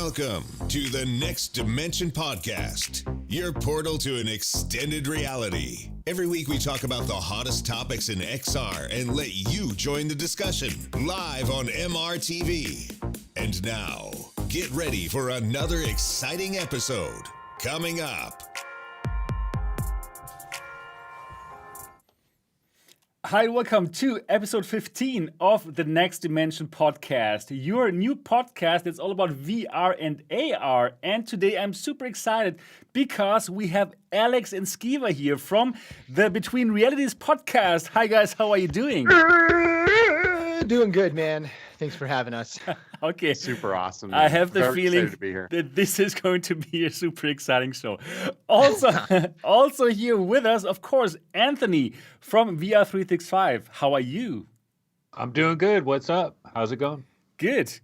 Welcome to the Next Dimension Podcast, your portal to an extended reality. Every week we talk about the hottest topics in XR and let you join the discussion live on MRTV. And now, get ready for another exciting episode coming up. Hi, welcome to episode 15 of the Next Dimension Podcast, your new podcast that's all about VR and AR. And today I'm super excited because we have Alyx and Skeeva here from the Between Realities podcast. Hi guys, how are you doing? Doing good, man. Thanks for having us. Okay. Super awesome. I have the Very feeling excited to be here. that this is going to be a super exciting show. Also here with us, of course, Anthony from VR365. How are you? I'm doing good. What's up? How's it going? Good.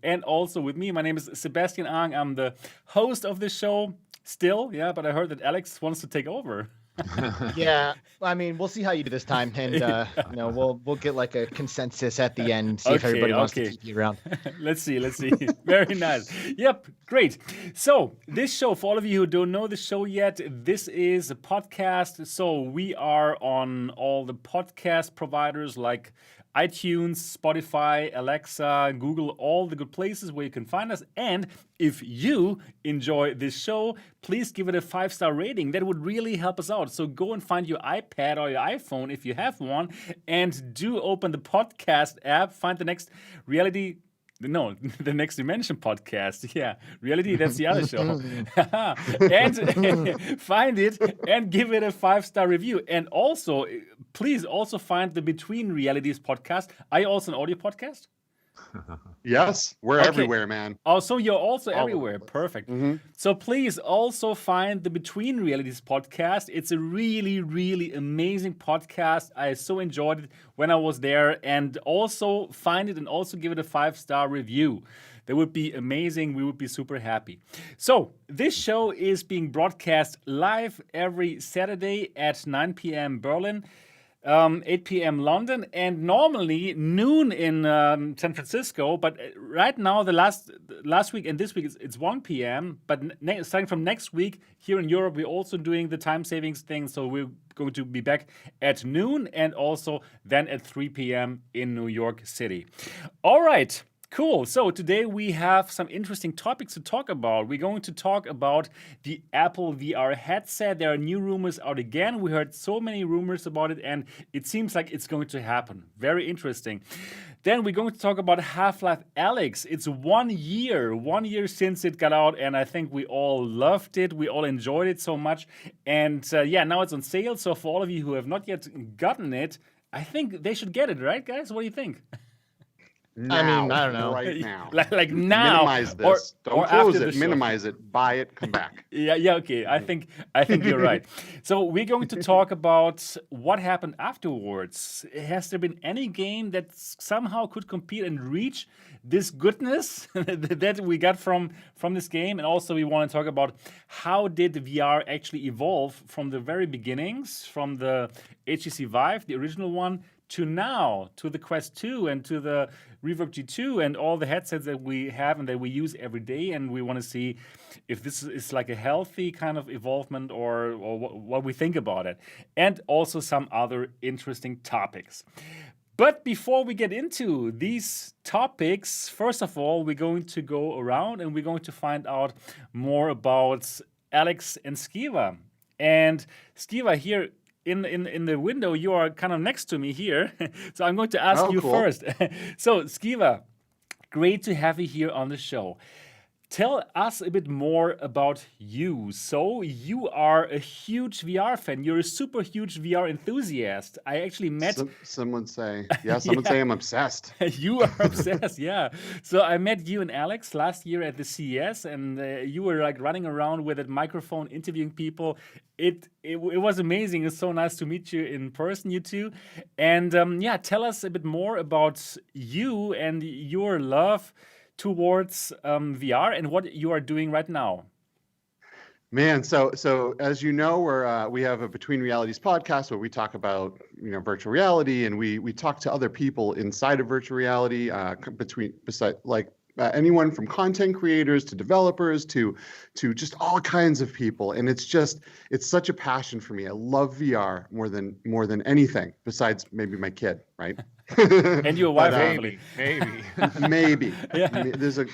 And also with me, my name is Sebastian. I'm the host of this show still, but I heard that Alyx wants to take over. Yeah, I mean, we'll see how you do this time, and we'll get like a consensus at the end. See if everybody wants to keep you around. Let's see. Very nice. Yep, great. So this show, for all of you who don't know the show yet, this is a podcast. So we are on all the podcast providers like iTunes, Spotify, Alexa, Google, all the good places where you can find us. And if you enjoy this show, please give it a 5-star rating. That would really help us out. So go and find your iPad or your iPhone if you have one, and do open the podcast app, find the Next Dimension podcast. Yeah, Reality, that's the other show. And find it and give it a 5-star review. And also, please also find the Between Realities podcast. Are you also an audio podcast? Yes, we're everywhere, man. Oh, so you're also All everywhere. Perfect. Mm-hmm. So please also find the Between Realities podcast. It's a really, really amazing podcast. I so enjoyed it when I was there. And also find it and also give it a 5-star review. That would be amazing. We would be super happy. So this show is being broadcast live every Saturday at 9 p.m. Berlin. 8 p.m. London, and normally noon in San Francisco. But right now, the last week and this week, it's 1 p.m. But starting from next week, here in Europe, we're also doing the time savings thing. So we're going to be back at noon and also then at 3 p.m. in New York City. All right. Cool. So today we have some interesting topics to talk about. We're going to talk about the Apple VR headset. There are new rumors out again. We heard so many rumors about it, and it seems like it's going to happen. Very interesting. Then we're going to talk about Half-Life Alyx. It's 1 year since it got out, and I think we all loved it. We all enjoyed it so much. And now it's on sale. So for all of you who have not yet gotten it, I think they should get it, right, guys? What do you think? Now, I mean, I don't know. Right now. like now. Minimize this. Don't close it. Minimize it. Buy it. Come back. Yeah. Okay. I think you're right. So we're going to talk about what happened afterwards. Has there been any game that somehow could compete and reach this goodness that we got from this game? And also we want to talk about how did VR actually evolve from the very beginnings, from the HTC Vive, the original one, to now, to the Quest 2 and to the Reverb G2 and all the headsets that we have and that we use every day. And we want to see if this is like a healthy kind of evolvement or what we think about it. And also some other interesting topics. But before we get into these topics, first of all, we're going to go around and we're going to find out more about Alyx and Skeeva. And Skeeva, here in the window, you are kind of next to me here. So I'm going to ask you first. So Skeeva, great to have you here on the show. Tell us a bit more about you. So you are a huge VR fan. You're a super huge VR enthusiast. I actually met... Some would say. Yeah, some would say I'm obsessed. You are obsessed, yeah. So I met you and Alyx last year at the CES, and you were like running around with a microphone interviewing people. It was amazing. It's so nice to meet you in person, you two. And tell us a bit more about you and your love towards VR and what you are doing right now. Man, so as you know, we have a Between Realities podcast where we talk about virtual reality, and we talk to other people inside of virtual reality, anyone from content creators to developers to just all kinds of people. And it's such a passion for me. I love VR more than anything besides maybe my kid, right? And your wife, maybe. Yeah. There's a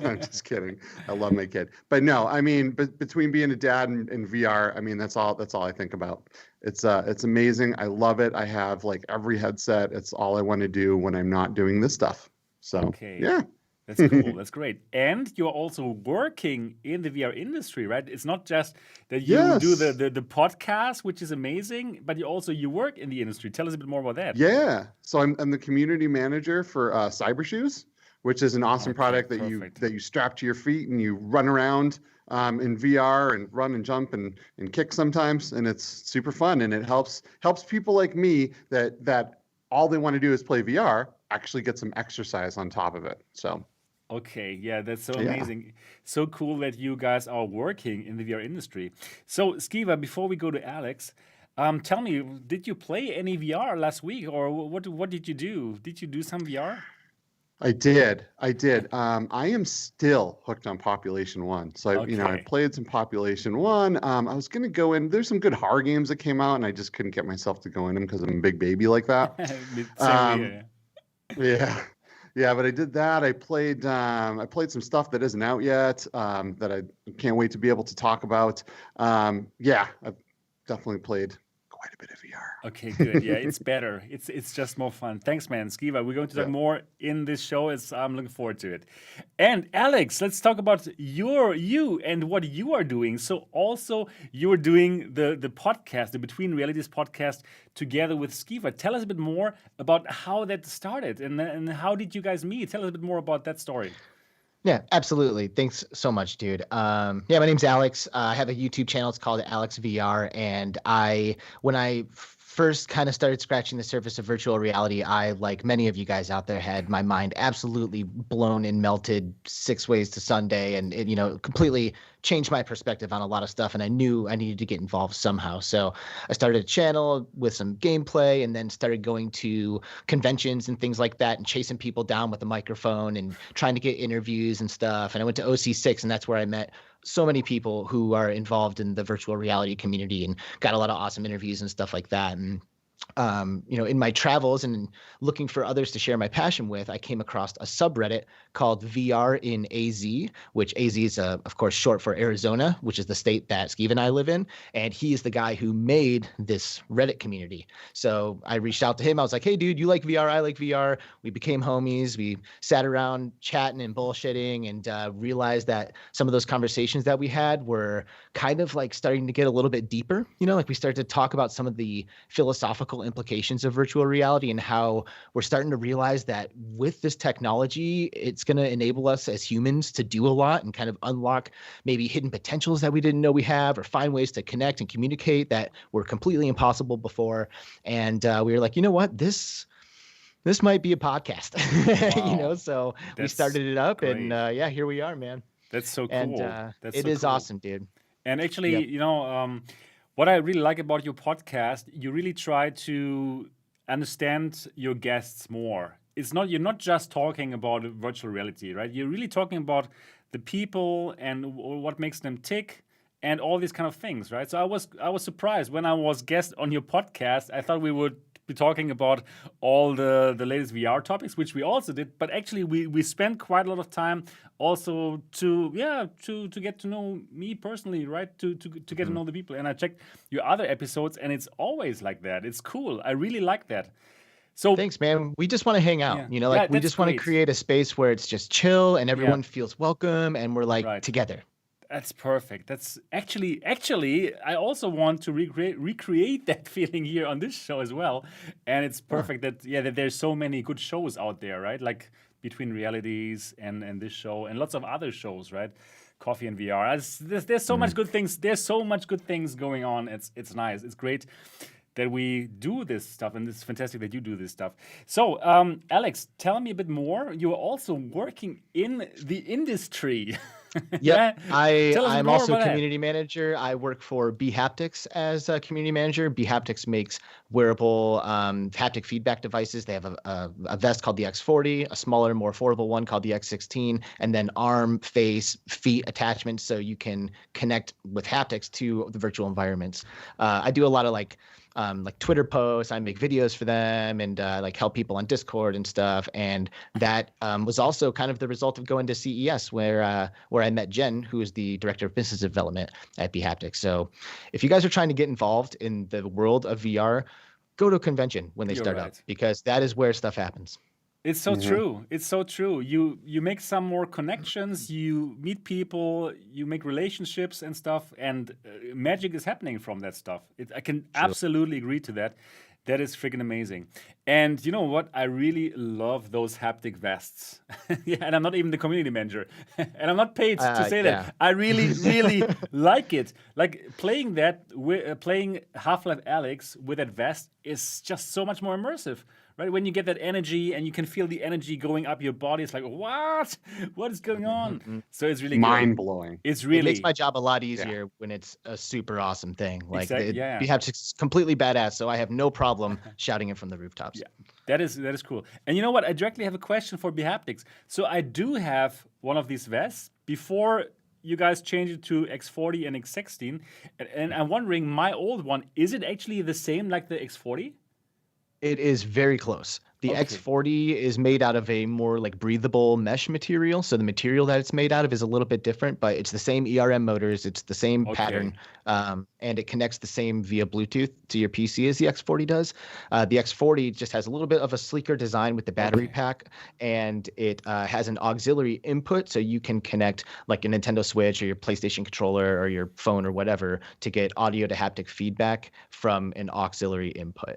I'm just kidding. I love my kid, but no, I mean, but between being a dad and VR, I mean, that's all I think about. It's amazing. I love it. I have like every headset. It's all I want to do when I'm not doing this stuff. So Okay. yeah. That's cool. That's great. And you're also working in the VR industry, right? It's not just that you do the podcast, which is amazing, but you work in the industry. Tell us a bit more about that. Yeah. So I'm the community manager for Cyber Shoes, which is an awesome product that you strap to your feet and you run around in VR and run and jump and kick sometimes, and it's super fun, and it helps people like me that all they want to do is play VR actually get some exercise on top of it. So. Okay, yeah, that's so amazing. So cool that you guys are working in the VR industry. So, Skeeva, before we go to Alyx, tell me, did you play any VR last week, or what did you do? Did you do some VR? I did. I am still hooked on Population 1. So, I played some Population 1. I was going to go in. There's some good horror games that came out, and I just couldn't get myself to go in them because I'm a big baby like that. Yeah, but I did that. I played some stuff that isn't out yet that I can't wait to be able to talk about. I've definitely played quite a bit of VR. Okay, good. Yeah, it's better. It's just more fun. Thanks, man. Skeeva, we're going to talk more in this show. I'm looking forward to it. And Alyx, let's talk about you and what you are doing. So also you're doing the podcast, the Between Realities podcast together with Skeeva. Tell us a bit more about how that started and how did you guys meet? Tell us a bit more about that story. Yeah, absolutely. Thanks so much, dude. My name's Alyx. I have a YouTube channel. It's called Alyx VR. And when I first kind of started scratching the surface of virtual reality, I, like many of you guys out there, had my mind absolutely blown and melted 6 ways to Sunday, and it, completely changed my perspective on a lot of stuff. And I knew I needed to get involved somehow. So I started a channel with some gameplay, and then started going to conventions and things like that, and chasing people down with a microphone and trying to get interviews and stuff. And I went to OC6, and that's where I met so many people who are involved in the virtual reality community and got a lot of awesome interviews and stuff like that. And in my travels and looking for others to share my passion with, I came across a subreddit called VR in AZ, which AZ is, of course, short for Arizona, which is the state that Skeeva and I live in. And he is the guy who made this Reddit community. So I reached out to him. I was like, hey, dude, you like VR? I like VR. We became homies. We sat around chatting and bullshitting, and realized that some of those conversations that we had were kind of like starting to get a little bit deeper. Like we started to talk about some of the philosophical implications of virtual reality and how we're starting to realize that with this technology, it's going to enable us as humans to do a lot and kind of unlock maybe hidden potentials that we didn't know we have, or find ways to connect and communicate that were completely impossible before. And we were like, you know what, this might be a podcast. Wow. So we started it up, great. And here we are, man. That's so cool. And That's it so is cool. awesome, dude. And actually, what I really like about your podcast, you really try to understand your guests more. You're not just talking about virtual reality, right? You're really talking about the people and what makes them tick and all these kind of things, right? So I was surprised when I was guest on your podcast. I thought we would be talking about all the latest VR topics, which we also did, but actually we spent quite a lot of time also to get to know me personally, right? To get to know the people. And I checked your other episodes, and it's always like that. It's cool. I really like that. So thanks, man. We just want to hang out. We just want to great. create a space where it's just chill and everyone feels welcome, and we're like together. That's perfect. That's actually, I also want to recreate that feeling here on this show as well. And it's perfect that there's so many good shows out there, right? Like Between Realities and this show and lots of other shows, right? Coffee and VR. There's so much good things. There's so much good things going on. It's nice. It's great that we do this stuff, and it's fantastic that you do this stuff. So, Alyx, tell me a bit more. You are also working in the industry. Yep. Tell us I'm more also a about that. community manager. I work for Haptics as a community manager. Haptics makes wearable haptic feedback devices. They have a vest called the X40, a smaller, more affordable one called the X16, and then arm, face, feet attachments so you can connect with haptics to the virtual environments. I do a lot of like Twitter posts. I make videos for them and like help people on Discord and stuff. And that was also kind of the result of going to CES where I met Jen, who is the director of business development at Haptics. So if you guys are trying to get involved in the world of VR, go to a convention when they start up, because that is where stuff happens. It's so true. It's so true. You make some more connections, you meet people, you make relationships and stuff, and magic is happening from that stuff. I can absolutely agree to that. That is freaking amazing. And you know what? I really love those haptic vests. Yeah, and I'm not even the community manager. And I'm not paid to say that. I really, really like it. Like playing playing Half-Life Alyx with that vest is just so much more immersive. Right? When you get that energy and you can feel the energy going up your body, it's like, what? What is going on? So it's really mind-blowing. It's really... It makes my job a lot easier when it's a super awesome thing. Like, you have to completely badass, so I have no problem shouting it from the rooftops. Yeah, that is cool. And you know what? I directly have a question for Haptics. So I do have one of these vests before you guys changed it to X40 and X16. And I'm wondering, my old one, is it actually the same like the X40? It is very close. The X40 is made out of a more like breathable mesh material. So the material that it's made out of is a little bit different, but it's the same ERM motors. It's the same pattern, and it connects the same via Bluetooth to your PC as the X40 does. The X40 just has a little bit of a sleeker design with the battery pack, and it has an auxiliary input, so you can connect like a Nintendo Switch or your PlayStation controller or your phone or whatever to get audio to haptic feedback from an auxiliary input.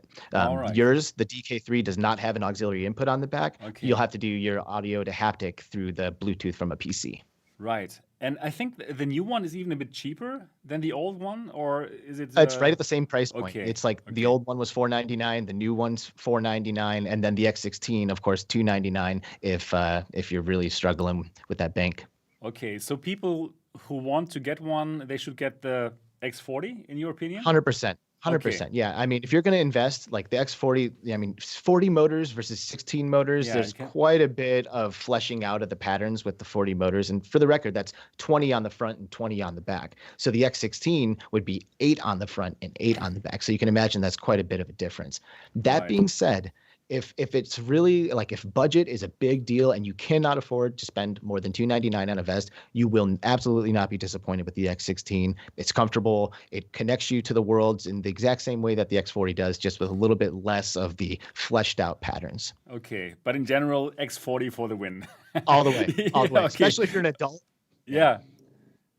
Yours, the DK3, does not have an auxiliary input on the back. You'll have to do your audio to haptic through the Bluetooth from a PC. Right. And I think the new one is even a bit cheaper than the old one, or is it? It's right at the same price point. It's like the old one was $499, the new one's $499, and then the X16, of course, $299 if you're really struggling with that bank. Okay, so people who want to get one, they should get the X40, in your opinion? 100%. 100%. Yeah. I mean, if you're going to invest like the X40, I mean, 40 motors versus 16 motors, there's quite a bit of fleshing out of the patterns with the 40 motors. And for the record, that's 20 on the front and 20 on the back. So the X16 would be 8 on the front and 8 on the back. So you can imagine that's quite a bit of a difference. That being said, if it's really like, if budget is a big deal and you cannot afford to spend more than $299 on a vest, you will absolutely not be disappointed with the X16. It's comfortable. It connects you to the worlds in the exact same way that the X40 does, just with a little bit less of the fleshed out patterns. Okay, but in general, X40 for the win. All the way, all the way. Especially if you're an adult. Yeah,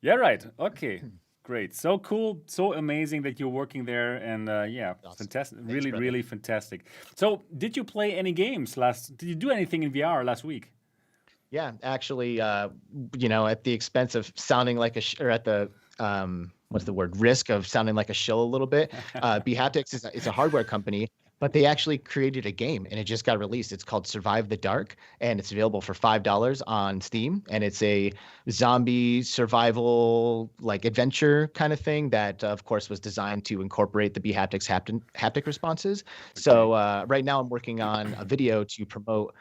right. Okay. Great. So cool. So amazing that you're working there. And awesome. Fantastic. Thanks, really, brother. Really fantastic. So did you play any games did you do anything in VR last week? Yeah, actually, at the expense of sounding like at the, what's the word? Risk of sounding like a shill a little bit. Haptics is a hardware company, but they actually created a game and it just got released. It's called Survive the Dark, and it's available for $5 on Steam. And it's a zombie survival like adventure kind of thing that, of course, was designed to incorporate the Haptics haptic responses. So right now I'm working on a video to promote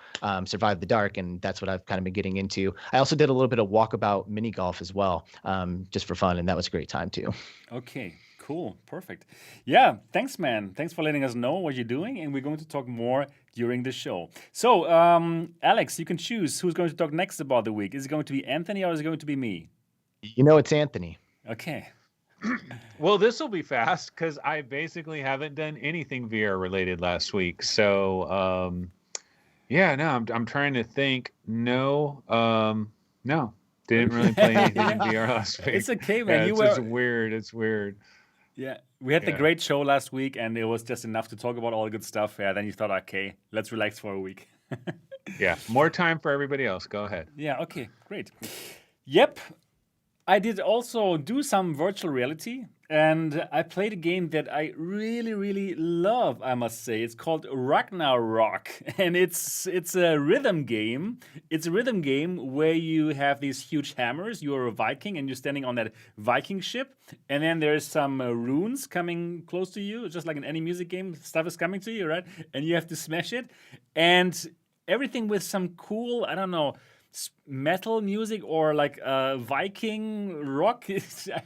Survive the Dark, and that's what I've kind of been getting into. I also did a little bit of walkabout mini golf as well, just for fun, and that was a great time too. Okay. Cool. Perfect. Yeah. Thanks, man. Thanks for letting us know what you're doing. And we're going to talk more during the show. So, Alyx, you can choose who's going to talk next about the week. Is it going to be Anthony or is it going to be me? It's Anthony. Okay. Well, this will be fast because I basically haven't done anything VR related last week. So, I'm trying to think. No. Didn't really play anything in VR last week. It's okay, man. It's weird. It's weird. Yeah, we had the great show last week, and it was just enough to talk about all the good stuff. Yeah, then you thought, okay, let's relax for a week. Yeah, more time for everybody else. Go ahead. Yeah, okay, great. Yep, I did also do some virtual reality. and I played a game that I really, really love, I must say. It's called Ragnarok, and it's a rhythm game. It's a rhythm game where you have these huge hammers. You're a Viking, and you're standing on that Viking ship, and then there's some runes coming close to you, just like in any music game. Stuff is coming to you, right? And you have to smash it, and everything with some cool, I don't know, metal music or like Viking rock.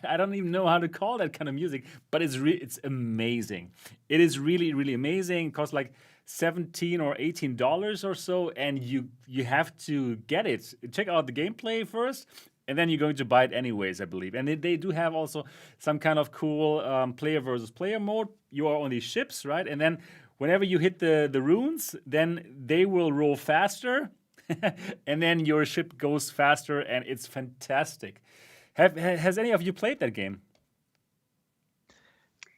I don't even know how to call that kind of music, but it's amazing. It is really, really amazing. It costs like $17 or $18 or so, and you have to get it. Check out the gameplay first, and then you're going to buy it anyways, I believe. And they do have also some kind of cool player versus player mode. You are on these ships, right? And then whenever you hit the runes, then they will roll faster. And then your ship goes faster, and it's fantastic. Has any of you played that game?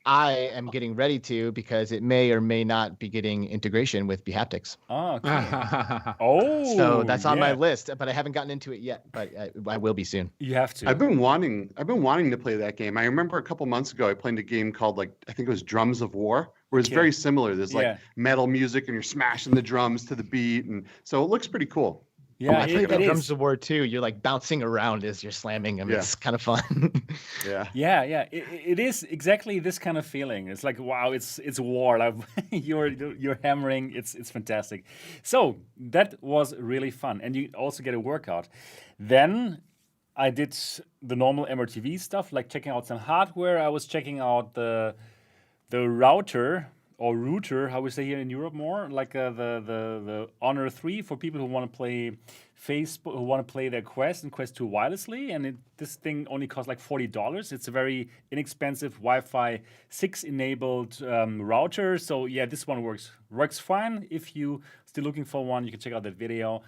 I am getting ready to, because it may or may not be getting integration with Behaptics. Oh, okay. Oh, so that's on my list, but I haven't gotten into it yet. But I will be soon. You have to. I've been wanting to play that game. I remember a couple months ago I played a game called, like, I think it was Drums of War, where it's very similar. There's like metal music, and you're smashing the drums to the beat, and so it looks pretty cool. Yeah, I played Drums of War too. You're like bouncing around as you're slamming them. Yeah. It's kind of fun. Yeah. It is exactly this kind of feeling. It's like, wow, it's war. Like you're hammering. It's fantastic. So that was really fun, and you also get a workout. Then I did the normal MRTV stuff, like checking out some hardware. I was checking out the router. Or router, how we say here in Europe more, like the Honor 3 for people who want to play Facebook, who want to play their Quest and Quest 2 wirelessly. And this thing only costs like $40. It's a very inexpensive Wi-Fi 6 enabled router. So yeah, this one works fine. If you still looking for one, you can check out that video.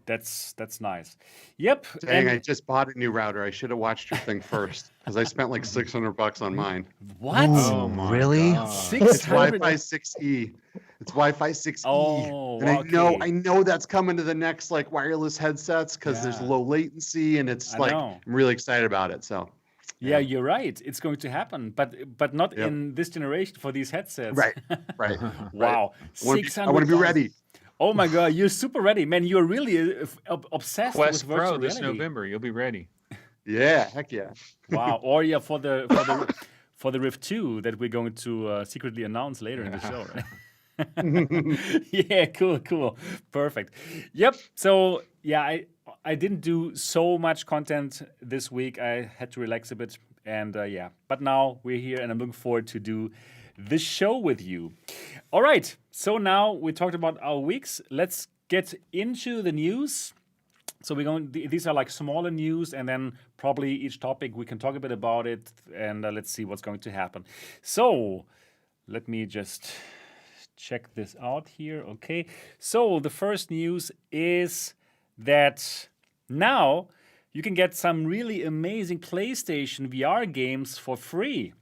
That's nice. Yep. Dang, I just bought a new router. I should have watched your thing first, because I spent like $600 on mine. What? Oh, really? It's Wi-Fi 6E. It's Wi-Fi 6E. Oh, and I know that's coming to the next like wireless headsets, because there's low latency, and it's like I'm really excited about it. So. Yeah, you're right. It's going to happen, but not in this generation for these headsets. Right. Wow. I want to be ready. Oh my God, you're super ready, man. You're really obsessed Quest with virtual Pro this reality. November. You'll be ready. Yeah, heck yeah. Wow. Or for the Rift 2 that we're going to secretly announce later in the show, right? Yeah, cool. Perfect. Yep. So yeah, I didn't do so much content this week. I had to relax a bit, and but now we're here, and I'm looking forward to do this show with you. All right, so now we talked about our weeks. Let's get into the news. So these are like smaller news, and then probably each topic we can talk a bit about it, and let's see what's going to happen. So let me just check this out here. Okay, so the first news is that now you can get some really amazing PlayStation VR games for free.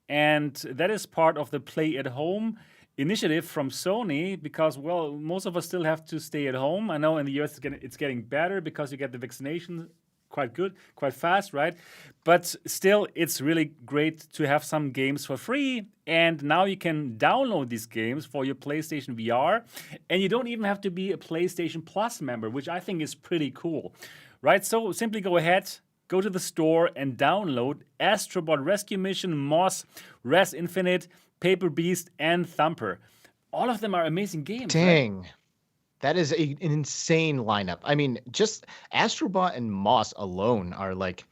And that is part of the Play at Home initiative from Sony, because, well, most of us still have to stay at home. I know in the US it's getting better because you get the vaccination quite fast, right? But still, it's really great to have some games for free. And now you can download these games for your PlayStation VR. And you don't even have to be a PlayStation Plus member, which I think is pretty cool, right? So simply go ahead. Go to the store and download Astrobot Rescue Mission, Moss, Res Infinite, Paper Beast, and Thumper. All of them are amazing games. Dang. Right? That is an insane lineup. I mean, just Astrobot and Moss alone are like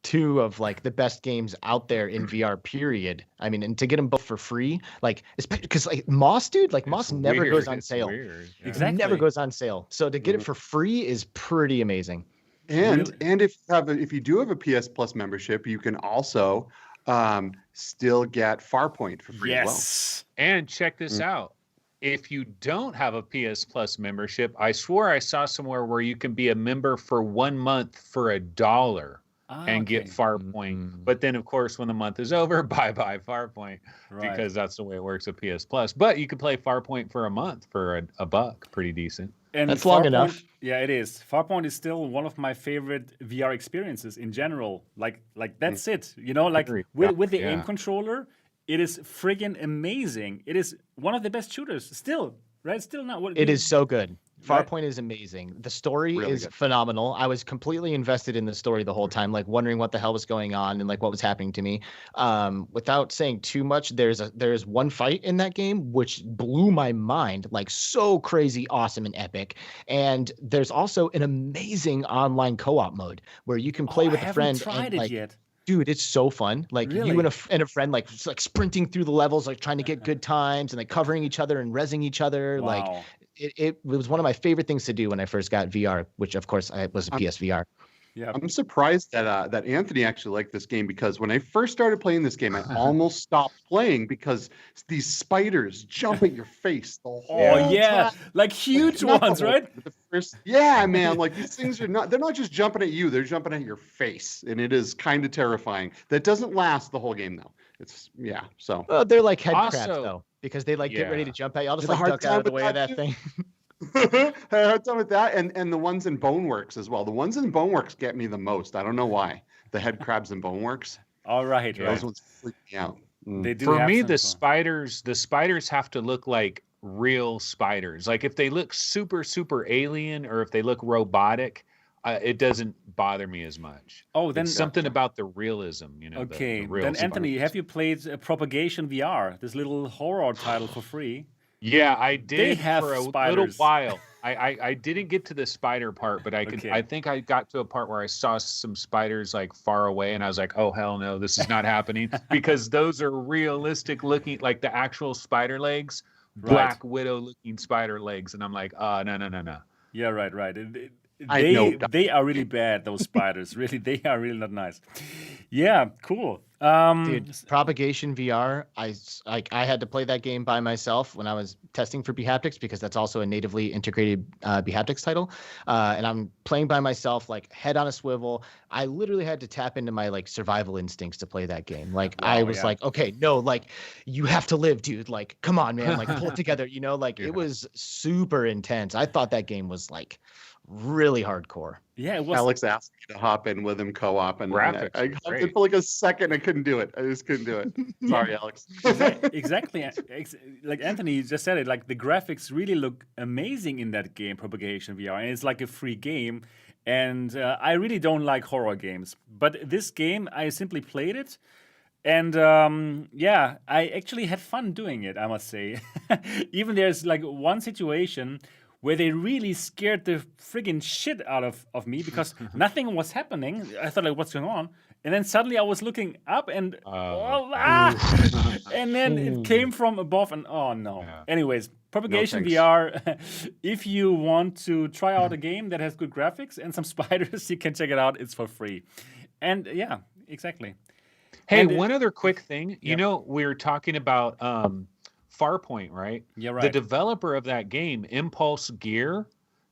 two of like the best games out there in VR, period. I mean, and to get them both for free, like, especially because like Moss, dude, like Moss never goes on sale. Weird. Yeah. Exactly. Never goes on sale. So to get it for free is pretty amazing. And if you do have a PS Plus membership, you can also still get Farpoint for free as well. And check this out. If you don't have a PS Plus membership, I swore I saw somewhere where you can be a member for 1 month for $1 and get Farpoint. But then, of course, when the month is over, bye-bye Farpoint, because that's the way it works at PS Plus. But you can play Farpoint for a month for $1. Pretty decent. And that's long enough. Yeah, it is. Farpoint is still one of my favorite VR experiences in general. Like that's it. You know, like with the aim controller, it is friggin' amazing. It is one of the best shooters still, right? Still not. It is so good. Farpoint is amazing. The story is phenomenal. I was completely invested in the story the whole time, like wondering what the hell was going on and like what was happening to me. Without saying too much, there's one fight in that game which blew my mind, like so crazy, awesome, and epic. And there's also an amazing online co-op mode where you can play with a friend. I haven't tried it yet. Dude, it's so fun. Like you and a friend, like sprinting through the levels, like trying to get good times and like covering each other and rezzing each other. Wow. Like it was one of my favorite things to do when I first got VR, which of course was a PSVR. Yeah, I'm surprised that Anthony actually liked this game, because when I first started playing this game, I almost stopped playing because these spiders jump at your face the whole time. Like huge ones, right? Yeah, man, like these things they're not just jumping at you, they're jumping at your face, and it is kind of terrifying. That doesn't last the whole game though. It's so. Well, they're like head crabs though, because they like get ready to jump at you. I'll just like duck out of the way of that thing. I had some with that, and the ones in Boneworks as well. The ones in Boneworks get me the most. I don't know why. The head crabs in Boneworks. All right, those ones freak me out. They do. For me, the spiders have to look like real spiders. Like if they look super alien, or if they look robotic, it doesn't bother me as much. Oh, then it's something about the realism, you know. Okay, the real then spiders. Anthony, have you played Propagation VR? This little horror title for free. Yeah, I did. They have for a spiders. little while. I didn't get to the spider part, but I think I got to a part where I saw some spiders like far away, and I was like, oh hell no, this is not happening, because those are realistic looking, like the actual spider legs, Black Widow looking spider legs, and I'm like, no. Yeah, right. They are really bad, those spiders. Really, they are really not nice. Yeah, cool. Dude, Propagation VR, I had to play that game by myself when I was testing for bHaptics, because that's also a natively integrated bHaptics title. And I'm playing by myself, like head on a swivel. I literally had to tap into my like survival instincts to play that game. Like I was like, okay, no, like you have to live, dude. Like, come on, man. Like pull it together, you know, like it was super intense. I thought that game was like really hardcore. Yeah, it was. Alyx asked me to hop in with him co-op, and I hopped in for like a second. I couldn't do it. I just couldn't do it. Sorry, Alyx. Exactly. Like Anthony just said it. Like the graphics really look amazing in that game, Propagation VR, and it's like a free game. And I really don't like horror games, but this game I simply played it. And I actually had fun doing it, I must say. Even there's like one situation where they really scared the friggin' shit out of me, because nothing was happening. I thought, like, what's going on? And then suddenly I was looking up and and then it came from above, and oh no. Yeah. Anyways, Propagation VR, if you want to try out a game that has good graphics and some spiders, you can check it out. It's for free. And yeah, exactly. Hey, and one other quick thing. You know, we were talking about Farpoint, right? Yeah, right. The developer of that game, Impulse Gear,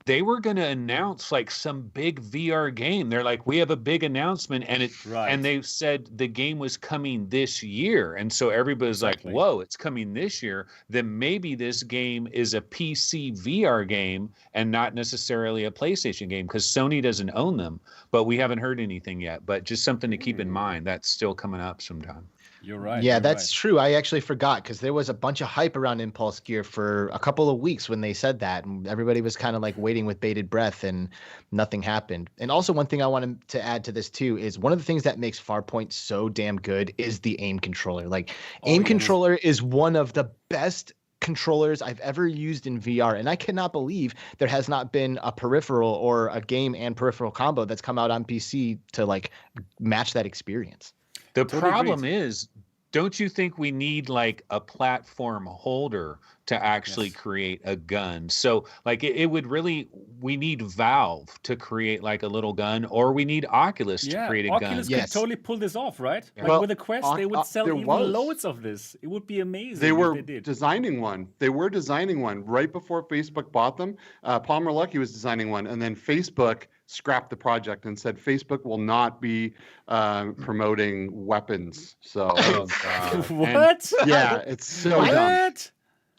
they were going to announce like some big VR game. They're like, we have a big announcement, and and they said the game was coming this year. And so everybody's like, whoa, it's coming this year. Then maybe this game is a PC VR game and not necessarily a PlayStation game, because Sony doesn't own them. But we haven't heard anything yet. But just something to keep in mind. That's still coming up sometime. You're right. Yeah, that's true. I actually forgot, because there was a bunch of hype around Impulse Gear for a couple of weeks when they said that, and everybody was kind of like waiting with bated breath, and nothing happened. And also, one thing I wanted to add to this too is one of the things that makes Farpoint so damn good is the aim controller. Like, aim controller is one of the best controllers I've ever used in VR, and I cannot believe there has not been a peripheral or a game and peripheral combo that's come out on PC to like match that experience. The problem is, don't you think we need like a platform holder to actually create a gun? So like it would really, we need Valve to create like a little gun, or we need Oculus to create a gun. Oculus could totally pull this off, right? Yeah. Like with a Quest, they would sell even loads of this. It would be amazing. They were designing one. They were designing one right before Facebook bought them. Palmer Luckey was designing one, and then Facebook scrapped the project and said Facebook will not be promoting weapons. So what? Yeah, it's so dumb.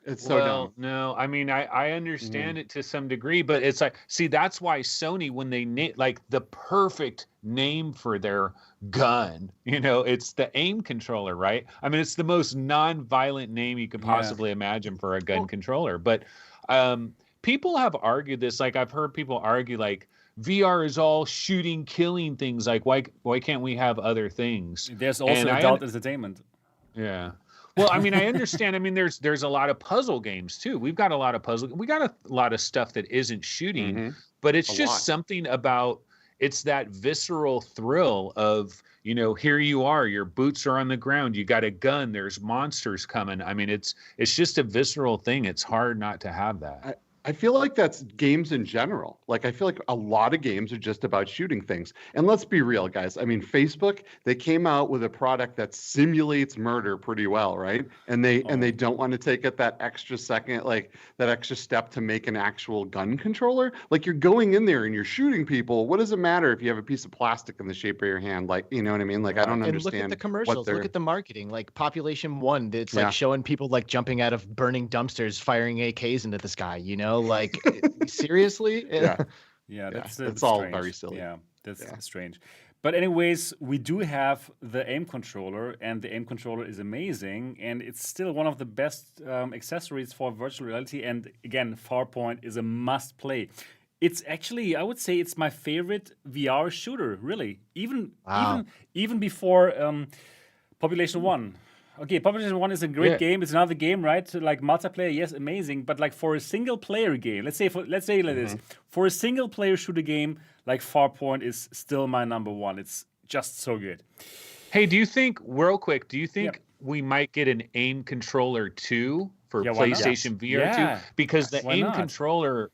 It's so dumb. No, I mean, I understand it to some degree, but it's like, see, that's why Sony, when they like the perfect name for their gun, it's the aim controller, right? I mean, it's the most non-violent name you could possibly imagine for a gun controller. But people have argued this. Like, I've heard people argue, like, VR is all shooting, killing things. Like, why can't we have other things? There's also adult entertainment. Yeah. Well, I mean, I understand. I mean, there's a lot of puzzle games too. We got a lot of stuff that isn't shooting, but it's just something about, it's that visceral thrill of, here you are, your boots are on the ground, you got a gun, there's monsters coming. I mean, it's just a visceral thing. It's hard not to have that. I feel like that's games in general. Like, I feel like a lot of games are just about shooting things. And let's be real, guys. I mean, Facebook, they came out with a product that simulates murder pretty well, right? And they don't want to take it that extra second, like that extra step to make an actual gun controller. Like, you're going in there and you're shooting people. What does it matter if you have a piece of plastic in the shape of your hand? Like, you know what I mean? Like, I don't understand. Look at the commercials. Look at the marketing. Like Population 1, it's like showing people like jumping out of burning dumpsters, firing AKs into the sky, Like, seriously? It's all very silly. Yeah, that's strange. But anyways, we do have the aim controller, and the aim controller is amazing, and it's still one of the best accessories for virtual reality. And again, Farpoint is a must play. It's actually, I would say, it's my favorite VR shooter, really. Even before Population 1. Okay, Population 1 is a great game. It's another game, right? Like multiplayer, yes, amazing. But like for a single player game, let's say like this, for a single player shooter game, like Farpoint is still my number one. It's just so good. Hey, real quick, do you think we might get an aim controller too for PlayStation VR 2? Because the aim controller,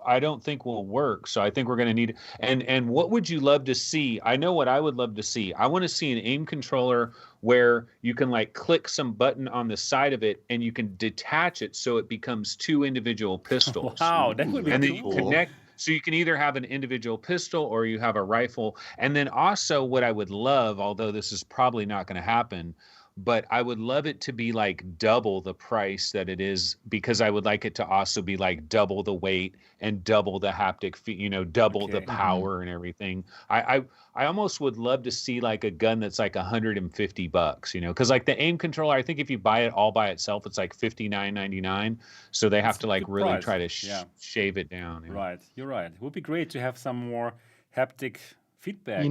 I don't think will work. So I think we're going to need, and what would you love to see? I know what I would love to see. I want to see an aim controller where you can like click some button on the side of it and you can detach it so it becomes two individual pistols. Wow, that would be and cool. then you connect, so you can either have an individual pistol or you have a rifle. And then also what I would love, although this is probably not going to happen, but I would love it to be like double the price that it is, because I would like it to also be like double the weight and double the haptic, double the power and everything. I almost would love to see like a gun that's like $150, because like the aim controller, I think if you buy it all by itself, it's like $59.99. So they have to like really try to shave it down. Right, you're right. It would be great to have some more haptic feedback.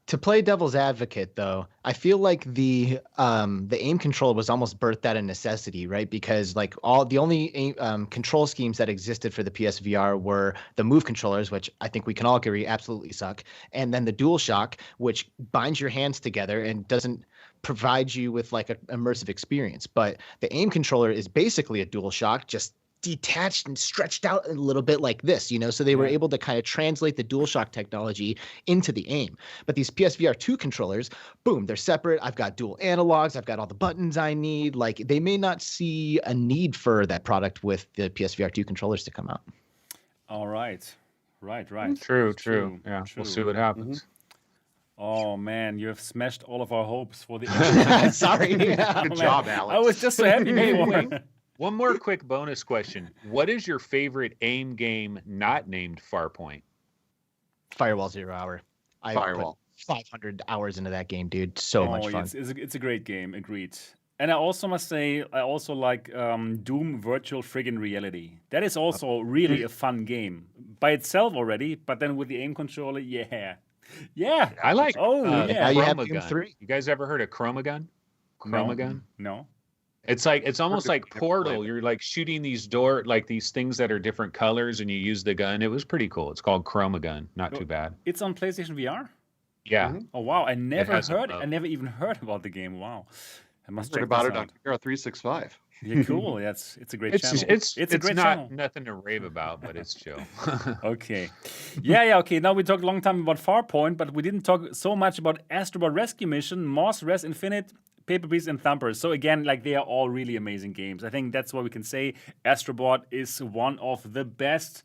To play devil's advocate, though, I feel like the aim controller was almost birthed out of necessity, right? Because like the only control schemes that existed for the PSVR were the Move controllers, which I think we can all agree absolutely suck, and then the DualShock, which binds your hands together and doesn't provide you with like an immersive experience. But the aim controller is basically a DualShock, just detached and stretched out a little bit like this, so they were able to kind of translate the DualShock technology into the aim. But these PSVR 2 controllers, boom, they're separate. I've got dual analogs. I've got all the buttons I need. Like, they may not see a need for that product with the PSVR 2 controllers to come out. All right. Right. True. Yeah, we'll see what happens. Oh man, you have smashed all of our hopes for the Sorry. Good job, Alex. I was just so happy before. One more quick bonus question. What is your favorite aim game not named Farpoint? Firewall 0 Hour. Firewall. 500 hours into that game, dude. So much fun. It's a great game, agreed. And I also must say, I also like Doom Virtual Friggin' Reality. That is also really a fun game by itself already, but then with the aim controller, yeah. I like now you have Doom 3. 3. You guys ever heard of Chromagun? Chromagun? No. It's almost like Portal. You're like shooting these these things that are different colors, and you use the gun. It was pretty cool. It's called Chromagun. Not too bad. It's on PlayStation VR? Yeah. Oh wow! I never even heard about the game. Wow. I must check about this it out. on VR 365. Yeah, cool. It's a great channel. It's a great not channel. Nothing to rave about, but it's chill. Okay. Yeah. Okay. Now we talked a long time about Farpoint, but we didn't talk so much about Astrobot Rescue Mission, Moss Res Infinite, Paper Beast, and Thumpers. So again, like, they are all really amazing games. I think that's what we can say. Astrobot is one of the best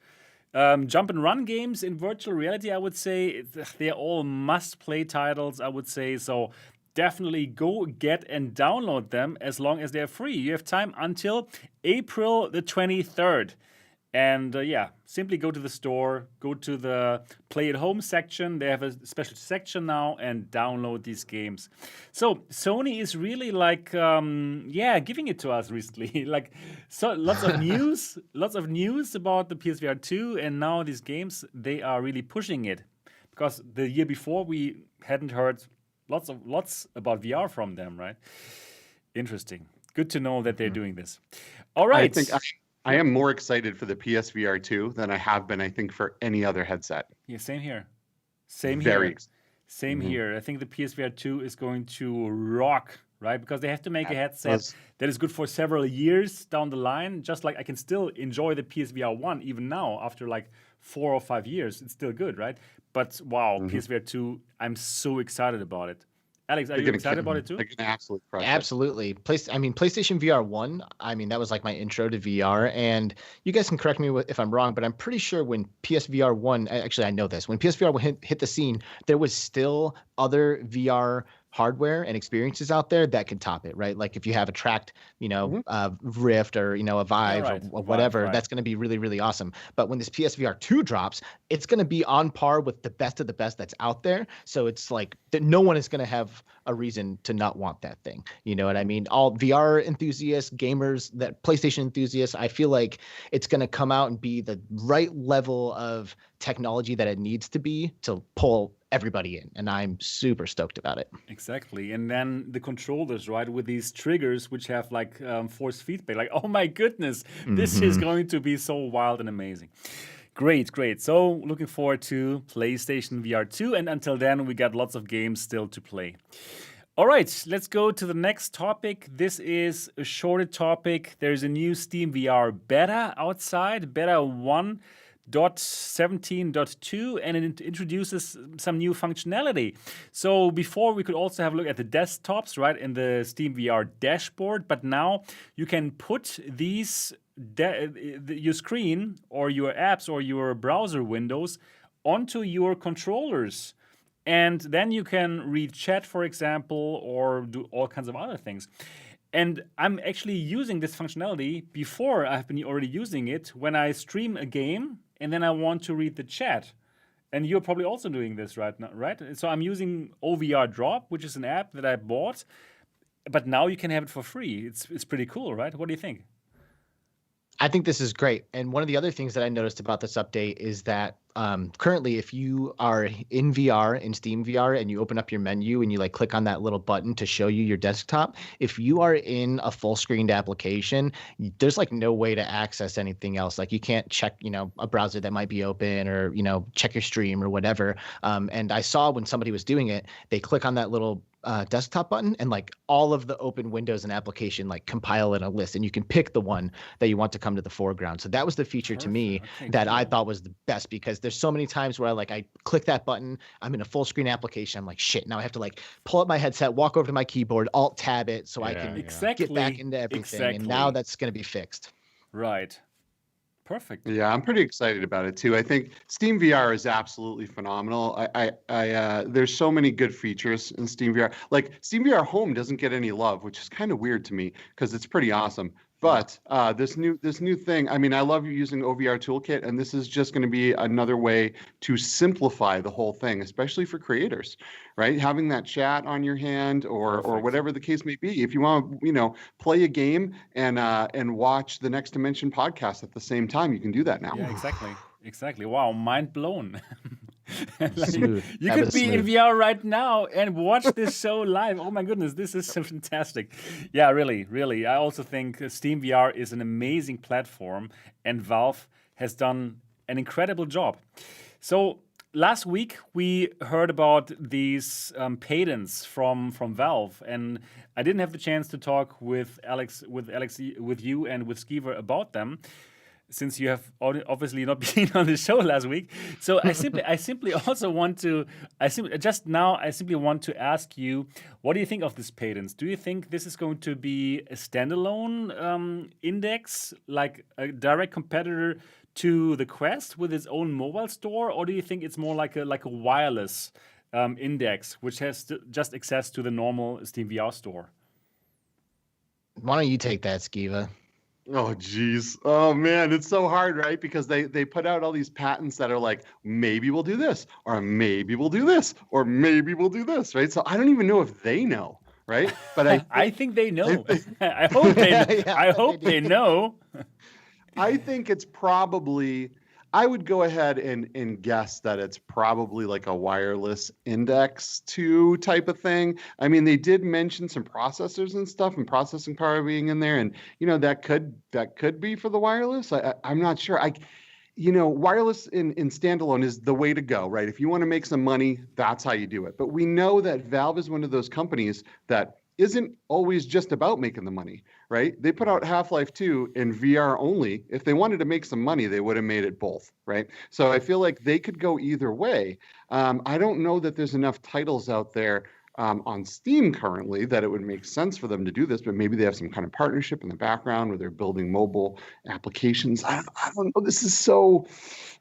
jump and run games in virtual reality, I would say. They're all must-play titles, I would say. So definitely go get and download them as long as they're free. You have time until April the 23rd. And simply go to the store, go to the Play at Home section. They have a special section now, and download these games. So Sony is really like, giving it to us recently. Like, so lots of news, about the PSVR 2, and now these games, they are really pushing it. Because the year before, we hadn't heard lots about VR from them, right? Interesting. Good to know that they're doing this. All right. I am more excited for the PSVR 2 than I have been, I think, for any other headset. Yeah, same here. Same here. I think the PSVR 2 is going to rock, right? Because they have to make a headset that is good for several years down the line. Just like I can still enjoy the PSVR 1 even now after like 4 or 5 years. It's still good, right? But wow, PSVR 2, I'm so excited about it. Alyx, are you excited about it too? Absolutely. PlayStation VR 1, that was like my intro to VR. And you guys can correct me if I'm wrong, but I'm pretty sure when PSVR 1, actually I know this, when PSVR 1 hit the scene, there was still other VR hardware and experiences out there that could top it, right? Like if you have a tracked, Rift or, a Vive or whatever, that's going to be really, really awesome. But when this PSVR 2 drops, it's going to be on par with the best of the best that's out there. So it's like that no one is going to have a reason to not want that thing. You know what I mean? All VR enthusiasts, gamers, that PlayStation enthusiasts, I feel like it's going to come out and be the right level of technology that it needs to be to pull everybody in, and I'm super stoked about it. Exactly. And then the controllers, right, with these triggers which have like force feedback, like, oh my goodness, this is going to be so wild and amazing. Great. So looking forward to PlayStation VR 2, and until then we got lots of games still to play. All right, let's go to the next topic. This is a shorter topic. There's a new SteamVR beta outside, beta 1.17.2, and it introduces some new functionality. So before we could also have a look at the desktops, right, in the SteamVR dashboard, but now you can put these your screen or your apps or your browser windows onto your controllers. And then you can read chat, for example, or do all kinds of other things. And I'm actually using this functionality before I've been already using it when I stream a game and then I want to read the chat. And you're probably also doing this right now, right? So I'm using OVR Drop, which is an app that I bought, but now you can have it for free. It's pretty cool, right? What do you think? I think this is great. And one of the other things that I noticed about this update is that currently, if you are in VR, in SteamVR, and you open up your menu and you like click on that little button to show you your desktop, if you are in a full screened application, there's like no way to access anything else. Like you can't check, a browser that might be open or, check your stream or whatever. And I saw when somebody was doing it, they click on that little desktop button and like all of the open windows and application like compile in a list, and you can pick the one that you want to come to the foreground. So that was the feature to me that I thought was the best, because there's so many times where I click that button, I'm in a full screen application, I'm like, shit, now I have to like pull up my headset, walk over to my keyboard, alt tab it so I can get back into everything. And now that's going to be fixed. Right. Perfect. Yeah, I'm pretty excited about it too. I think SteamVR is absolutely phenomenal. There's so many good features in SteamVR. Like SteamVR Home doesn't get any love, which is kind of weird to me because it's pretty awesome. But this new thing, I love using OVR Toolkit, and this is just going to be another way to simplify the whole thing, especially for creators, right? Having that chat on your hand or whatever the case may be. If you want to, play a game and watch the Next Dimension podcast at the same time, you can do that now. Yeah, exactly. Wow, mind blown. You could be in VR right now and watch this show live. Oh my goodness, this is so fantastic. Yeah, really. I also think SteamVR is an amazing platform, and Valve has done an incredible job. So last week we heard about these patents from Valve, and I didn't have the chance to talk with Alyx, with you, and with Skeeva about them, since you have obviously not been on the show last week. So I simply want to ask you, what do you think of these patents? Do you think this is going to be a standalone index, like a direct competitor to the Quest with its own mobile store, or do you think it's more like a wireless index, which has just access to the normal SteamVR store. Why don't you take that, Skeeva? Oh, geez. Oh, man, it's so hard, right? Because they put out all these patents that are like, maybe we'll do this, or maybe we'll do this, or maybe we'll do this, right? So I don't even know if they know, right? But I think they know. I hope they. Yeah, I hope they know. I think it's probably. I would go ahead and guess that it's probably like a wireless index 2 type of thing. I mean, they did mention some processors and stuff and processing power being in there, and that could be for the wireless. I'm not sure. Wireless in standalone is the way to go, right? If you want to make some money, that's how you do it. But we know that Valve is one of those companies that isn't always just about making the money, right? They put out Half-Life 2 in VR only. If they wanted to make some money, they would have made it both, right? So I feel like they could go either way. I don't know that there's enough titles out there on Steam currently that it would make sense for them to do this, but maybe they have some kind of partnership in the background where they're building mobile applications. I don't know. This is so...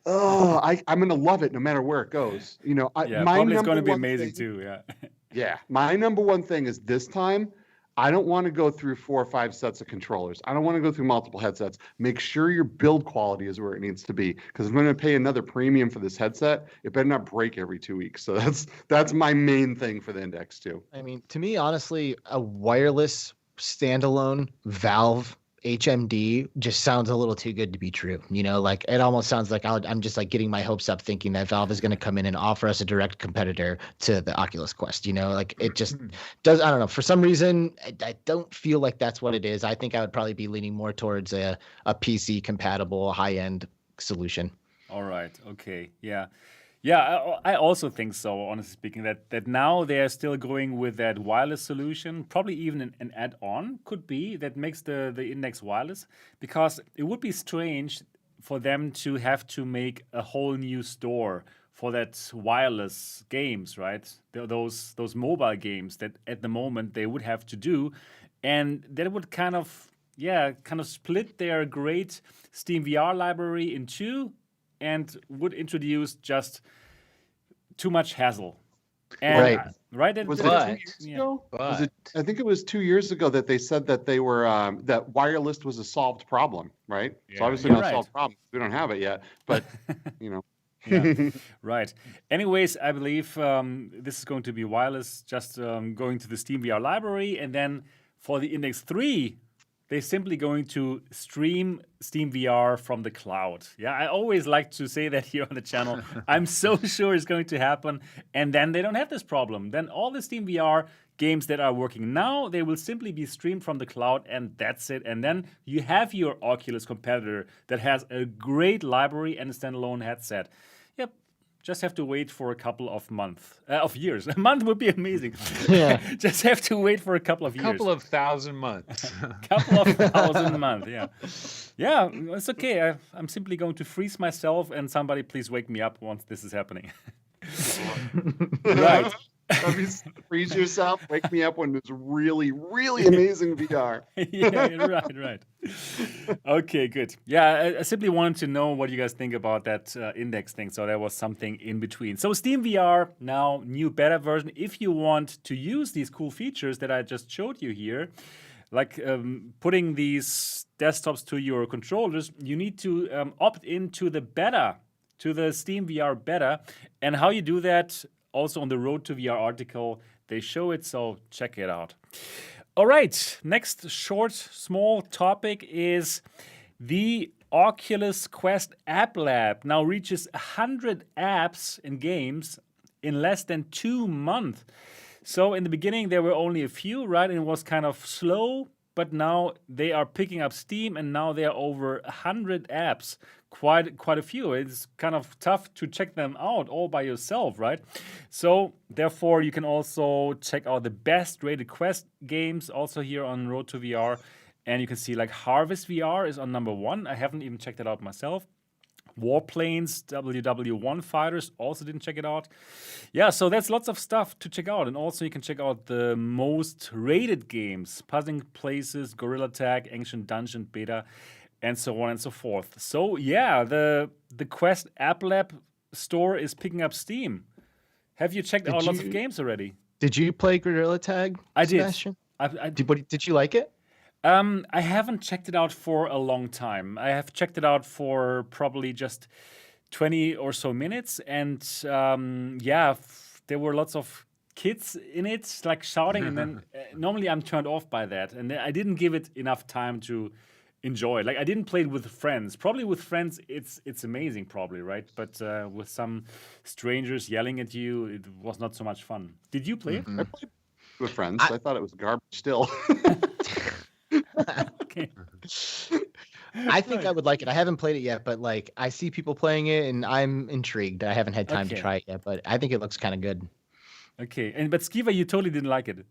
I'm going to love it no matter where it goes. Probably it's going to be amazing too, yeah. Yeah, my number one thing is this time, I don't want to go through 4 or 5 sets of controllers. I don't want to go through multiple headsets. Make sure your build quality is where it needs to be. Because if I'm going to pay another premium for this headset, it better not break every 2 weeks. So that's my main thing for the Index 2. I mean, to me, honestly, a wireless standalone Valve HMD just sounds a little too good to be true. Like it almost sounds like I'm just like getting my hopes up thinking that Valve is going to come in and offer us a direct competitor to the Oculus Quest. Like it just does. I don't know. For some reason, I don't feel like that's what it is. I think I would probably be leaning more towards a PC compatible high end solution. All right. Okay. Yeah. Yeah, I also think so, honestly speaking, that now they're still going with that wireless solution, probably even an add-on could be that makes the Index wireless, because it would be strange for them to have to make a whole new store for that wireless games, right? Those mobile games that at the moment they would have to do, and that would kind of split their great SteamVR library in two, and would introduce just too much hassle. And, right. Right. Was it 2 years ago? I think it was 2 years ago that they said that they were that wireless was a solved problem, right? Yeah, so obviously not a solved problem. We don't have it yet, but Yeah, right. Anyways, I believe this is going to be wireless, just going to the SteamVR library, and then for the Index 3, they're simply going to stream SteamVR from the cloud. Yeah, I always like to say that here on the channel. I'm so sure it's going to happen. And then they don't have this problem. Then all the SteamVR games that are working now, they will simply be streamed from the cloud, and that's it. And then you have your Oculus competitor that has a great library and a standalone headset. Yep. Just have to wait for a couple of years. A month would be amazing. Yeah. Just have to wait for a couple of years. A couple of thousand months. Couple of thousand months, yeah. Yeah, it's okay. I'm simply going to freeze myself, and somebody please wake me up once this is happening. Right. Freeze yourself, wake me up when there's really, really amazing VR. Yeah, right. Okay, good. Yeah, I simply wanted to know what you guys think about that index thing. So there was something in between. So SteamVR, now new beta version. If you want to use these cool features that I just showed you here, like putting these desktops to your controllers, you need to opt into the beta, to the SteamVR beta. And how you do that, also on the Road to VR article, they show it, so check it out. All right, next short, small topic is the Oculus Quest App Lab now reaches 100 apps and games in less than 2 months. So in the beginning, there were only a few, right? And it was kind of slow, but now they are picking up steam, and now there are over 100 apps. Quite a few. It's kind of tough to check them out all by yourself, right? So therefore, you can also check out the best rated Quest games also here on Road to VR. And you can see like Harvest VR is on number 1. I haven't even checked it out myself. Warplanes, WW1 Fighters, also didn't check it out. Yeah, so that's lots of stuff to check out. And also you can check out the most rated games, Puzzling Places, Gorilla Tag, Ancient Dungeon Beta, and so on and so forth. So yeah, the Quest App Lab store is picking up steam. Have you checked out lots of games already? Did you play Gorilla Tag, Sebastian? Did you like it? I haven't checked it out for a long time. I have checked it out for probably just 20 or so minutes, and there were lots of kids in it, like shouting, and then normally I'm turned off by that, and I didn't give it enough time to enjoy. Like I didn't play it with friends. Probably with friends, it's amazing, probably, right? But with some strangers yelling at you, it was not so much fun. Did you play it? I played with friends. I thought it was garbage still. Okay. I think I would like it. I haven't played it yet, but like I see people playing it, and I'm intrigued. I haven't had time to try it yet, but I think it looks kind of good. Okay, but Skeeva, you totally didn't like it.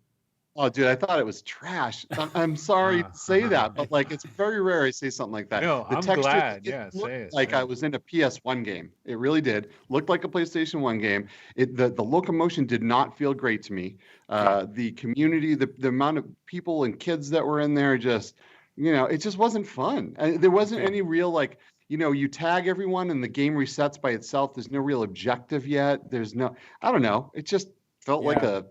Oh, dude, I thought it was trash. I'm sorry to say that, but like it's very rare I say something like that. No, I'm glad. Yeah, say it. Like I was in a PS1 game. It really did. Looked like a PlayStation 1 game. The locomotion did not feel great to me. The community, the amount of people and kids that were in there, just it just wasn't fun. There wasn't any real like. You tag everyone and the game resets by itself. There's no real objective yet. I don't know. It just felt like a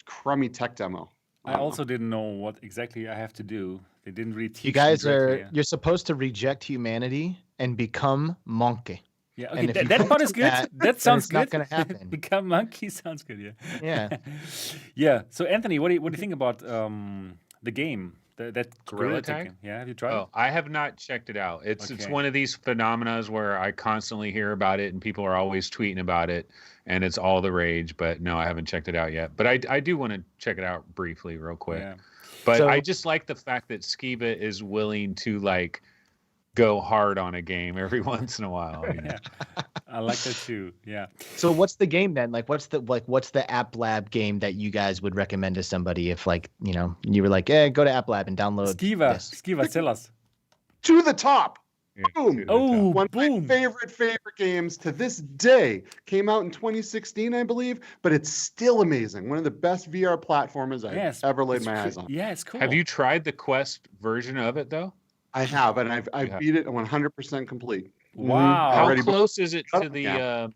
crummy tech demo. I also didn't know what exactly I have to do. They didn't really teach. You guys you're supposed to reject humanity and become monkey. Yeah, okay, that part is good. That sounds good. It's not going to happen. Become monkey sounds good, yeah. Yeah. So Anthony, what do you think about the game? That Gorilla Tag? Yeah, have you tried it? I have not checked it out. It's one of these phenomena where I constantly hear about it and people are always tweeting about it and it's all the rage, but no, I haven't checked it out yet. But I do want to check it out briefly real quick. Yeah. But I just like the fact that Skeeva is willing to like go hard on a game every once in a while. Yeah. I like that too. Yeah. So what's the game then? Like what's the App Lab game that you guys would recommend to somebody if like, you were like, go to App Lab and download Skeeva, tell us. To the top. Yeah, boom. One of my favorite games to this day. Came out in 2016, I believe, but it's still amazing. One of the best VR platformers I've ever laid my eyes on. Yeah, it's cool. Have you tried the Quest version of it though? I have, and I've beat it 100% complete. Wow. How close is it to the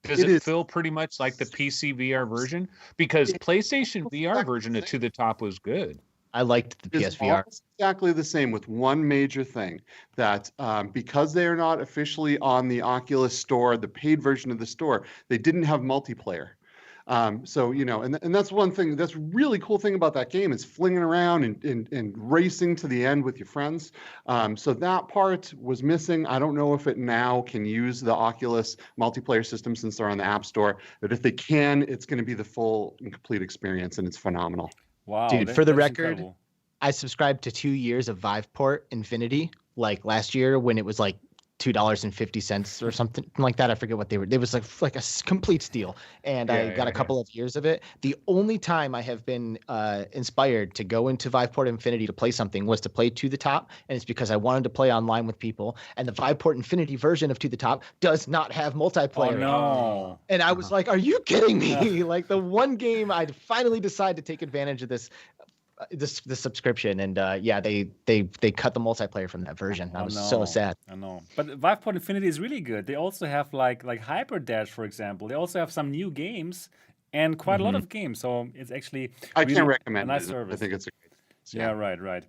does it feel pretty much like the PC VR version? Because PlayStation VR version of To the Top was good. I liked the PSVR. It's exactly the same with one major thing that because they are not officially on the Oculus store, the paid version of the store, they didn't have multiplayer. So, and that's one thing that's really cool thing about that game is flinging around and racing to the end with your friends. So that part was missing. I don't know if it now can use the Oculus multiplayer system since they're on the App Store, but if they can, it's going to be the full and complete experience, and it's phenomenal. Wow. Dude, for the record, incredible. I subscribed to 2 years of Viveport Infinity like last year when it was like $2.50 or something like that. I forget what they were. It was like a complete steal, and I got a couple of years of it. The only time I have been inspired to go into Viveport Infinity to play something was to play To the Top, and it's because I wanted to play online with people. And the Viveport Infinity version of To the Top does not have multiplayer. Oh no! And I was like, "Are you kidding me?" Like the one game I'd finally decide to take advantage of this subscription, and they cut the multiplayer from that version. I was so sad. I know, but Viveport Infinity is really good. They also have like Hyper Dash, for example. They also have some new games and quite a lot of games. So it's actually I can't recommend a nice it. service. I think it's a great. Yeah, right.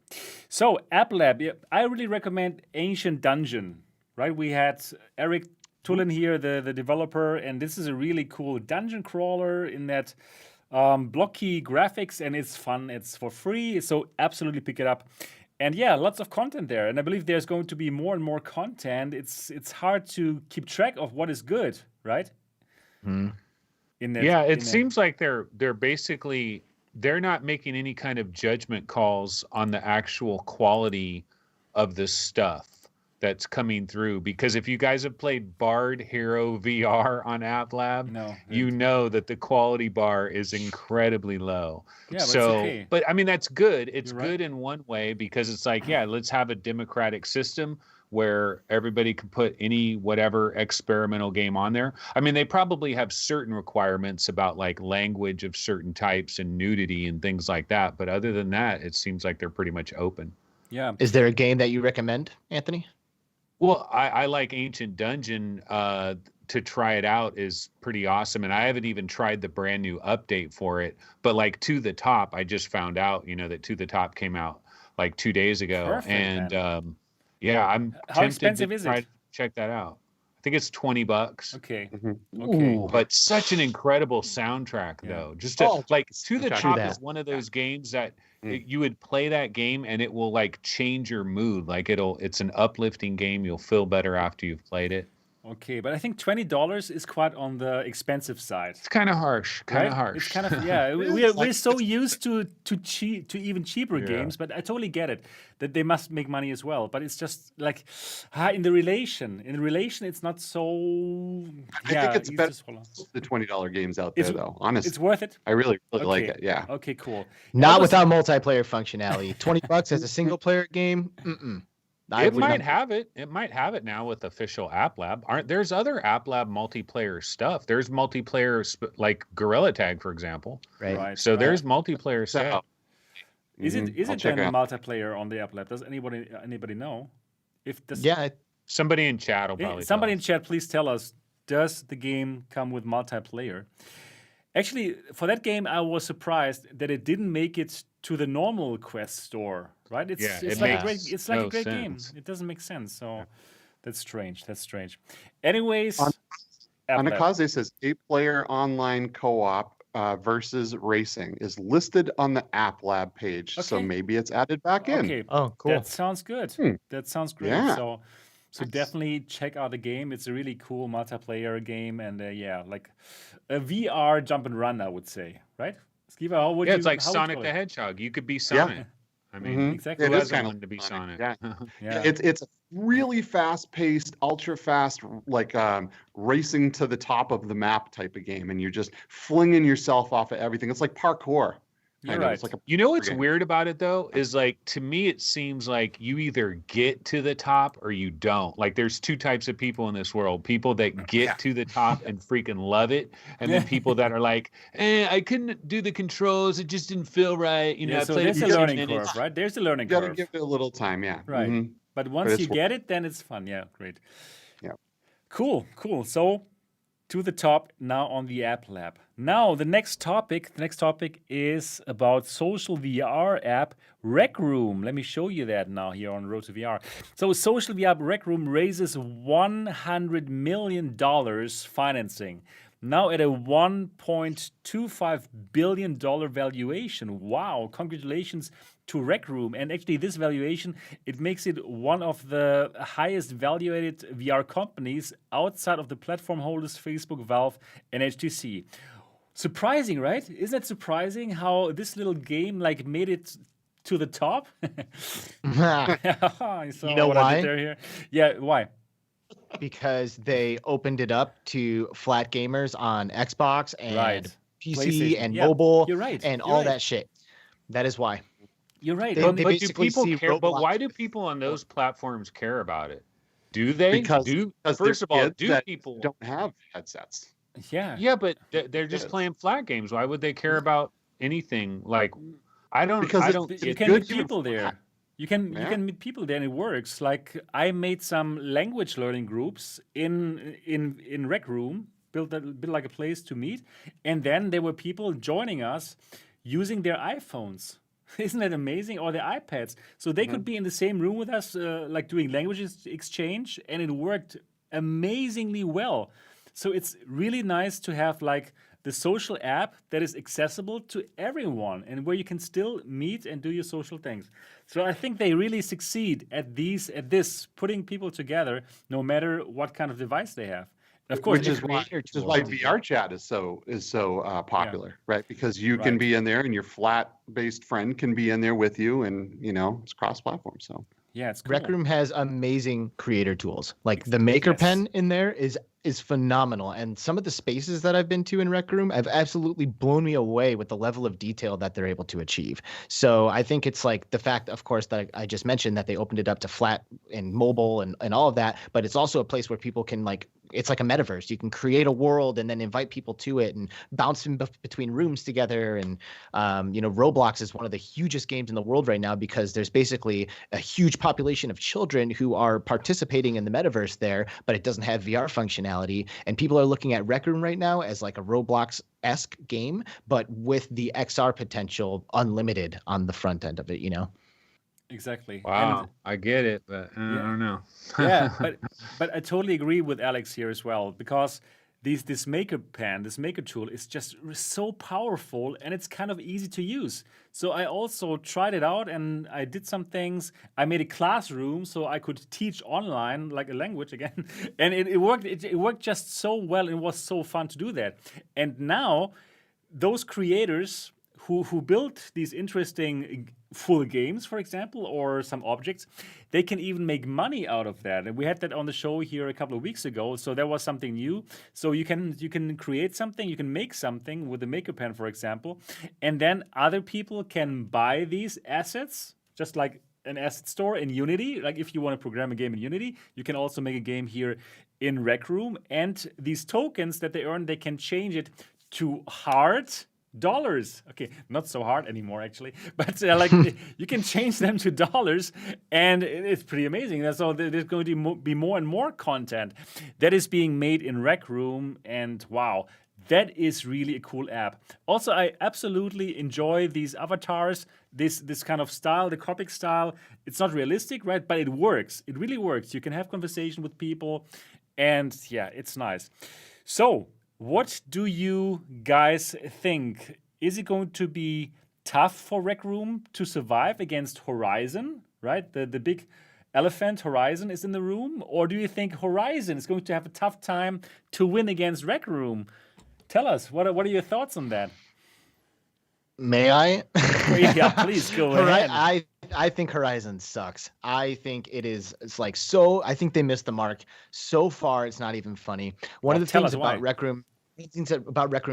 So App Lab, I really recommend Ancient Dungeon. Right, we had Eric Tulin here, the developer, and this is a really cool dungeon crawler in that. Blocky graphics, and it's fun. It's for free, so absolutely pick it up. And yeah, lots of content there, and I believe there's going to be more and more content. It's hard to keep track of what is good, right? It seems like they're basically they're not making any kind of judgment calls on the actual quality of the stuff that's coming through, because if you guys have played Bard Hero VR on App Lab, you know that the quality bar is incredibly low. Yeah, but it's okay. But I mean, that's good. It's good in one way because it's like, let's have a democratic system where everybody can put any whatever experimental game on there. I mean, they probably have certain requirements about like language of certain types and nudity and things like that. But other than that, it seems like they're pretty much open. Yeah. Is there a game that you recommend, Anthony? Well, I like Ancient Dungeon to try it out is pretty awesome. And I haven't even tried the brand new update for it. But like To the Top, I just found out, that To the Top came out like 2 days ago. Perfect, and man. I'm How tempted expensive to is try it? to check that out. I think it's $20. Okay. Okay. But such an incredible soundtrack, though. Just to, like To the Top is one of those games that you would play that game and it will like change your mood. Like it's an uplifting game. You'll feel better after you've played it. Okay, but I think $20 is quite on the expensive side. It's kind of harsh. It's kind of we're so used to even cheaper games, but I totally get it that they must make money as well. But it's just like in the relation, it's not so. I think it's better the $20 games out there, though. Honestly, it's worth it. I really like it. Yeah. Okay, cool. Not without multiplayer functionality. $20 as a single player game. It might have it. It might have it now with official App Lab. There's other App Lab multiplayer stuff. There's multiplayer like Gorilla Tag, for example. Right. So there's multiplayer stuff. Is it then multiplayer on the App Lab? Does anybody know? Somebody in chat will probably. Somebody in chat, please tell us. Does the game come with multiplayer? Actually, for that game, I was surprised that it didn't make it to the normal Quest store. Right? It's like a great game. It doesn't make sense. So that's strange. Anyways, Anakaze says 8-player online co-op versus racing is listed on the App Lab page. Okay. So maybe it's added back in. Okay. Oh, cool. That sounds good. That sounds great. Yeah. So definitely check out the game. It's a really cool multiplayer game, and like a VR jump and run, I would say. Right? Skeeva, how would you? It's like Sonic the Hedgehog. You could be Sonic. Yeah. I mean, exactly. Who doesn't want to be Sonic? Yeah. It's a really fast-paced, ultra-fast, like racing to the top of the map type of game, and you're just flinging yourself off of everything. It's like parkour. You're right. It's like what's weird about it though is like to me it seems like you either get to the top or you don't. Like there's two types of people in this world: people that get to the top and freaking love it, and then people that are like, I couldn't do the controls; it just didn't feel right. So there's a learning curve, right? There's a learning curve. You gotta give it a little time, yeah. Right. Mm-hmm. But once you get it, then it's fun. Yeah, great. Yeah. Cool. So to the top now on the App Lab. Now the next topic is about social VR app Rec Room. Let me show you that now here on Road to VR. So social VR Rec Room raises $100 million financing. Now at a $1.25 billion valuation. Wow, congratulations to Rec Room. And actually this valuation, it makes it one of the highest valuated VR companies outside of the platform holders Facebook, Valve, and HTC. Surprising, right? Isn't it surprising how this little game like made it to the top? You know why? I did there here? Yeah, why? Because they opened it up to flat gamers on Xbox and PC and mobile and all that shit. That is why. You're right. But do people care? But why do people on those platforms care about it? Do they? Because first of all, do people don't have headsets? Yeah, but they're just playing flat games. Why would they care about anything? Like, I don't. You can meet people there. You can meet people there, and it works. Like I made some language learning groups in Rec Room, built like a place to meet, and then there were people joining us using their iPhones. Isn't that amazing? Or their iPads. So they could be in the same room with us, like doing languages exchange, and it worked amazingly well. So it's really nice to have like the social app that is accessible to everyone and where you can still meet and do your social things. So I think they really succeed at this putting people together, no matter what kind of device they have. And of course, which is why VR chat is so popular, right? Because you can be in there, and your flat-based friend can be in there with you, and it's cross-platform. So yeah, it's cool. Rec Room has amazing creator tools. Like the Maker Pen in there is phenomenal, and some of the spaces that I've been to in Rec Room have absolutely blown me away with the level of detail that they're able to achieve. So I think it's like the fact, of course, that I just mentioned that they opened it up to flat and mobile and all of that, but it's also a place where people can like it's like a metaverse. You can create a world and then invite people to it and bounce them between rooms together. And Roblox is one of the hugest games in the world right now because there's basically a huge population of children who are participating in the metaverse there, but it doesn't have VR functionality. And people are looking at Rec Room right now as like a Roblox-esque game, but with the XR potential unlimited on the front end of it, Exactly. Wow, And I get it, but I don't know. yeah, but I totally agree with Alyx here as well, because this maker pen, this maker tool is just so powerful and it's kind of easy to use. So I also tried it out and I did some things. I made a classroom so I could teach online like a language again, and it worked. It worked just so well. And it was so fun to do that. And now those creators who built these interesting full games, for example, or some objects, they can even make money out of that. And we had that on the show here a couple of weeks ago. So that was something new. So you can create something, you can make something with the Maker Pen, for example, and then other people can buy these assets, just like an asset store in Unity. Like if you want to program a game in Unity, you can also make a game here in Rec Room. And these tokens that they earn, they can change it to hard dollars. Okay, not so hard anymore actually, but you can change them to dollars, and it's pretty amazing. So there's going to be more and more content that is being made in Rec Room, and wow, that is really a cool app. Also, I absolutely enjoy these avatars, this kind of style, the Copic style. It's not realistic, right? But it works. It really works. You can have conversation with people, and yeah, it's nice. So what do you guys think? Is it going to be tough for Rec Room to survive against Horizon, right? The big elephant Horizon is in the room? Or do you think Horizon is going to have a tough time to win against Rec Room? Tell us, what are your thoughts on that? May I? Yeah, please go ahead. I think Horizon sucks. I think I think they missed the mark. So far, it's not even funny. One of the things about Rec Room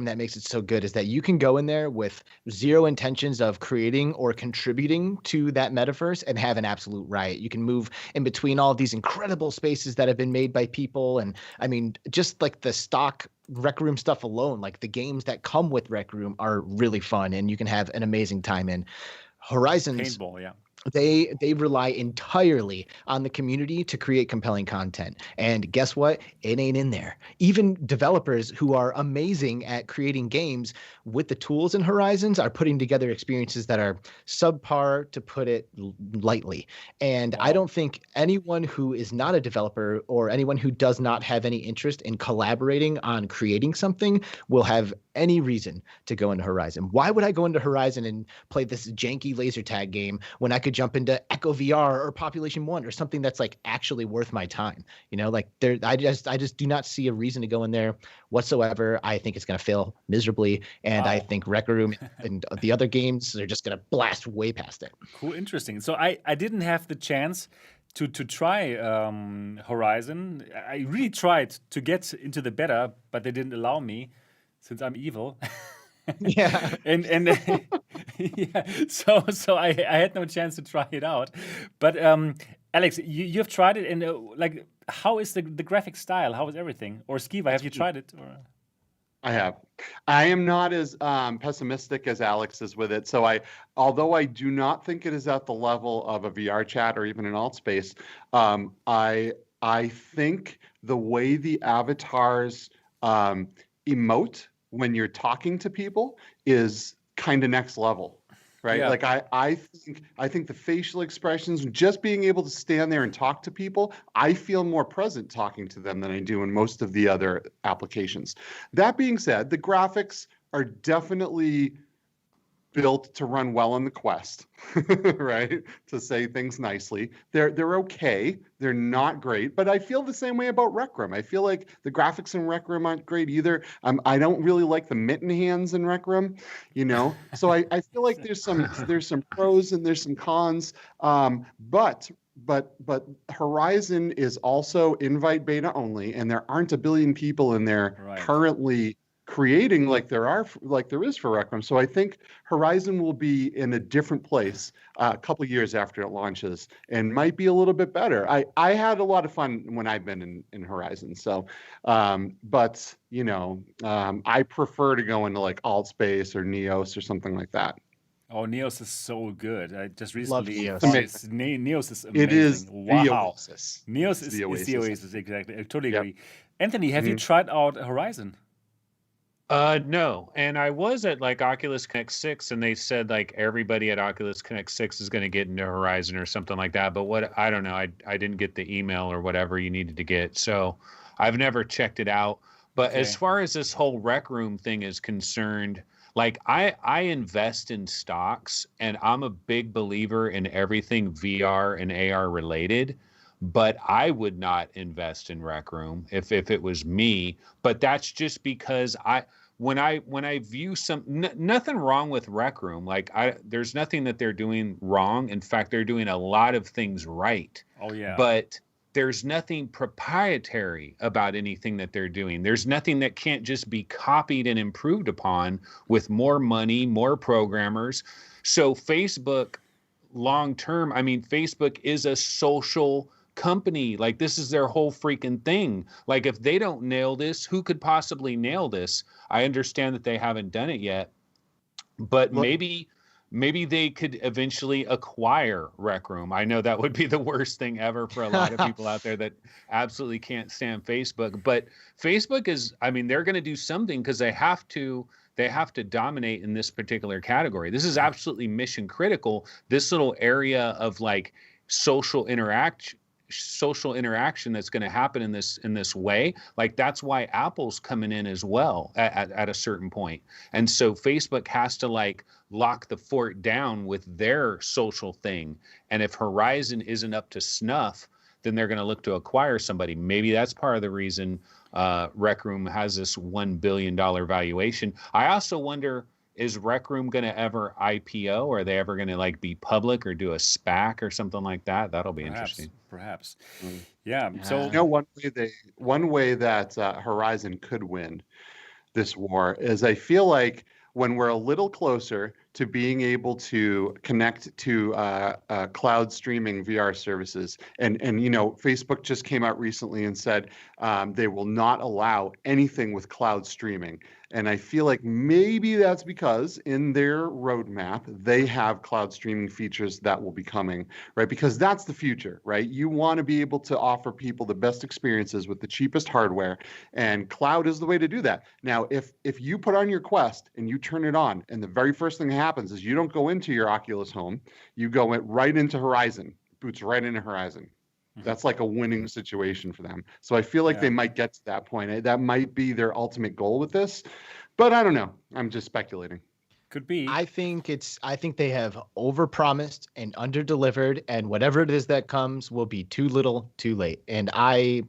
that makes it so good is that you can go in there with zero intentions of creating or contributing to that metaverse and have an absolute riot. You can move in between all of these incredible spaces that have been made by people. And I mean, just like the stock Rec Room stuff alone, like the games that come with Rec Room are really fun and you can have an amazing time in. Horizon's paintball, yeah. They rely entirely on the community to create compelling content. And guess what? It ain't in there. Even developers who are amazing at creating games with the tools in Horizons are putting together experiences that are subpar, to put it lightly. And I don't think anyone who is not a developer or anyone who does not have any interest in collaborating on creating something will have any reason to go into Horizon. Why would I go into Horizon and play this janky laser tag game when I could jump into Echo VR or Population 1 or something that's like actually worth my time? I just do not see a reason to go in there whatsoever. I think it's going to fail miserably, and I think Rec Room and the other games are just going to blast way past it. Cool, interesting. So I didn't have the chance to try Horizon. I really tried to get into the beta, but they didn't allow me, since I'm evil. Yeah. and yeah, so I had no chance to try it out. But Alyx, you have tried it, and how is the graphic style? How is everything? Or Skeeva, have you tried it? Or? I have. I am not as pessimistic as Alyx is with it. So although I do not think it is at the level of a VR chat or even an alt space, I think the way the avatars emote when you're talking to people is kind of next level, right? Yeah. Like I think the facial expressions, just being able to stand there and talk to people, I feel more present talking to them than I do in most of the other applications. That being said, the graphics are definitely built to run well on the Quest, right? To say things nicely. They're okay. They're not great, but I feel the same way about Rec Room. I feel like the graphics in Rec Room aren't great either. I don't really like the mitten hands in Rec Room, So I feel like there's some pros and there's some cons. But Horizon is also invite beta only, and there aren't a billion people in there currently creating like there is for Rec Room. So I think Horizon will be in a different place a couple years after it launches and might be a little bit better. I had a lot of fun when I've been in Horizon. So, but I prefer to go into like Altspace or Neos or something like that. Oh, Neos is so good. I just Love recently Neos. Neos is amazing. It is wow. the Oasis. Neos is the Oasis, exactly. I totally agree. Anthony, have you tried out Horizon? No. And I was at like Oculus Connect 6 and they said like everybody at Oculus Connect 6 is going to get into Horizon or something like that. But I don't know. I didn't get the email or whatever you needed to get. So I've never checked it out. But as far as this whole Rec Room thing is concerned, like I invest in stocks and I'm a big believer in everything VR and AR related, but I would not invest in Rec Room if it was me. But that's just because when I view nothing wrong with Rec Room. Like there's nothing that they're doing wrong. In fact, they're doing a lot of things right. Oh yeah. But there's nothing proprietary about anything that they're doing. There's nothing that can't just be copied and improved upon with more money, more programmers. So Facebook long term, I mean, Facebook is a social company. Like this is their whole freaking thing. Like if they don't nail this, who could possibly nail this? I understand that they haven't done it yet, but maybe they could eventually acquire Rec Room. I know that would be the worst thing ever for a lot of people out there that absolutely can't stand Facebook. But Facebook is, I mean, they're going to do something because they have to dominate in this particular category. This is absolutely mission critical. This little area of like social interaction that's going to happen in this way, like that's why Apple's coming in as well at a certain point. And so Facebook has to like lock the fort down with their social thing. And if Horizon isn't up to snuff, then they're going to look to acquire somebody. Maybe that's part of the reason Rec Room has this $1 billion valuation. I also wonder, is Rec Room going to ever IPO? Or are they ever going to like be public or do a SPAC or something like that? That'll be interesting. Perhaps. Yeah. So one way that Horizon could win this war is I feel like when we're a little closer to being able to connect to cloud streaming VR services, and Facebook just came out recently and said they will not allow anything with cloud streaming. And I feel like maybe that's because in their roadmap, they have cloud streaming features that will be coming, right? Because that's the future, right? You want to be able to offer people the best experiences with the cheapest hardware, and cloud is the way to do that. Now, if you put on your Quest and you turn it on, and the very first thing that happens is you don't go into your Oculus Home, you go right into Horizon, boots right into Horizon. That's like a winning situation for them. So I feel like they might get to that point. That might be their ultimate goal with this, but I don't know. I'm just speculating. Could be. I think they have overpromised and underdelivered, and whatever it is that comes will be too little, too late. And I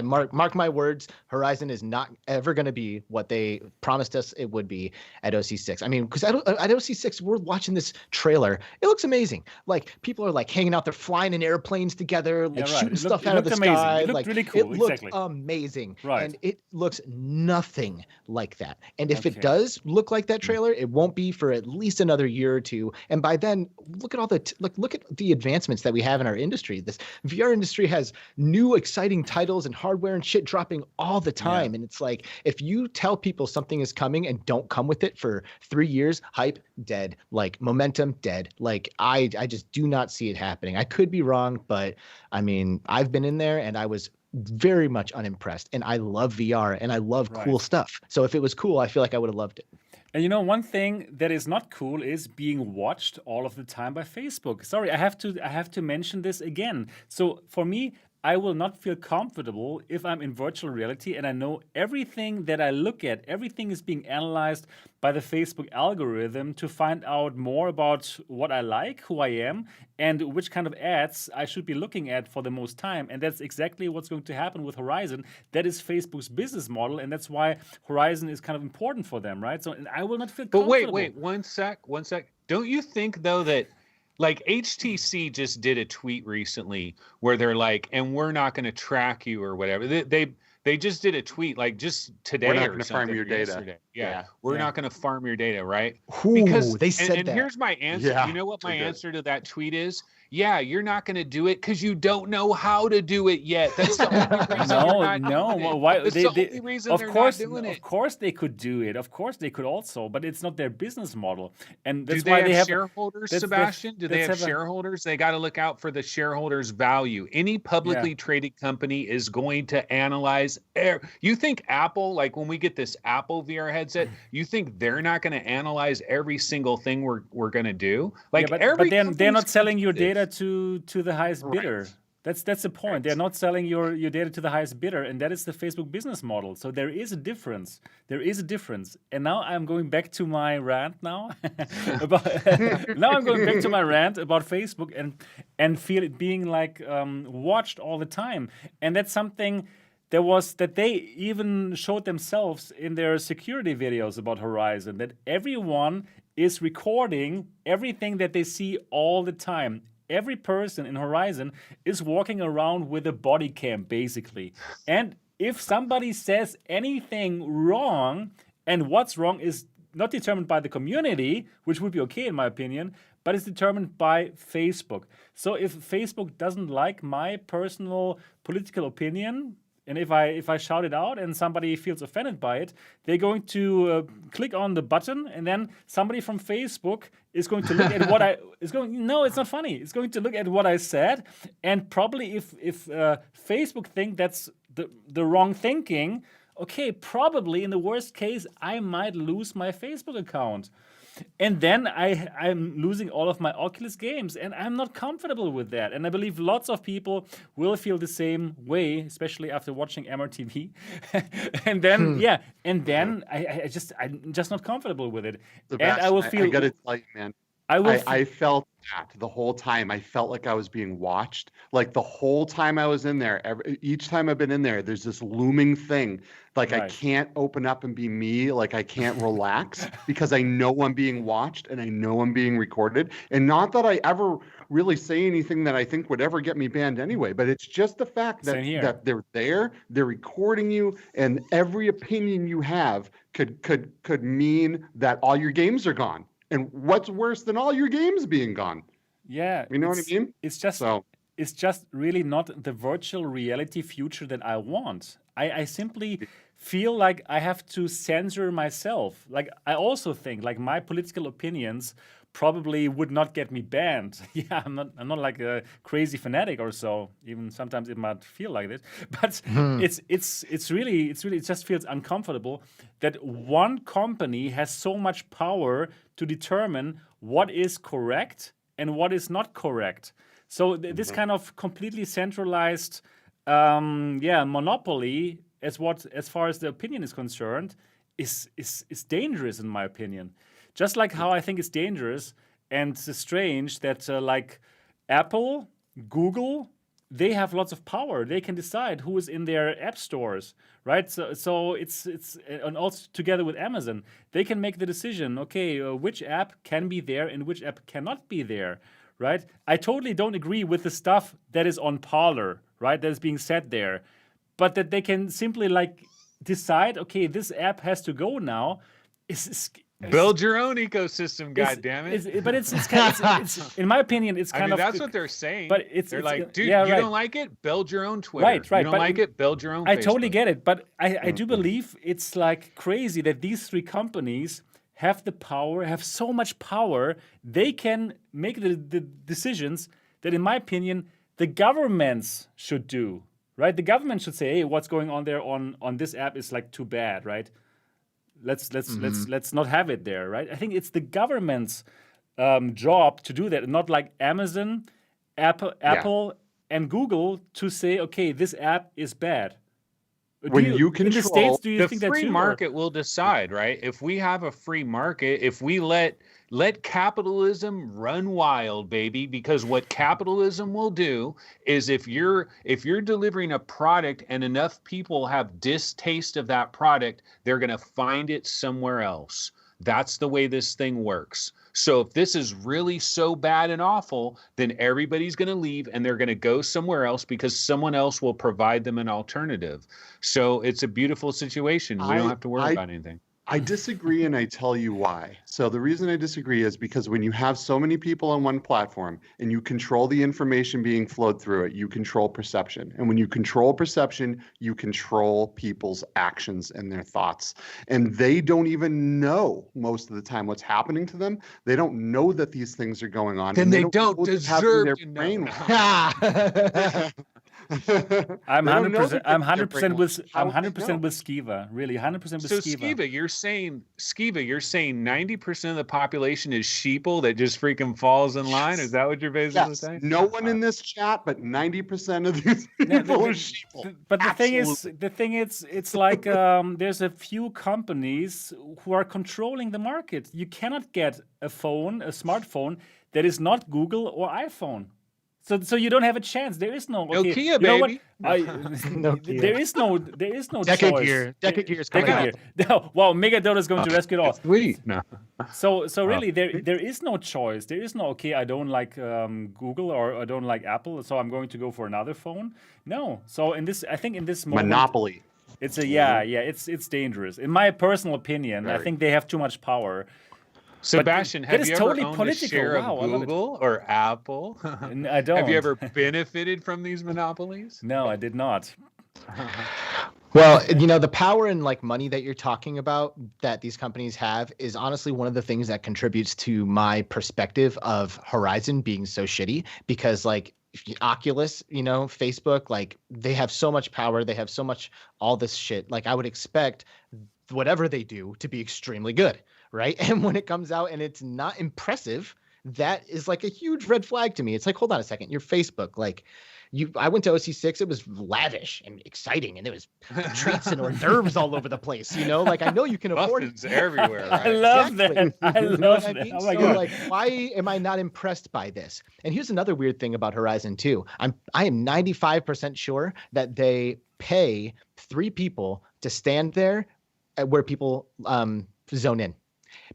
mark my words, Horizon is not ever going to be what they promised us it would be at OC6. I mean, because at OC6, we're watching this trailer. It looks amazing. Like, people are like hanging out, they're flying in airplanes together, like shooting stuff out of the sky. It looked really cool. It looked amazing. Right. And it looks nothing like that. And if it does look like that trailer, it won't be for at least another year or two. And by then, look at all look at the advancements that we have in our industry. This VR industry has new exciting titles and hardware and shit dropping all the time. And it's like, if you tell people something is coming and don't come with it for 3 years, hype dead, like momentum dead. Like I just do not see it happening. I could be wrong, but I mean, I've been in there and I was very much unimpressed, and I love VR and I love cool stuff. So if it was cool, I feel like I would have loved it. And one thing that is not cool is being watched all of the time by Facebook. Sorry, I have to mention this again. So for me, I will not feel comfortable if I'm in virtual reality and I know everything that I look at, everything is being analyzed by the Facebook algorithm to find out more about what I like, who I am, and which kind of ads I should be looking at for the most time. And that's exactly what's going to happen with Horizon. That is Facebook's business model, and that's why Horizon is kind of important for them, right? So, and I will not feel comfortable. But wait, one sec. Don't you think, though, that like HTC just did a tweet recently where they're like, and we're not going to track you or whatever. They They just did a tweet like just today. We're not going to farm your data. Yeah. We're not going to farm your data, right? Ooh, Because they said and that. here's my answer. Yeah, you know what my they did. answer to that tweet is? Yeah, you're not going to do it because you don't know how to do it yet. That's the only reason you're not doing it. Why? That's the only reason they're not doing it. Of course they could do it. Of course they could also, but it's not their business model. And that's do why they have shareholders, Sebastian? Do they have shareholders? They got to look out for the shareholders' value. Any publicly traded company is going to analyze. You think Apple, like when we get this Apple VR headset, you think they're not going to analyze every single thing we're going to do? Like, but they're not selling your data to the highest bidder. That's the point. Right. They're not selling your data to the highest bidder, and that is the Facebook business model. So there is a difference. And now I'm going back to my rant now. Now I'm going back to my rant about Facebook and feel it being like watched all the time. And that's something that they even showed themselves in their security videos about Horizon, that everyone is recording everything that they see all the time. Every person in Horizon is walking around with a body cam, basically. And if somebody says anything wrong, and what's wrong is not determined by the community, which would be okay in my opinion, but it's determined by Facebook. So if Facebook doesn't like my personal political opinion, and if I shout it out and somebody feels offended by it, they're going to click on the button, and then somebody from Facebook is going to look at what No, it's not funny. It's going to look at what I said, and probably if Facebook think that's the wrong thinking, okay, probably in the worst case, I might lose my Facebook account. And then I'm losing all of my Oculus games, and I'm not comfortable with that. And I believe lots of people will feel the same way, especially after watching MRTV. and then, I'm just not comfortable with it. Sebastian, and I will feel. I gotta tell you, man. I felt that the whole time. I felt like I was being watched. Like the whole time I was in there, each time I've been in there, there's this looming thing. Like I can't open up and be me. Like I can't relax because I know I'm being watched and I know I'm being recorded. And not that I ever really say anything that I think would ever get me banned anyway, but it's just the fact that they're there, they're recording you, and every opinion you have could mean that all your games are gone. And what's worse than all your games being gone? Yeah. You know what I mean? It's just really not the virtual reality future that I want. I simply feel like I have to censor myself. Like I also think like my political opinions probably would not get me banned. Yeah, I'm not like a crazy fanatic or so. Even sometimes it might feel like this. But it's really it just feels uncomfortable that one company has so much power to determine what is correct and what is not correct. So this kind of completely centralized monopoly as far as the opinion is concerned is dangerous in my opinion. Just like how I think it's dangerous and strange that like Apple, Google, they have lots of power. They can decide who is in their app stores, right? So it's and also together with Amazon, they can make the decision. Okay, which app can be there and which app cannot be there, right? I totally don't agree with the stuff that is on Parler, right? That is being said there, but that they can simply like decide. Okay, this app has to go now. Build your own ecosystem, goddammit. But it's in my opinion, it's kind of that's what they're saying. But they're like, dude, you don't like it? Build your own Twitter. Right. You don't like it? Build your own Facebook. I totally get it, but I do believe it's like crazy that these three companies have the power, have so much power, they can make the decisions that, in my opinion, the governments should do. Right? The government should say, hey, what's going on there on this app is like too bad, right? Let's not have it there, right? I think it's the government's job to do that, not like Amazon, Apple, and Google to say, okay, this app is bad. When you control in the States, do you the think free that's true, market will decide, right? If we have a free market, if we let capitalism run wild, baby, because what capitalism will do is if you're delivering a product and enough people have distaste of that product, they're going to find it somewhere else. That's the way this thing works. So if this is really so bad and awful, then everybody's going to leave and they're going to go somewhere else because someone else will provide them an alternative. So it's a beautiful situation. We don't have to worry about anything. I disagree, and I tell you why. So the reason I disagree is because when you have so many people on one platform and you control the information being flowed through it, you control perception. And when you control perception, you control people's actions and their thoughts. And they don't even know most of the time what's happening to them. They don't know that these things are going on. Then they don't deserve to know. I'm 100%. I'm 100% with. I'm 100% with Skeeva. Really, 100% with Skeeva. So Skeeva, you're saying 90% of the population is sheeple that just freaking falls in line. Is that what you're basically saying? No one in this chat, but 90% of these people are sheeple. But the thing is, it's like there's a few companies who are controlling the market. You cannot get a smartphone that is not Google or iPhone. So you don't have a chance. There is no Nokia, baby. Nokia. There is no Deca choice. Gear is coming out. No, well, Megadota is going to rescue it all. Sweet. No. So really, there is no choice. There is no I don't like Google or I don't like Apple, so I'm going to go for another phone. No. So I think in this moment, monopoly. It's it's dangerous. In my personal opinion, I think they have too much power. Sebastian, have you ever owned a share of Google or Apple? I don't. Have you ever benefited from these monopolies? No, I did not. Well, the power and money that you're talking about that these companies have is honestly one of the things that contributes to my perspective of Horizon being so shitty, because Oculus, Facebook, they have so much power. They have so much all this shit. I would expect whatever they do to be extremely good. Right. And when it comes out and it's not impressive, that is a huge red flag to me. It's hold on a second. Your Facebook, I went to OC6. It was lavish and exciting, and it was treats and hors d'oeuvres all over the place. I know you can afford it. Everywhere. Right? I love that. I love that. mean? Oh my God. Why am I not impressed by this? And here's another weird thing about Horizon 2. I am 95% sure that they pay 3 people to stand there where people zone in.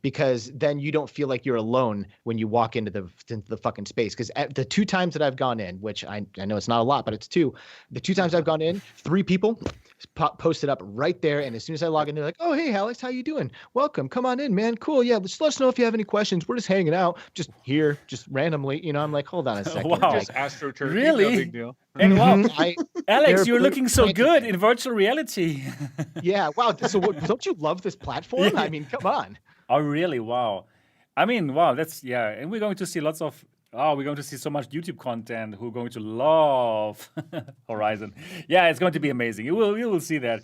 Because then you don't feel like you're alone when you walk into the fucking space. Because the 2 times that I've gone in, which I know it's not a lot, but it's 2. The 2 times I've gone in, 3 people posted up right there. And as soon as I log in, they're like, "Oh, hey, Alyx, how you doing? Welcome. Come on in, man. Cool. Yeah, just let us know if you have any questions. We're just hanging out, just here, just randomly." I'm like, hold on a second. Wow. Just AstroTurkey. Really? No big deal. And wow, Alyx, you're looking so good in virtual reality. Yeah. Wow. So don't you love this platform? Yeah. I mean, come on. Oh, really? Wow. I mean, wow, that's, and we're going to see we're going to see so much YouTube content who are going to love Horizon. Yeah, it's going to be amazing. You will see that.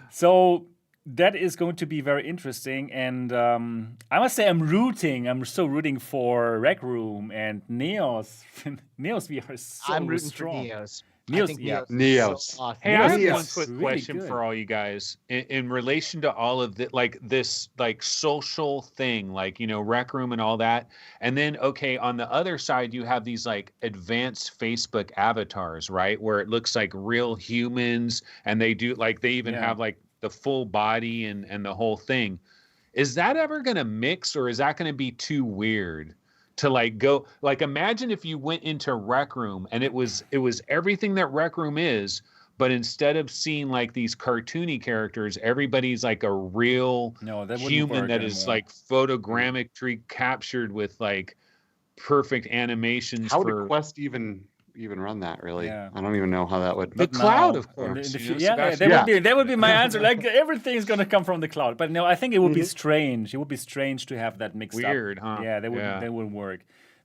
So that is going to be very interesting. And I must say I'm so rooting for Rec Room and Neos. Neos VR is so I'm rooting strong. for Neos. Neos. So awesome. Hey, I have Neos one is quick really question good. for all you guys in relation to all of the this social thing, Rec Room and all that. And then, on the other side, you have these advanced Facebook avatars, right? Where it looks like real humans, and they do they even have the full body and the whole thing. Is that ever going to mix, or is that going to be too weird? To go imagine if you went into Rec Room and it was everything that Rec Room is, but instead of seeing these cartoony characters, everybody's a real human that is photogrammetry captured with perfect animations. How would Quest even run that, really? Yeah. I don't even know how that would. The cloud, of course. That would be my answer. Everything's going to come from the cloud. But no, I think it would be strange. It would be strange to have that mixed up. Weird, huh? Yeah, that wouldn't work.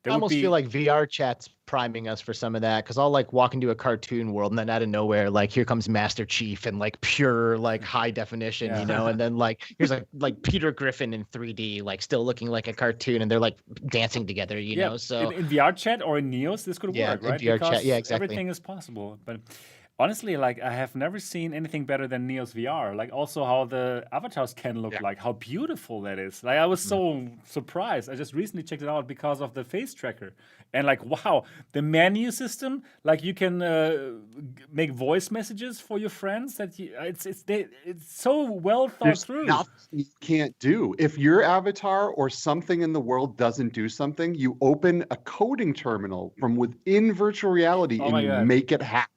I almost feel like VR chat's priming us for some of that, because I'll walk into a cartoon world and then out of nowhere, here comes Master Chief in pure high definition, and then here's Peter Griffin in 3D, still looking like a cartoon, and they're dancing together, you know. So in VR chat or in Neos, this could work, right? In VR chat, yeah, exactly. Everything is possible. But Honestly, like I have never seen anything better than Neos VR. Like also how the avatars can look like, how beautiful that is. Like I was so surprised. I just recently checked it out because of the face tracker, and like wow, the menu system. Like you can make voice messages for your friends. It's so well thought There's through. nothing you can't do. If your avatar or something in the world doesn't do something, you open a coding terminal from within virtual reality and you make it happen.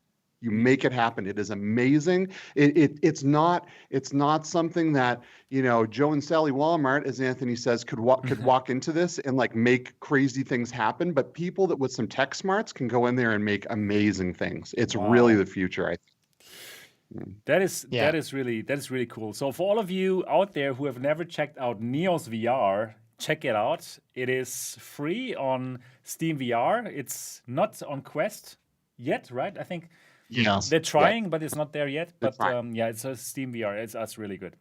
You make it happen. It is amazing. It's not something that, you know, Joe and Sally Walmart, as Anthony says, could walk into this and like make crazy things happen. But people that with some tech smarts can go in there and make amazing things. It's really the future, I think. That is really cool. So for all of you out there who have never checked out Neos VR, check it out. It is free on SteamVR. It's not on Quest yet, right? I think they're trying, but it's not there yet. But it's a SteamVR. It's really good.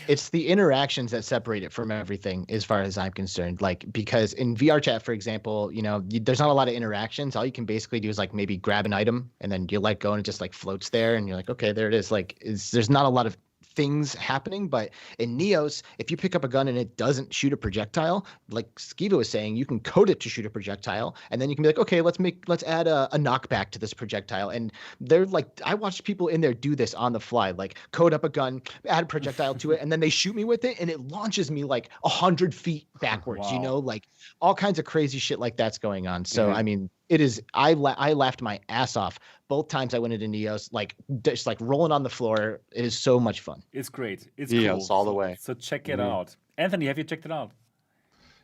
It's the interactions that separate it from everything, as far as I'm concerned. Like, because in VR chat, for example, you know, there's not a lot of interactions. All you can basically do is like maybe grab an item and then you let go and it just like floats there and you're like, okay, there it is. Like, there's not a lot of things happening. But in Neos, if you pick up a gun and it doesn't shoot a projectile, like Skeeva was saying, you can code it to shoot a projectile, and then you can be like, okay, let's add a knockback to this projectile. And they're like, I watched people in there do this on the fly, like code up a gun, add a projectile to it, and then they shoot me with it, and it launches me like 100 feet backwards. You know, like all kinds of crazy shit like that's going on. So I mean, it is. I laughed my ass off both times I went into Neos, like just like rolling on the floor. It is so much fun. It's great. It's Neos cool. all the way. So check it out. Anthony, have you checked it out?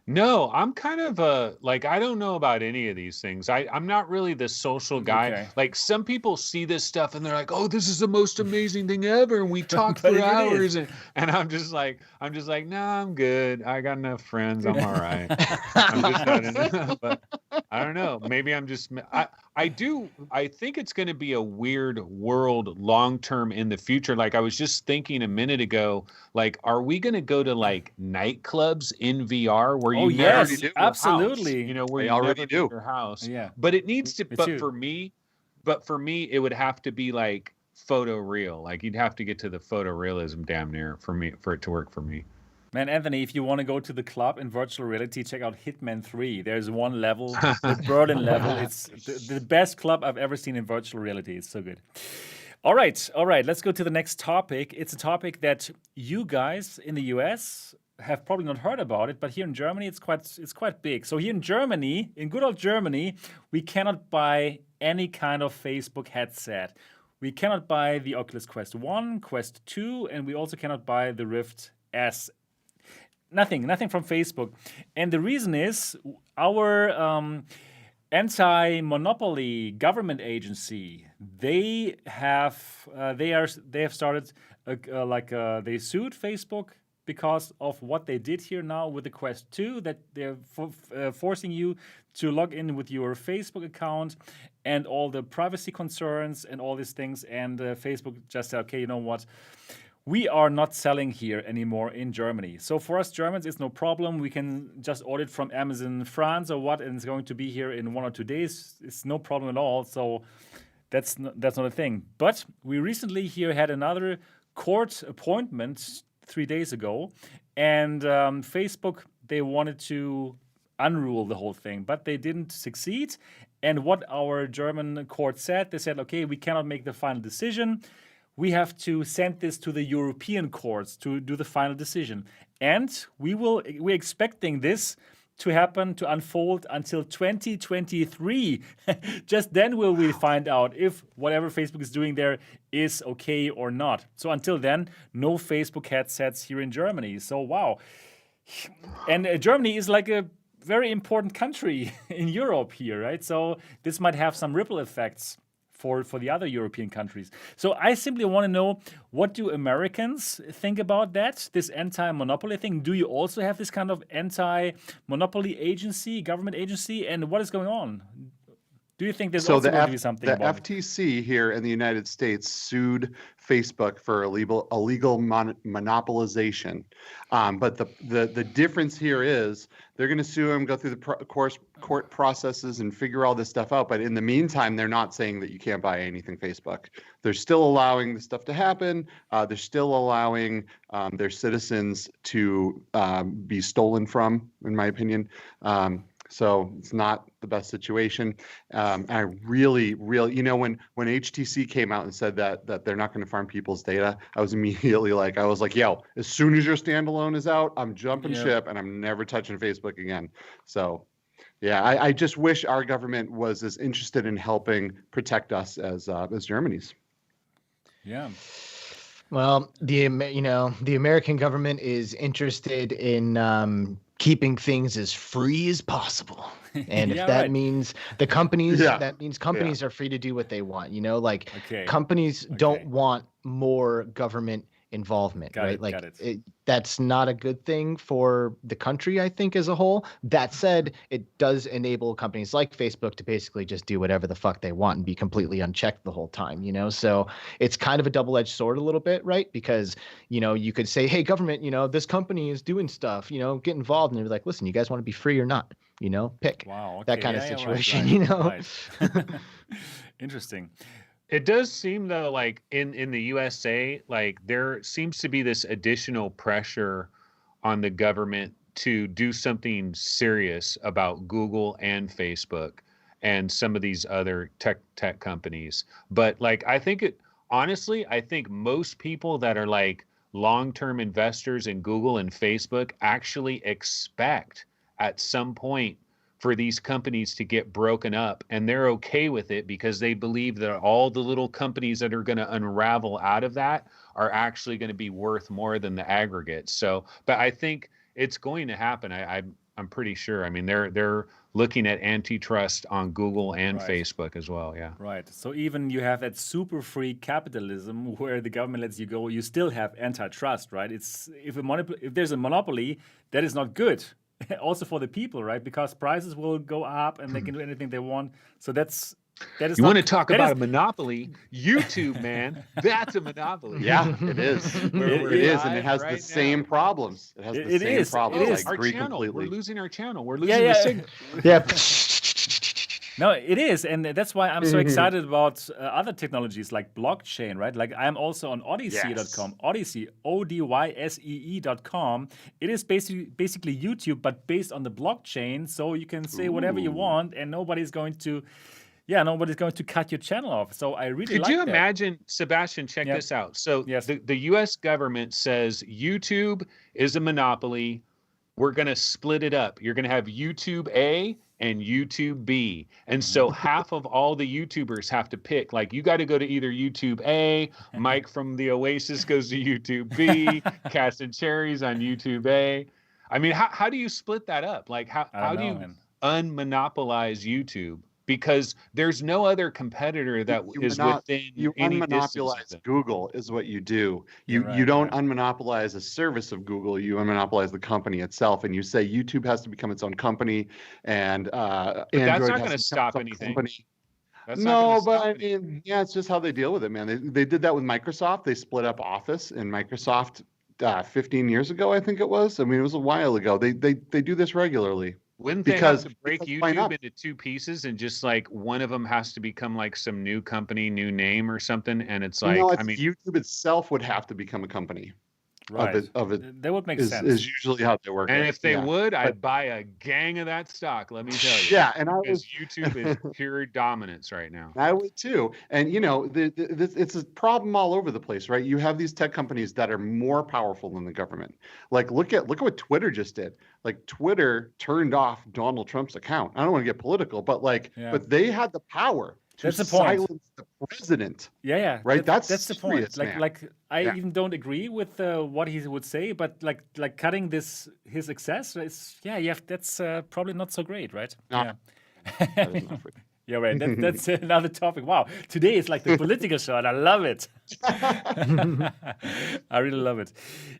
No, I'm kind of like, I don't know about any of these things. I'm not really the social guy. Okay. Like some people see this stuff and they're like, oh, this is the most amazing thing ever. And we talk for hours. And I'm just like, nah, I'm good. I got enough friends. I'm all right. I'm just not enough. But I don't know. Maybe I'm just, I think it's going to be a weird world long-term in the future. Like I was just thinking a minute ago, like, are we going to go to like nightclubs in VR where you never do absolutely. House, you know, where they you already never do your house. Yeah. But it needs to, but too. for me, it would have to be like photo real. Like you'd have to get to the photorealism damn near for it to work for me. Man, Anthony, if you want to go to the club in virtual reality, check out Hitman 3. There's one level, the Berlin level. It's the best club I've ever seen in virtual reality. It's so good. All right. Let's go to the next topic. It's a topic that you guys in the US have probably not heard about it, but here in Germany, it's quite big. So here in Germany, in good old Germany, we cannot buy any kind of Facebook headset. We cannot buy the Oculus Quest 1, Quest 2, and we also cannot buy the Rift S. Nothing from Facebook. And the reason is our anti-monopoly government agency, they have started they sued Facebook because of what they did here now with the Quest 2, that they're forcing you to log in with your Facebook account and all the privacy concerns and all these things. And Facebook just said, okay, you know what? We are not selling here anymore in Germany. So for us Germans, it's no problem. We can just order it from Amazon France or what, and it's going to be here in 1 or 2 days. It's no problem at all. So that's not a thing. But we recently here had another court appointment 3 days ago, and Facebook, they wanted to unrule the whole thing, but they didn't succeed. And what our German court said, they said, okay, we cannot make the final decision. We have to send this to the European courts to do the final decision. And we're expecting this to happen, to unfold until 2023. Just then will we find out if whatever Facebook is doing there is okay or not. So until then, no Facebook headsets here in Germany. So wow. And Germany is like a very important country in Europe here, right? So this might have some ripple effects for the other European countries. So I simply want to know, what do Americans think about that, this anti-monopoly thing? Do you also have this kind of anti-monopoly agency, government agency, and what is going on? Do you think there's also going to be something about it? The FTC here in the United States sued Facebook for illegal monopolization. But the difference here is they're going to sue them, go through the court processes and figure all this stuff out. But in the meantime, they're not saying that you can't buy anything Facebook. They're still allowing the stuff to happen. They're still allowing their citizens to be stolen from, in my opinion. So it's not the best situation. I really, when HTC came out and said that they're not going to farm people's data, I was immediately like, yo, as soon as your standalone is out, I'm jumping ship and I'm never touching Facebook again. So, yeah, I just wish our government was as interested in helping protect us as Germany's. Yeah. Well, the American government is interested in keeping things as free as possible. And if that means the companies, that means companies are free to do what they want. Companies don't want more government involvement, right? That's not a good thing for the country, I think, as a whole. That said, it does enable companies like Facebook to basically just do whatever the fuck they want and be completely unchecked the whole time, so it's kind of a double-edged sword a little bit, right? Because you could say, hey, government, this company is doing stuff, get involved, and they're like, listen, you guys want to be free or not, pick. Wow, that kind of situation. Right. Interesting. It does seem, though, like in the USA, like there seems to be this additional pressure on the government to do something serious about Google and Facebook and some of these other tech companies. But like, I think most people that are like long-term investors in Google and Facebook actually expect at some point for these companies to get broken up, and they're okay with it because they believe that all the little companies that are going to unravel out of that are actually going to be worth more than the aggregate. So, but I think it's going to happen. I'm pretty sure. I mean, they're looking at antitrust on Google and Facebook as well. Yeah. Right. So even you have that super free capitalism where the government lets you go, you still have antitrust, right? It's if there's a monopoly, that is not good. Also for the people, right? Because prices will go up and they can do anything they want. So that is. You want to talk about a monopoly? YouTube, man, that's a monopoly. Yeah, it is. It is, and it has the same problems. It has the same problems. I agree completely. We're losing our channel. We're losing the signal. Yeah. No, it is, and that's why I'm so excited about other technologies like blockchain, right? Like I'm also on Odyssey.com, Odyssey, ODYSEE.com. It is basically YouTube, but based on the blockchain, so you can say whatever you want, and nobody's going to cut your channel off. So I really Could you imagine, Sebastian, check this out. So the U.S. government says YouTube is a monopoly. We're going to split it up. You're going to have YouTube A and YouTube B. And so half of all the YouTubers have to pick, like, you got to go to either YouTube A, Mike from the Oasis goes to YouTube B, Cats and Cherries on YouTube A. I mean, how do you split that up? Like, how do you unmonopolize YouTube? Because there's no other competitor that is within you any unmonopolize Google is what you do. You don't unmonopolize a service of Google. You unmonopolize the company itself, and you say YouTube has to become its own company, and that's Android not going to stop anything. No, but I mean, yeah, it's just how they deal with it, man. They did that with Microsoft. They split up Office and Microsoft 15 years ago, I think it was. I mean, it was a while ago. They do this regularly. Wouldn't they have to break YouTube into two pieces and just like one of them has to become like some new company, new name or something? And it's like, I mean, YouTube itself would have to become a company. Right. Of it. That would make sense. Is usually how they work. And if they would, I'd buy a gang of that stock. Let me tell you. Yeah, and YouTube is pure dominance right now. I would too. And it's a problem all over the place, right? You have these tech companies that are more powerful than the government. Like look at what Twitter just did. Like Twitter turned off Donald Trump's account. I don't want to get political, but but they had the power to silence the president. Yeah. Right. That's the point. I even don't agree with what he would say, but like cutting his access is that's probably not so great, right? No. That is not free. Yeah, right. That's another topic. Wow, today is like the political show, and I love it. I really love it.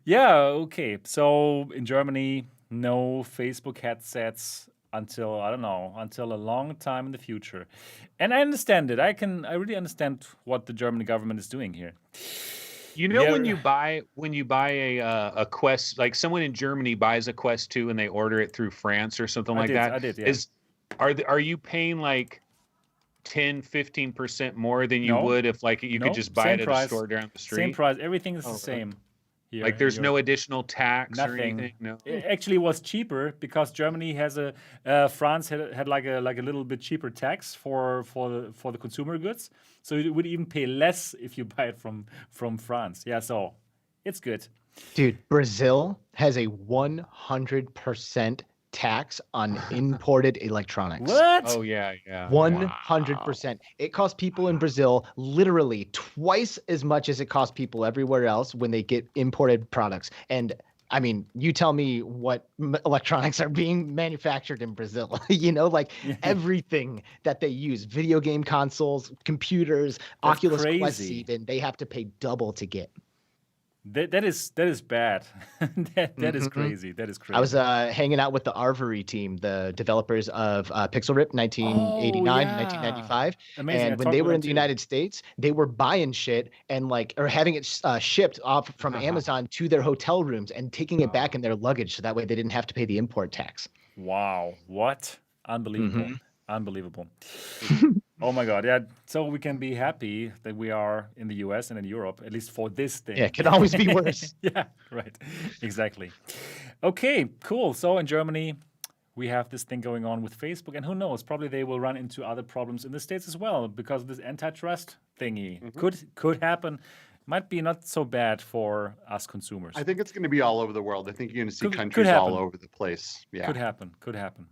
Yeah. Okay. So in Germany, no Facebook headsets until I don't know, until a long time in the future. And I understand it. I really understand what the German government is doing here. You know, when you buy a Quest, like someone in Germany buys a Quest 2 and they order it through France or something like that. I did, yeah. Are you paying like 10-15% more than you would if like you could just buy it at a store down the street? Same price. Everything is the same. Here, like there's no additional tax or anything. No. It actually was cheaper because Germany has France had like a little bit cheaper tax for the consumer goods, so you would even pay less if you buy it from France. Yeah, so it's good. Dude, Brazil has a 100% tax on imported electronics. What? Oh yeah. 100%. It costs people in Brazil literally twice as much as it costs people everywhere else when they get imported products. And I mean, you tell me what electronics are being manufactured in Brazil. Everything that they use, video game consoles, computers, That's Oculus crazy. Quest even, they have to pay double to get. That is bad. that is crazy. That is crazy. I was hanging out with the Arvory team, the developers of Pixel Rip 1989, 1995. Amazing. And when they were in the United States, they were buying shit and or having it shipped off from Amazon to their hotel rooms and taking it back in their luggage, so that way they didn't have to pay the import tax. Wow! What? Unbelievable! Unbelievable. Oh my God, yeah. So we can be happy that we are in the US and in Europe, at least for this thing. Yeah, it can always be worse. Yeah, right. Exactly. Okay, cool. So in Germany, we have this thing going on with Facebook, and who knows, probably they will run into other problems in the States as well because of this antitrust thingy. Could happen. Might be not so bad for us consumers. I think it's going to be all over the world. I think you're going to see countries all over the place. Yeah. Could happen.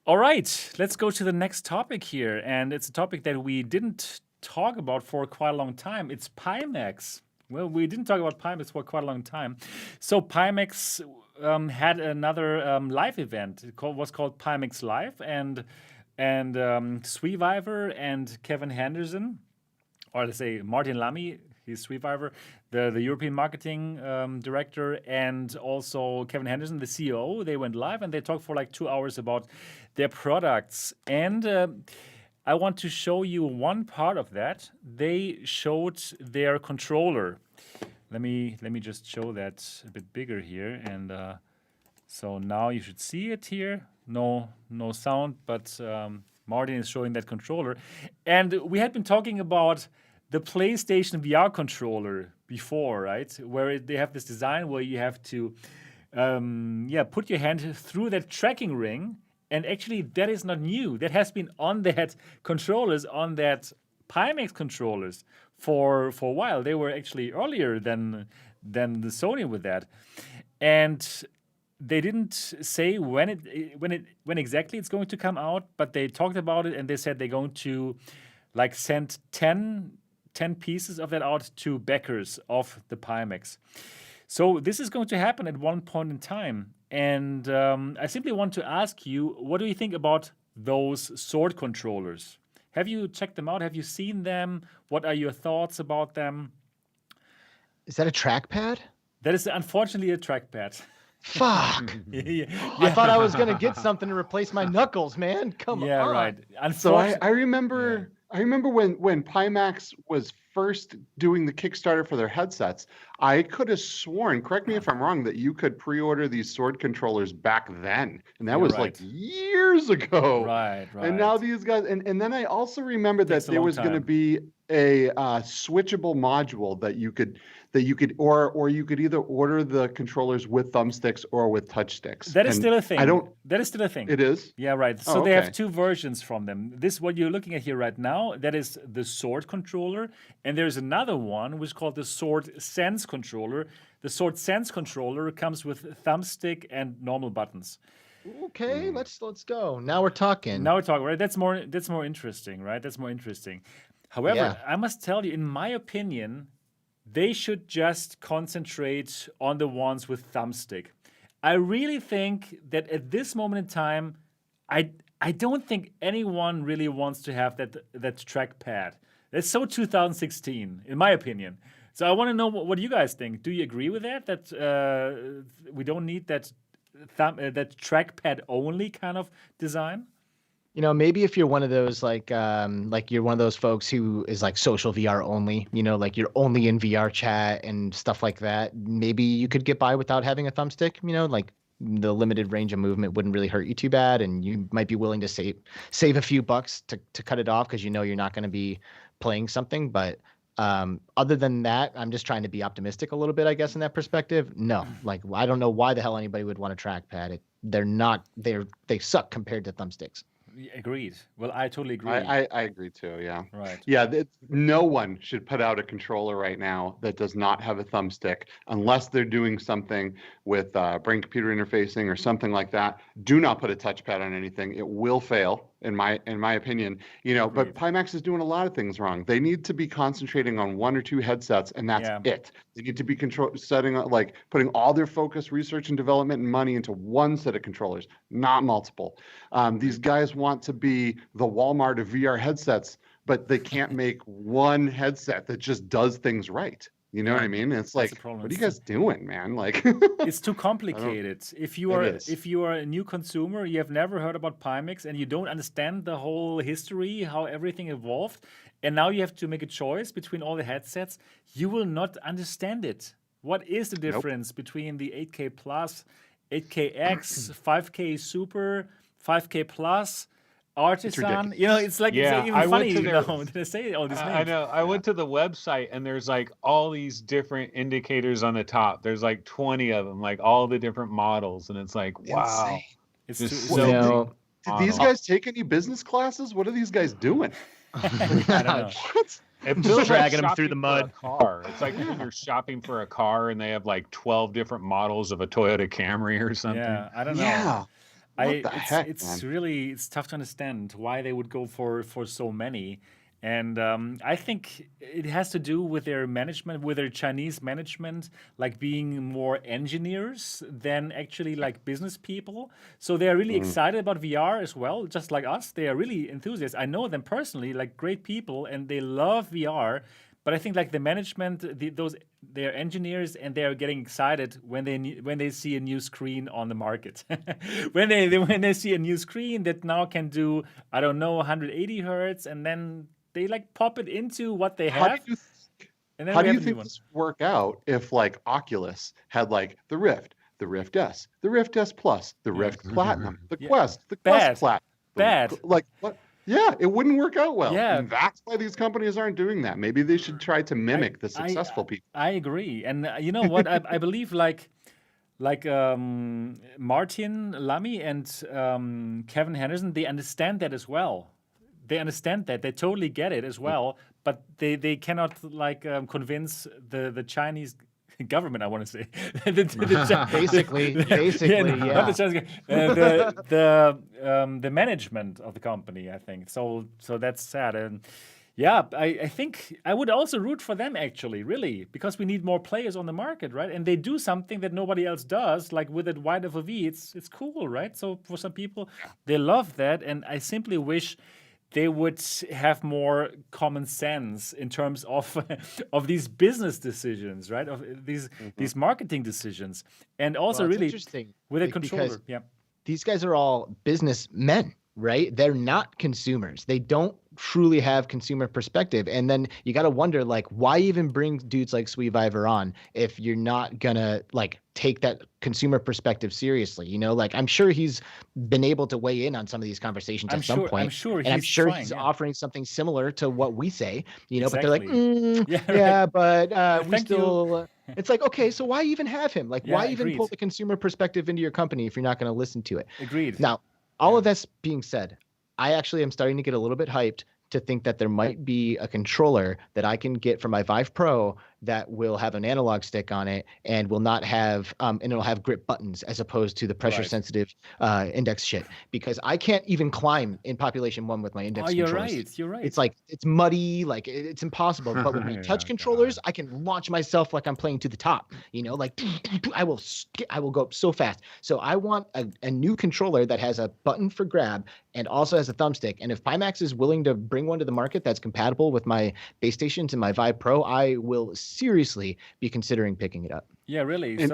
All right, let's go to the next topic here. And it's a topic that we didn't talk about for quite a long time. It's Pimax. Well, we didn't talk about Pimax for quite a long time. So Pimax had another live event. It was called Pimax Live. And Skeeva and Kevin Henderson, or let's say Martin Lamy, he's Skeeva, the European marketing director, and also Kevin Henderson, the CEO. They went live and they talked for like 2 hours about their products. And I want to show you one part of that. They showed their controller. Let me just show that a bit bigger here. And so now you should see it here. No sound, but Martin is showing that controller. And we had been talking about the PlayStation VR controller before, right? Where they have this design where you have to put your hand through that tracking ring. And actually, that is not new. That has been on that controllers, on that Pimax controllers for a while. They were actually earlier than the Sony with that. And they didn't say when exactly it's going to come out, but they talked about it and they said they're going to send 10 pieces of that out to backers of the Pimax. So this is going to happen at one point in time. And I simply want to ask you, what do you think about those sword controllers? Have you checked them out? Have you seen them? What are your thoughts about them? Is that a trackpad? That is unfortunately a trackpad. Fuck. Yeah. I thought I was going to get something to replace my knuckles, man. Come on. Yeah, right. So I remember when Pimax was first doing the Kickstarter for their headsets, I could have sworn, correct me if I'm wrong, that you could pre-order these sword controllers back then. And that was like years ago. Right. And now these guys, and then I also remember that there was going to be a switchable module that you could or you could either order the controllers with thumbsticks or with touch sticks. That is still a thing. That is still a thing. It is? Yeah, right. So they have two versions from them. This, what you're looking at here right now, that is the Sword controller. And there's another one which is called the Sword Sense controller. The Sword Sense controller comes with thumbstick and normal buttons. Okay, let's go. Now we're talking. Right? That's more interesting, right? That's more interesting. However, I must tell you, in my opinion, they should just concentrate on the ones with thumbstick. I really think that at this moment in time, I don't think anyone really wants to have that trackpad. That's so 2016, in my opinion. So I want to know what you guys think. Do you agree with that? That we don't need that that trackpad only kind of design? You know, maybe if you're one of those like you're one of those folks who is like social VR only, you know, like you're only in VR chat and stuff like that, maybe you could get by without having a thumbstick, you know, like the limited range of movement wouldn't really hurt you too bad, and you might be willing to save a few bucks to cut it off because you know you're not going to be playing something. But other than that, I'm just trying to be optimistic a little bit, I guess, in that perspective. No, like I don't know why the hell anybody would want a trackpad. They suck compared to thumbsticks. Agreed. Well, I totally agree. I agree too. Yeah. Right. Yeah. No one should put out a controller right now that does not have a thumbstick unless they're doing something with brain-computer interfacing or something like that. Do not put a touchpad on anything. It will fail, in my opinion. You know, Agreed. but Pimax is doing a lot of things wrong. They need to be concentrating on one or two headsets, and that's it. They need to be putting all their focus, research, and development and money into one set of controllers, not multiple. These guys want to be the Walmart of VR headsets, but they can't make one headset that just does things right. You know what I mean? It's like, what are you guys doing, man? Like, it's too complicated. If you are a new consumer, you have never heard about Pimax, and you don't understand the whole history, how everything evolved, and now you have to make a choice between all the headsets, you will not understand it. What is the difference between the 8K Plus, 8KX, 5K Super, 5K Plus, Artisan? You know, it's like it's even funny, to say all these names. I know. I went to the website, and there's like all these different indicators on the top. There's like 20 of them, like all the different models, and it's like, wow. It's so did these guys take any business classes? What are these guys doing? I don't know. It feels dragging like them through the mud. Car. It's like when you're shopping for a car and they have like 12 different models of a Toyota Camry or something. Yeah, I don't know. Yeah. It's tough to understand why they would go for so many. And I think it has to do with their management, with their Chinese management, like being more engineers than actually like business people. So they are really excited about VR as well, just like us. They are really enthusiasts. I know them personally, like great people, and they love VR. But I think like the management, they're engineers, and they are getting excited when they see a new screen on the market. when they see a new screen that now can do 180 hertz, and then they like pop it into what they have. How do you think this would work out if like Oculus had like the Rift S, the Rift S Plus, the Rift Platinum, the Quest, the Quest Platinum? Bad. Like what? Yeah, it wouldn't work out well. Yeah. And that's why these companies aren't doing that. Maybe they should try to mimic the successful people. I agree. And you know what? I believe like Martin Lamy and Kevin Henderson, they understand that as well. They understand that. They totally get it as well. But they cannot like convince the Chinese government, I want to say. Basically, the management of the company, I think. So that's sad. And yeah, I think I would also root for them, actually, really, because we need more players on the market, right? And they do something that nobody else does, like with it Wide-FOV. It's cool, right? So for some people, they love that, and I simply wish they would have more common sense in terms of these business decisions, right? Of these marketing decisions, and also really interesting with a controller. Yeah, these guys are all businessmen, right? They're not consumers. They don't truly have consumer perspective. And then you got to wonder, like, why even bring dudes like Skeeva on if you're not gonna like take that consumer perspective seriously? You know, like I'm sure he's been able to weigh in on some of these conversations at some point. I'm sure he's offering something similar to what we say. You know, exactly. But they're like, but we still. It's like, okay, so why even have him? Like, why even pull the consumer perspective into your company if you're not going to listen to it? Agreed. Now, all of this being said, I actually am starting to get a little bit hyped to think that there might be a controller that I can get for my Vive Pro that will have an analog stick on it and will not have and it'll have grip buttons as opposed to the pressure sensitive index shit, because I can't even climb in population 1 with my index controllers. You're right. It's like it's muddy, like it's impossible. But with my touch controllers, I can launch myself like I'm playing to the top, you know, like I will go up so fast. So I want a new controller that has a button for grab and also has a thumbstick. And if Pimax is willing to bring one to the market that's compatible with my base stations and my Vive Pro, I will seriously be considering picking it up. Yeah, really. And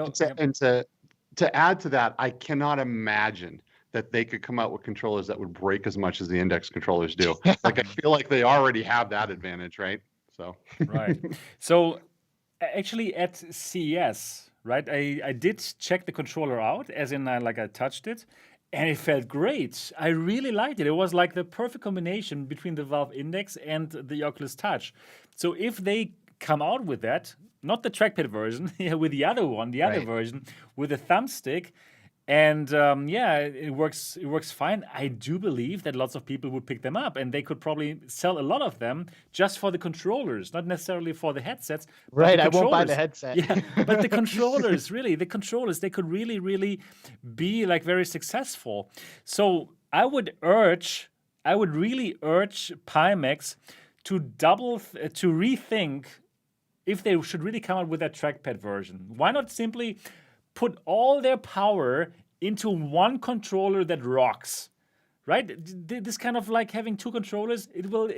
to add to that, I cannot imagine that they could come out with controllers that would break as much as the index controllers do. Like, I feel like they already have that advantage, right? So right. So actually at CES, right, I did check the controller out, as in I touched it, and it felt great. I really liked it. It was like the perfect combination between the Valve Index and the Oculus Touch. So if they come out with that, not the trackpad version, with the other one, the other version with a thumbstick, and it works fine. I do believe that lots of people would pick them up, and they could probably sell a lot of them just for the controllers, not necessarily for the headsets. Right, I won't buy the headset. Yeah, but the controllers, really, they could really, really be like very successful. So I would really urge Pimax to rethink if they should really come out with that trackpad version. Why not simply put all their power into one controller that rocks, right? This kind of like having two controllers, it will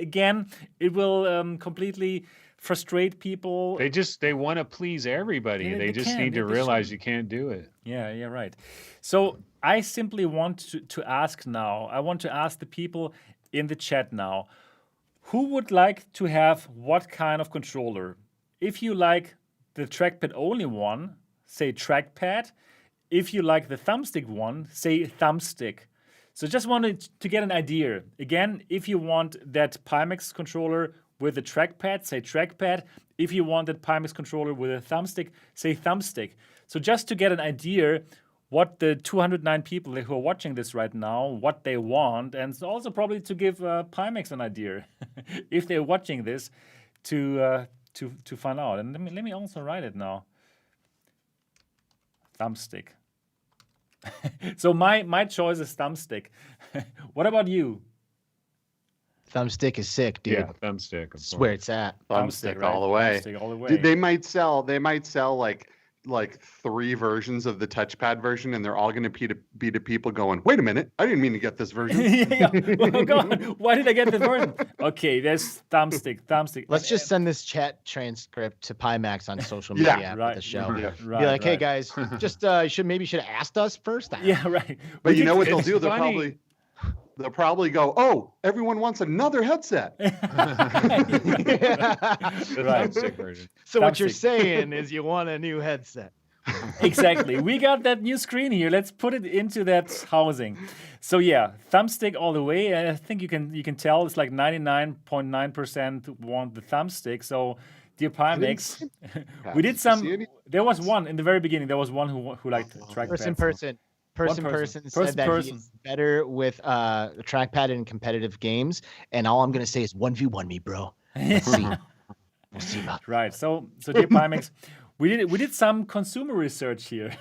completely frustrate people. They want to please everybody. They just need to realize you can't do it. Yeah, right. So I simply want to ask now, I want to ask the people in the chat now, who would like to have what kind of controller? If you like the trackpad only one, say trackpad. If you like the thumbstick one, say thumbstick. So just wanted to get an idea. Again, if you want that Pimax controller with a trackpad, say trackpad. If you want that Pimax controller with a thumbstick, say thumbstick. So just to get an idea what the 209 people who are watching this right now, what they want, and also probably to give Pimax an idea if they're watching this to find out. And let me also write it now. Thumbstick. So my choice is thumbstick. What about you? Thumbstick is sick, dude. Yeah, thumbstick. That's where it's at. Thumbstick all the way. Thumbstick all the way. They might sell like 3 versions of the touchpad version, and they're all going to be to people going, wait a minute, I didn't mean to get this version. Well, go on. Why did I get this version? Okay, there's thumbstick. Let's just send this chat transcript to Pimax on social media after the show. Right, be like, hey guys, just should have asked us first. Yeah, right. But you know what they'll do? They'll probably go, oh, everyone wants another headset. Thumbstick version. So what you're saying is you want a new headset. Exactly. We got that new screen here. Let's put it into that housing. So yeah, thumbstick all the way. I think you can tell it's like 99.9% want the thumbstick. So dear Pimax, we did some. There was one in the very beginning. There was one who liked trackpad. Person said that he's better with a trackpad in competitive games, and all I'm gonna say is 1v1 me, bro. Let's see. We'll see about that. Right. So dear Pimax, we did some consumer research here.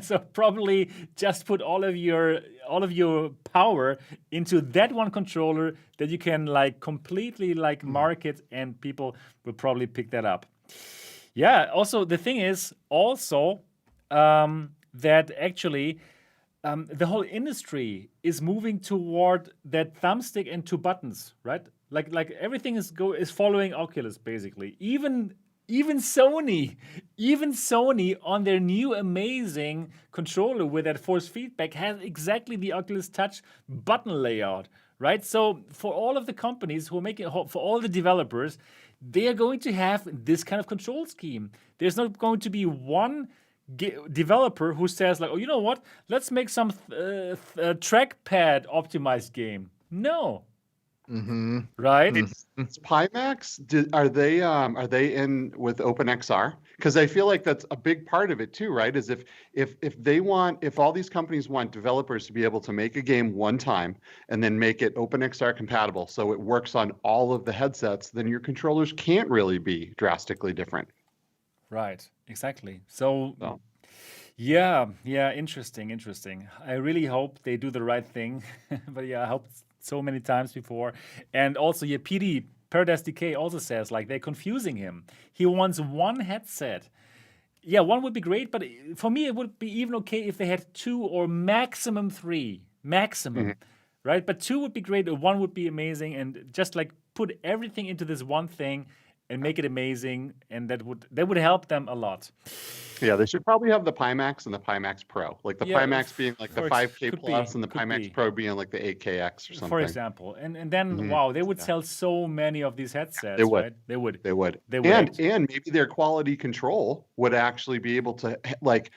So probably just put all of your power into that one controller that you can like completely like market, and people will probably pick that up. Yeah. Also, the thing is also that actually. The whole industry is moving toward that thumbstick and 2 buttons, right? Like everything is following Oculus basically. Even Sony on their new amazing controller with that force feedback has exactly the Oculus Touch button layout, right? So for all of the companies who are making, for all the developers, they are going to have this kind of control scheme. There's not going to be one developer who says like, oh, you know what? Let's make some trackpad optimized game. No. Mm-hmm. Right? It's Pimax. Are they in with OpenXR? Because I feel like that's a big part of it too, right? Is if all these companies want developers to be able to make a game one time and then make it OpenXR compatible so it works on all of the headsets, then your controllers can't really be drastically different. Right, exactly. So, yeah, interesting. I really hope they do the right thing. But yeah, I hope so many times before. And also, yeah, PD, Paradise Decay also says, like, they're confusing him. He wants one headset. Yeah, one would be great, but for me, it would be even okay if they had 2 or maximum 3. Maximum, right? But 2 would be great, or 1 would be amazing, and just, like, put everything into this one thing, and make it amazing, and that would help them a lot. Yeah, they should probably have the Pimax and the Pimax Pro. Like the Pimax being like the 5K Plus and the Pimax Pro being like the 8KX or something. For example. And then, wow, they would sell so many of these headsets, they would. right? They would. They would. And maybe their quality control would actually be able to like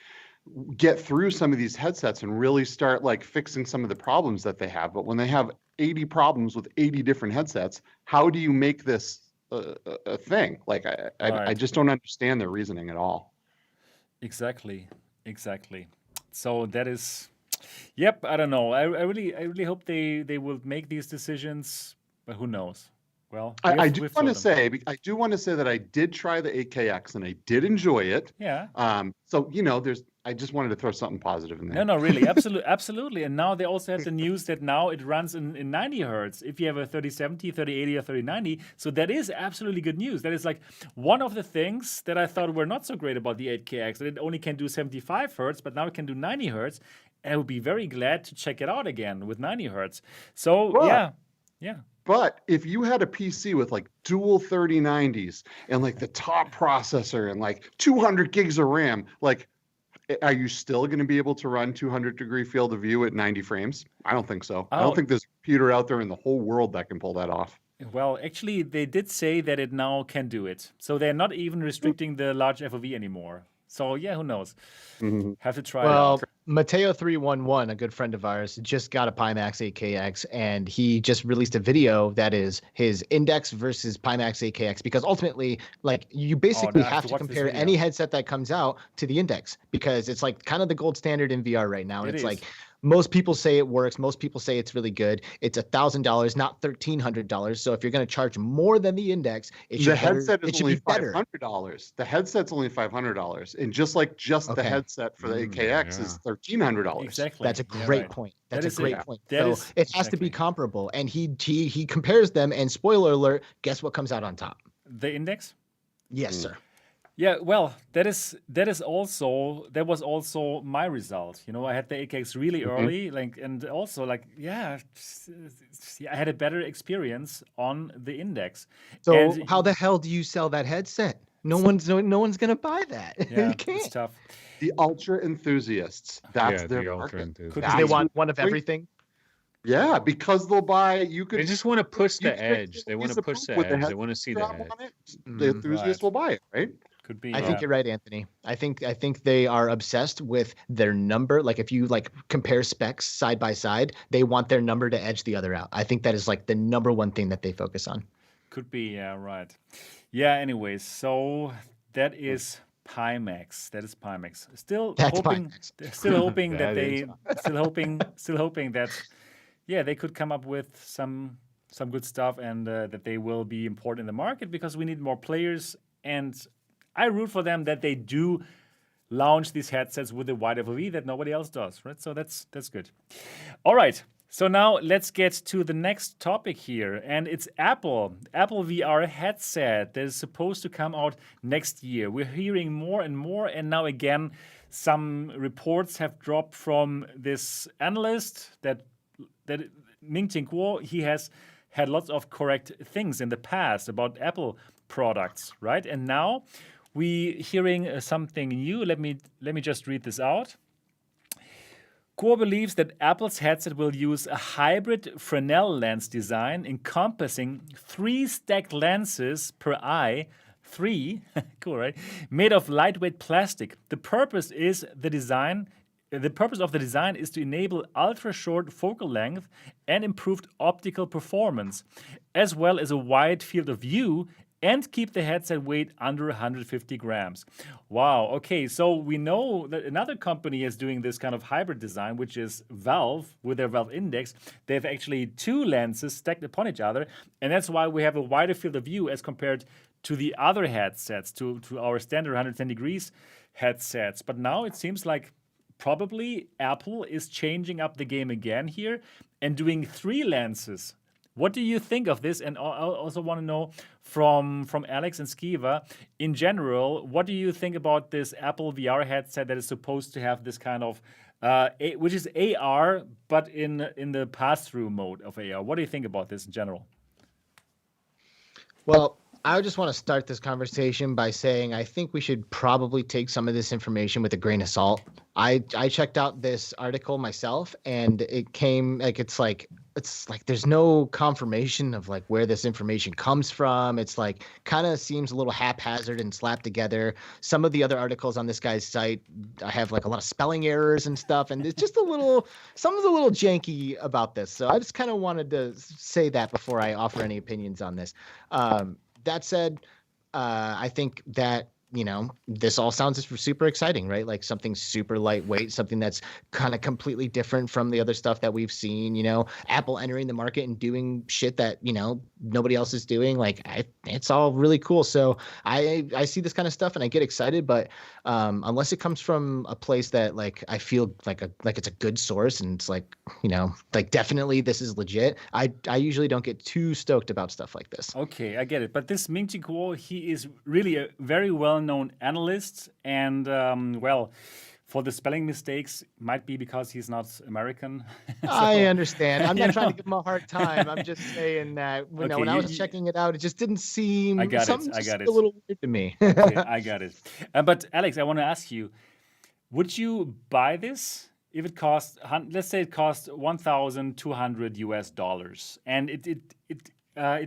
get through some of these headsets and really start like fixing some of the problems that they have. But when they have 80 problems with 80 different headsets, how do you make this a thing? Like I just don't understand their reasoning at all. Exactly. So that is, yep. I don't know. I really hope they will make these decisions, but who knows? Well, I do want to say that I did try the 8KX and I did enjoy it. Yeah. So I just wanted to throw something positive in there. No, really, absolutely. And now they also have the news that now it runs in 90 hertz if you have a 3070, 3080, or 3090. So that is absolutely good news. That is like one of the things that I thought were not so great about the 8KX, that it only can do 75 hertz, but now it can do 90 hertz. And I would be very glad to check it out again with 90 hertz. So, yeah. But if you had a PC with like dual 3090s and like the top processor and like 200 gigs of RAM, like, are you still going to be able to run 200-degree field of view at 90 frames? I don't think so. I don't think there's a computer out there in the whole world that can pull that off. Well, actually, they did say that it now can do it. So they're not even restricting the large FOV anymore. So, yeah, who knows? Have to try it out. Mateo311, a good friend of ours, just got a Pimax 8KX, and he just released a video that is his Index versus Pimax 8KX, because ultimately, like, you basically have to compare any headset that comes out to the Index, because it's like kind of the gold standard in VR right now. It's like most people say it works. Most people say it's really good. It's $1,000, not $1,300. So if you're going to charge more than the Index, it should be better. $500. The headset's only $500, and the headset for the 8KX is $1,300. Exactly. That's a great point. That's a great point. So it has to be comparable, and he compares them. And spoiler alert, guess what comes out on top? The Index. Yes, sir. Yeah, well, that was also my result. I had the 8KX really early, I had a better experience on the Index. So how the hell do you sell that headset? No one's gonna buy that. Yeah, you can't. It's tough. The ultra enthusiasts. That's their market. Because they want one of everything. Yeah, because they'll buy. They just want to push the edge. They want to push the edge. They want to see the edge. The enthusiasts will buy it, right? Could be. I think you're right, Anthony. I think they are obsessed with their number. Like if you compare specs side by side, they want their number to edge the other out. I think that is like the number one thing that they focus on. Could be, yeah, right. Yeah. Anyways, so that is Pimax. Still hoping that they could come up with some good stuff, and that they will be important in the market, because we need more players. And I root for them that they do launch these headsets with the Wide-FOV that nobody else does, right? So that's good. All right. So now let's get to the next topic here, and it's Apple VR headset that is supposed to come out next year. We're hearing more and more, and now again, some reports have dropped from this analyst that Ming-Ching Kuo. He has had lots of correct things in the past about Apple products, right? And now we hearing something new. Let me just read this out. Kuo believes that Apple's headset will use a hybrid Fresnel lens design encompassing 3 stacked lenses per eye. 3, cool, right? Made of lightweight plastic. The purpose of the design is to enable ultra-short focal length and improved optical performance, as well as a wide field of view, and keep the headset weight under 150 grams. Wow, okay, so we know that another company is doing this kind of hybrid design, which is Valve, with their Valve Index. They have actually 2 lenses stacked upon each other, and that's why we have a wider field of view as compared to the other headsets, to our standard 110 degrees headsets. But now it seems like probably Apple is changing up the game again here and doing 3 lenses. What do you think of this? And I also want to know from Alyx and Skeeva, in general, what do you think about this Apple VR headset that is supposed to have this kind of, which is AR, but in the pass-through mode of AR? What do you think about this in general? Well, I just want to start this conversation by saying I think we should probably take some of this information with a grain of salt. I checked out this article myself, and it came like it's like there's no confirmation of like where this information comes from. It's like kind of seems a little haphazard and slapped together. Some of the other articles on this guy's site, I have like a lot of spelling errors and stuff, and it's just something's a little janky about this. So I just kind of wanted to say that before I offer any opinions on this. That said, I think that, this all sounds super exciting, right? Like something super lightweight, something that's kind of completely different from the other stuff that we've seen, Apple entering the market and doing shit that, nobody else is doing. Like it's all really cool. So I see this kind of stuff and I get excited, but unless it comes from a place that like I feel like it's a good source and it's like, like definitely this is legit, I usually don't get too stoked about stuff like this. Okay, I get it. But this Ming Chi Kuo, he is really a very well-known analyst, and for the spelling mistakes, might be because he's not American. So, I understand. I'm not trying to give him a hard time. I'm just saying that when I was checking it out, it just didn't seem. I got it. A little weird to me. Okay, I got it. But Alyx, I want to ask you: would you buy this if it costs? Let's say it costs $1,200 and it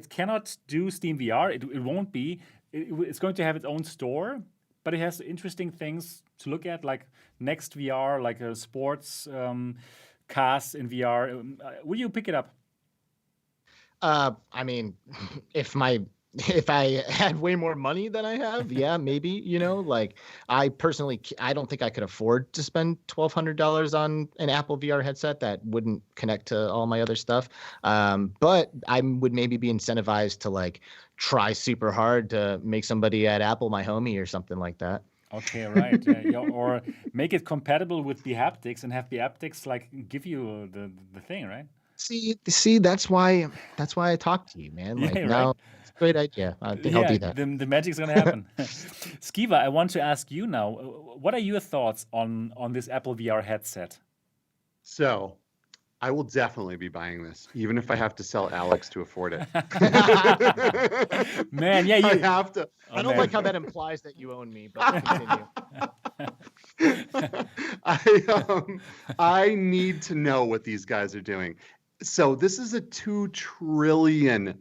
cannot do SteamVR. It won't be. It's going to have its own store, but it has interesting things to look at, like Next VR, like a sports cast in VR. Will you pick it up? I mean, if I had way more money than I have, yeah, maybe, like I personally, I don't think I could afford to spend $1,200 on an Apple VR headset that wouldn't connect to all my other stuff. But I would maybe be incentivized to like try super hard to make somebody at Apple my homie or something like that. Okay, right. Yeah, or make it compatible with the haptics and have the haptics like give you the thing, right? See, that's why I talked to you, man. Like, yeah, right. It's a great idea. I think I'll do that. The magic's gonna happen. Skeeva, I want to ask you now. What are your thoughts on this Apple VR headset? So, I will definitely be buying this, even if I have to sell Alyx to afford it. Man, yeah, I have to. I don't like how that implies that you own me, but continue. I need to know what these guys are doing. So this is a $2 trillion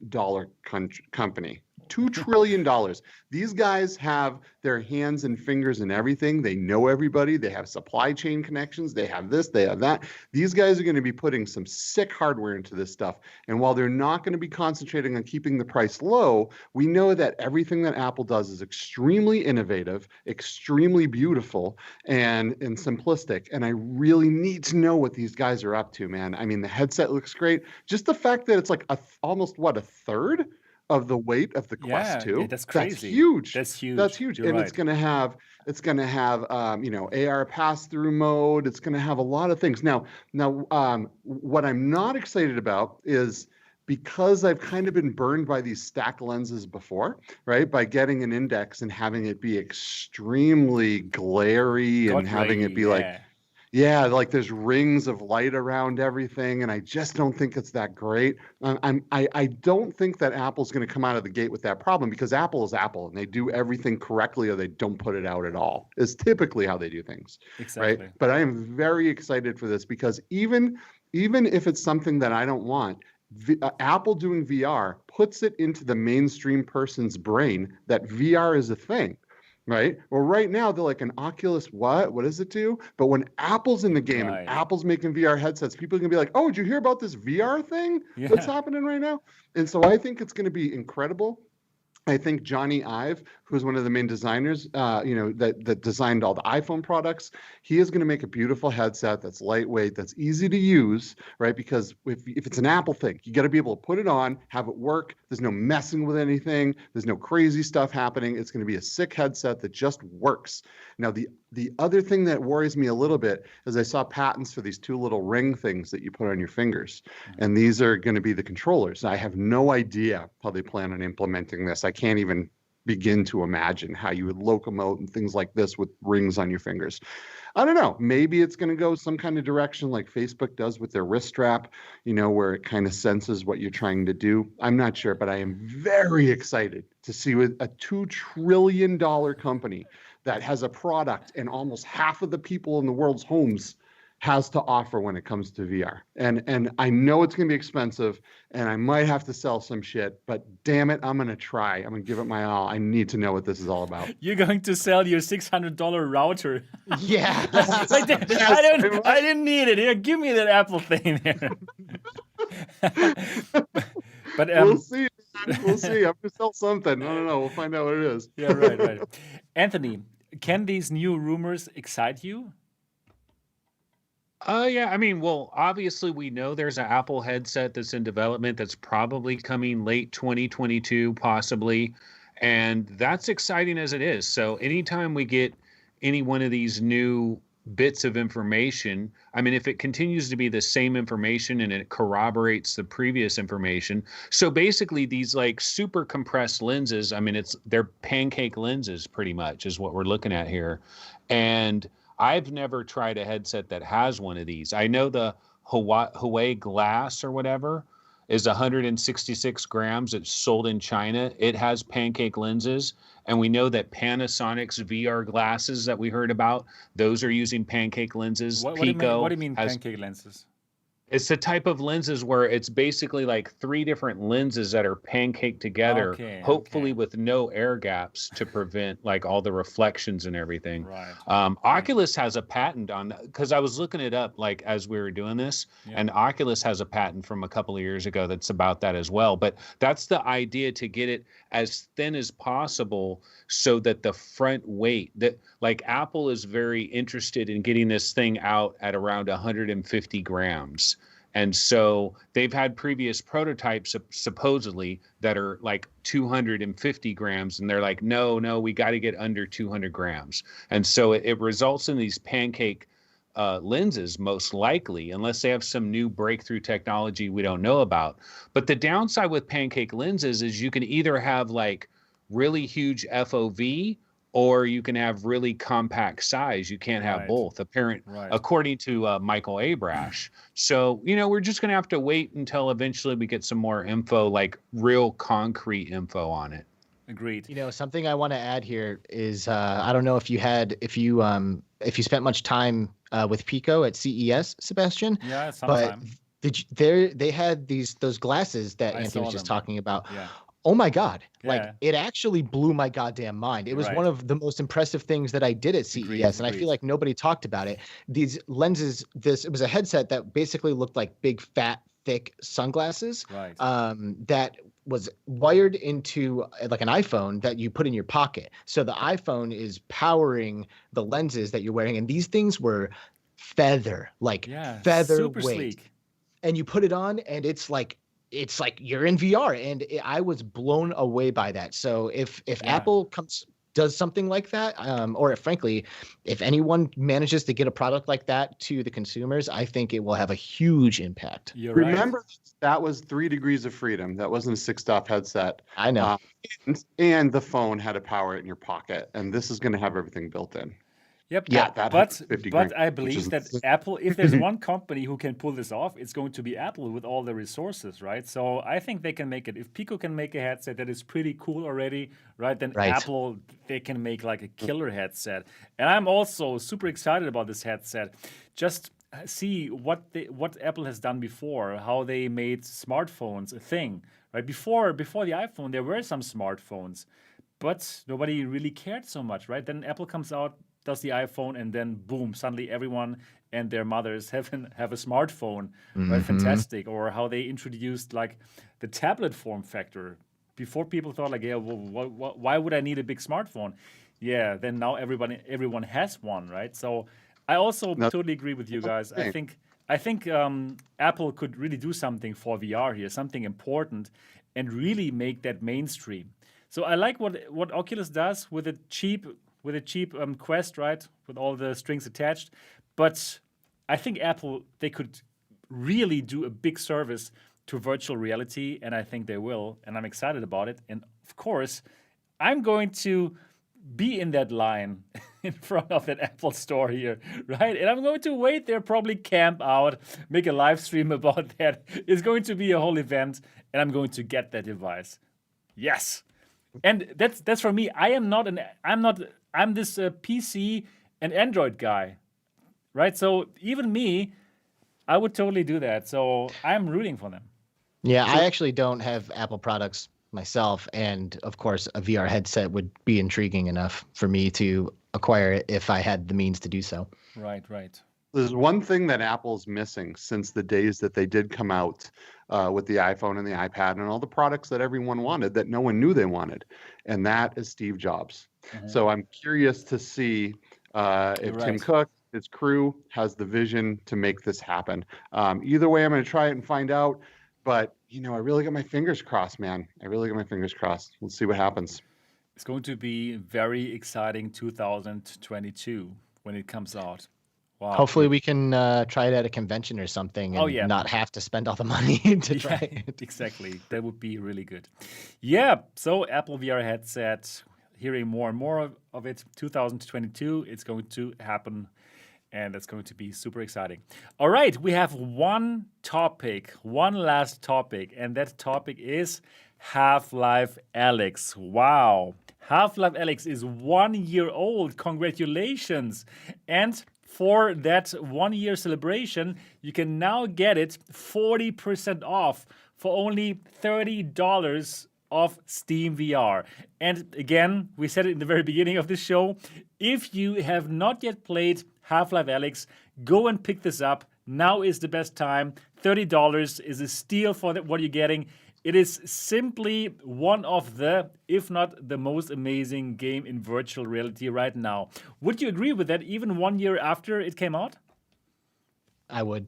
company. $2 trillion. These guys have their hands and fingers in everything. They know everybody. They have supply chain connections. They have this, they have that. These guys are going to be putting some sick hardware into this stuff. And while they're not going to be concentrating on keeping the price low, we know that everything that Apple does is extremely innovative, extremely beautiful, and simplistic. And I really need to know what these guys are up to, man. I mean, the headset looks great. Just the fact that it's like almost a third of the weight of the Quest 2. Yeah, that's crazy. That's huge. That's huge. And it's going to have AR pass-through mode. It's going to have a lot of things. Now, what I'm not excited about is because I've kind of been burned by these stack lenses before, right? By getting an index and having it be extremely glary and having it be like there's rings of light around everything, and I just don't think it's that great. I don't think that Apple's going to come out of the gate with that problem, because Apple is Apple, and they do everything correctly, or they don't put it out at all. Is typically how they do things, exactly. Right? But I am very excited for this, because even if it's something that I don't want, Apple doing VR puts it into the mainstream person's brain that VR is a thing. Right. Well, right now they're like an Oculus. What does it do? But when Apple's in the game and Apple's making VR headsets, people are going to be like, oh, did you hear about this VR thing that's happening right now? And so I think it's going to be incredible. I think Johnny Ive, who's one of the main designers, that designed all the iPhone products, he is going to make a beautiful headset that's lightweight, that's easy to use, right? Because if it's an Apple thing, you got to be able to put it on, have it work. There's no messing with anything. There's no crazy stuff happening. It's going to be a sick headset that just works. Now, the other thing that worries me a little bit is I saw patents for these two little ring things that you put on your fingers, and these are going to be the controllers. I have no idea how they plan on implementing this. I can't even begin to imagine how you would locomote and things like this with rings on your fingers. I don't know. Maybe it's going to go some kind of direction like Facebook does with their wrist strap, where it kind of senses what you're trying to do. I'm not sure, but I am very excited to see with a $2 trillion company that has a product and almost half of the people in the world's homes has to offer when it comes to VR. And I know it's going to be expensive and I might have to sell some shit, but damn it, I'm going to try. I'm going to give it my all. I need to know what this is all about. You're going to sell your $600 router. Yeah. I didn't need it. Here, give me that Apple thing there. But we'll see. We'll see. I'm going to sell something. I don't know. We'll find out what it is. Yeah, right. Anthony, can these new rumors excite you? Yeah, I mean, well, obviously we know there's an Apple headset that's in development that's probably coming late 2022, possibly. And that's exciting as it is. So anytime we get any one of these new bits of information, I mean, if it continues to be the same information and it corroborates the previous information. So basically these like super compressed lenses, I mean, they're pancake lenses pretty much is what we're looking at here. And I've never tried a headset that has one of these. I know the Huawei Glass or whatever is 166 grams. It's sold in China. It has pancake lenses. And we know that Panasonic's VR glasses that we heard about, those are using pancake lenses. What do you mean pancake lenses? It's the type of lenses where it's basically like 3 different lenses that are pancaked together, hopefully with no air gaps to prevent like all the reflections and everything. Right. Oculus has a patent on, because I was looking it up like as we were doing this, and Oculus has a patent from a couple of years ago that's about that as well. But that's the idea, to get it as thin as possible so that the front weight, that like Apple is very interested in getting this thing out at around 150 grams. And so they've had previous prototypes supposedly that are like 250 grams. And they're like, no, we got to get under 200 grams. And so it results in these pancake lenses, most likely, unless they have some new breakthrough technology we don't know about. But the downside with pancake lenses is you can either have like really huge FOV, or you can have really compact size. You can't have both, according to Michael Abrash. So, we're just going to have to wait until eventually we get some more info, like real concrete info on it. Agreed. Something I want to add here is I don't know if you spent much time with Pico at CES, Sebastian. Yeah, sometime. But they had those glasses that Anthony was just talking about. Yeah. Oh my God. Like it actually blew my goddamn mind. It was one of the most impressive things that I did at CES. And I feel like nobody talked about it. These lenses, it was a headset that basically looked like big, fat, thick sunglasses that was wired into like an iPhone that you put in your pocket. So the iPhone is powering the lenses that you're wearing. And these things were feather super weight. Sleek. And you put it on and it's like you're in VR, and I was blown away by that. So if Apple does something like that, or if anyone manages to get a product like that to the consumers, I think it will have a huge impact. Remember, that was 3 degrees of freedom. That wasn't a 6-stop headset. I know. And the phone had to power it in your pocket, and this is going to have everything built in. Yep. Yeah. But I believe that Apple, if there's one company who can pull this off, it's going to be Apple with all the resources, right? So I think they can make it. If Pico can make a headset that is pretty cool already, right? Then Apple, they can make like a killer headset. And I'm also super excited about this headset. Just see what Apple has done before, how they made smartphones a thing, right? Before the iPhone, there were some smartphones, but nobody really cared so much, right? Then Apple comes out, does the iPhone, and then boom, suddenly everyone and their mothers have a smartphone, right? Fantastic. Or how they introduced like the tablet form factor. Before people thought like, why would I need a big smartphone? Yeah, then now everyone has one, right? So I also totally agree with you guys. I think Apple could really do something for VR here, something important, and really make that mainstream. So I like what Oculus does with a cheap Quest, right, with all the strings attached. But I think Apple, they could really do a big service to virtual reality, and I think they will, and I'm excited about it. And of course, I'm going to be in that line in front of that Apple store here, right? And I'm going to wait there, probably camp out, make a live stream about that. It's going to be a whole event, and I'm going to get that device. Yes. And that's for me. I'm this PC and Android guy, right? So even me, I would totally do that. So I'm rooting for them. Yeah, I actually don't have Apple products myself, and of course a VR headset would be intriguing enough for me to acquire it if I had the means to do so. Right. There's one thing that Apple's missing since the days that they did come out with the iPhone and the iPad and all the products that everyone wanted that no one knew they wanted, and that is Steve Jobs. So I'm curious to see if Tim Cook, his crew, has the vision to make this happen. Either way, I'm going to try it and find out. But, I really got my fingers crossed, man. I really got my fingers crossed. Let's see what happens. It's going to be very exciting 2022 when it comes out. Wow. Hopefully we can try it at a convention or something and not have to spend all the money to try it. Exactly. That would be really good. Yeah. So Apple VR headset, hearing more and more of it, 2022, it's going to happen. And that's going to be super exciting. All right, we have one last topic, and that topic is Half-Life Alyx. Wow. Half-Life Alyx is 1 year old. Congratulations. And for that 1 year celebration, you can now get it 40% off for only $30 of SteamVR. And again, we said it in the very beginning of this show, if you have not yet played Half-Life Alyx, go and pick this up. Now is the best time. $30 is a steal for what you're getting. It is simply one of the, if not the most amazing game in virtual reality right now. Would you agree with that even 1 year after it came out? I would.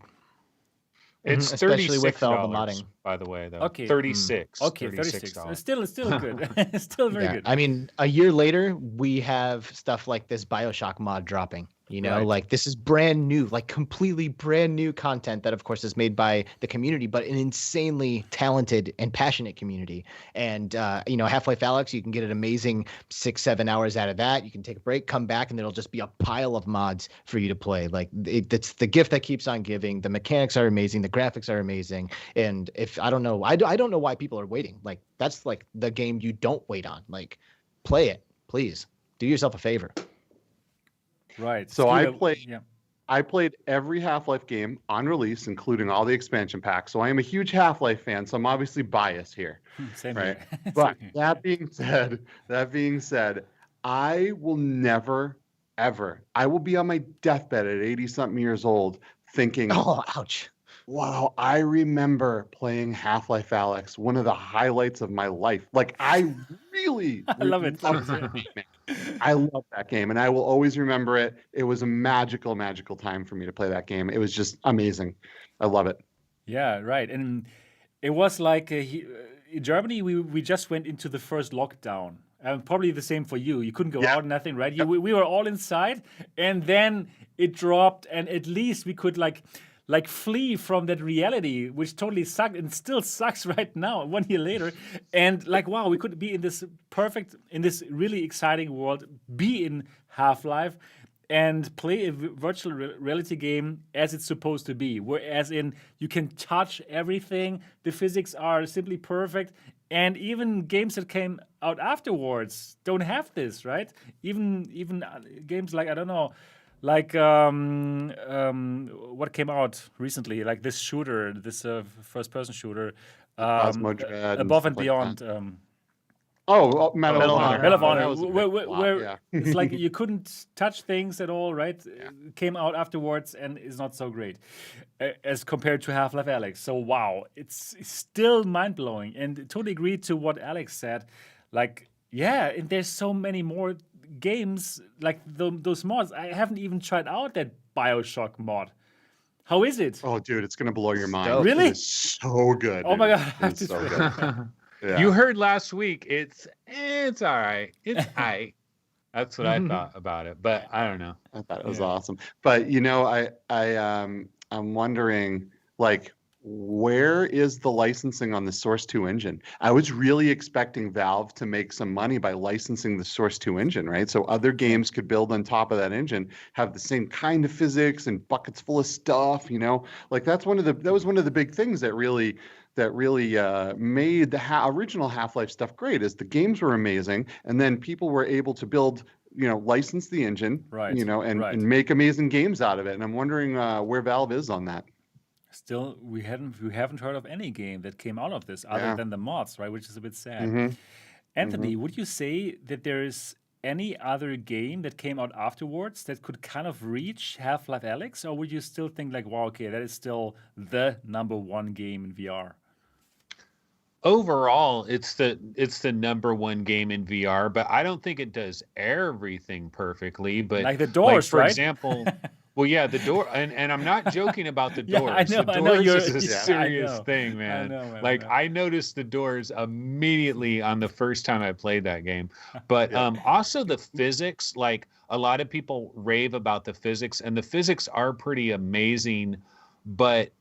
It's especially $36, with all the modding, by the way, though. Okay. 36. Okay, 36. It's still good. It's still very good. I mean, a year later, we have stuff like this BioShock mod dropping. Like this is brand new, like completely brand new content that, of course, is made by the community, but an insanely talented and passionate community. And, Half-Life Alyx, you can get an amazing 6-7 hours out of that. You can take a break, come back, and there'll just be a pile of mods for you to play. Like it's the gift that keeps on giving. The mechanics are amazing. The graphics are amazing. And I don't know why people are waiting. Like that's like the game you don't wait on. Like play it, please. Do yourself a favor. Right. So I played every Half-Life game on release, including all the expansion packs. So I am a huge Half-Life fan. So I'm obviously biased here. Same right? Here. But that being said, I will never, ever, I will be on my deathbed at 80-something years old thinking, oh, ouch. Wow, I remember playing Half-Life Alyx, one of the highlights of my life. Like, I really I love it. I love that game, and I will always remember it. It was a magical, magical time for me to play that game. It was just amazing. I love it. Yeah, right. And it was like in Germany, we just went into the first lockdown. Probably the same for you. You couldn't go out, nothing, right? We were all inside, and then it dropped, and at least we could like flee from that reality, which totally sucked and still sucks right now, 1 year later. And wow, we could be in this really exciting world, be in Half-Life and play a virtual reality game as it's supposed to be. Whereas you can touch everything, the physics are simply perfect, and even games that came out afterwards don't have this, right? Even games like, I don't know, like what came out recently, like this shooter, this first-person shooter, Above and Beyond. Medal of Honor. Medal of Honor, where it's like you couldn't touch things at all, right? It came out afterwards and is not so great as compared to Half-Life Alyx. So wow, it's still mind-blowing, and totally agree to what Alex said. And there's so many more games like those mods. I haven't even tried out that BioShock mod. How is it? Oh, dude, it's gonna blow your mind. Really? It's so good. Oh my god, it's so good. Yeah. You heard last week. It's all right. It's I. That's what I thought about it, but I don't know. I thought it was awesome. But I'm wondering, where is the licensing on the Source 2 engine? I was really expecting Valve to make some money by licensing the Source 2 engine, right? So other games could build on top of that engine, have the same kind of physics and buckets full of stuff, Like that was one of the big things that really made the original Half-Life stuff great, is the games were amazing, and then people were able to build, license the engine, and make amazing games out of it. And I'm wondering where Valve is on that. Still, we haven't heard of any game that came out of this other than the mods, right? Which is a bit sad. Mm-hmm. Anthony, would you say that there is any other game that came out afterwards that could kind of reach Half-Life Alyx, or would you still think like, wow, okay, that is still the number one game in VR? Overall, it's the number one game in VR, but I don't think it does everything perfectly. But like the doors, for right? example, well, yeah, the door, and I'm not joking about the doors. Yeah, the doors is a yeah, serious thing, man. I noticed the doors immediately on the first time I played that game. But also the physics, like a lot of people rave about the physics, and the physics are pretty amazing, but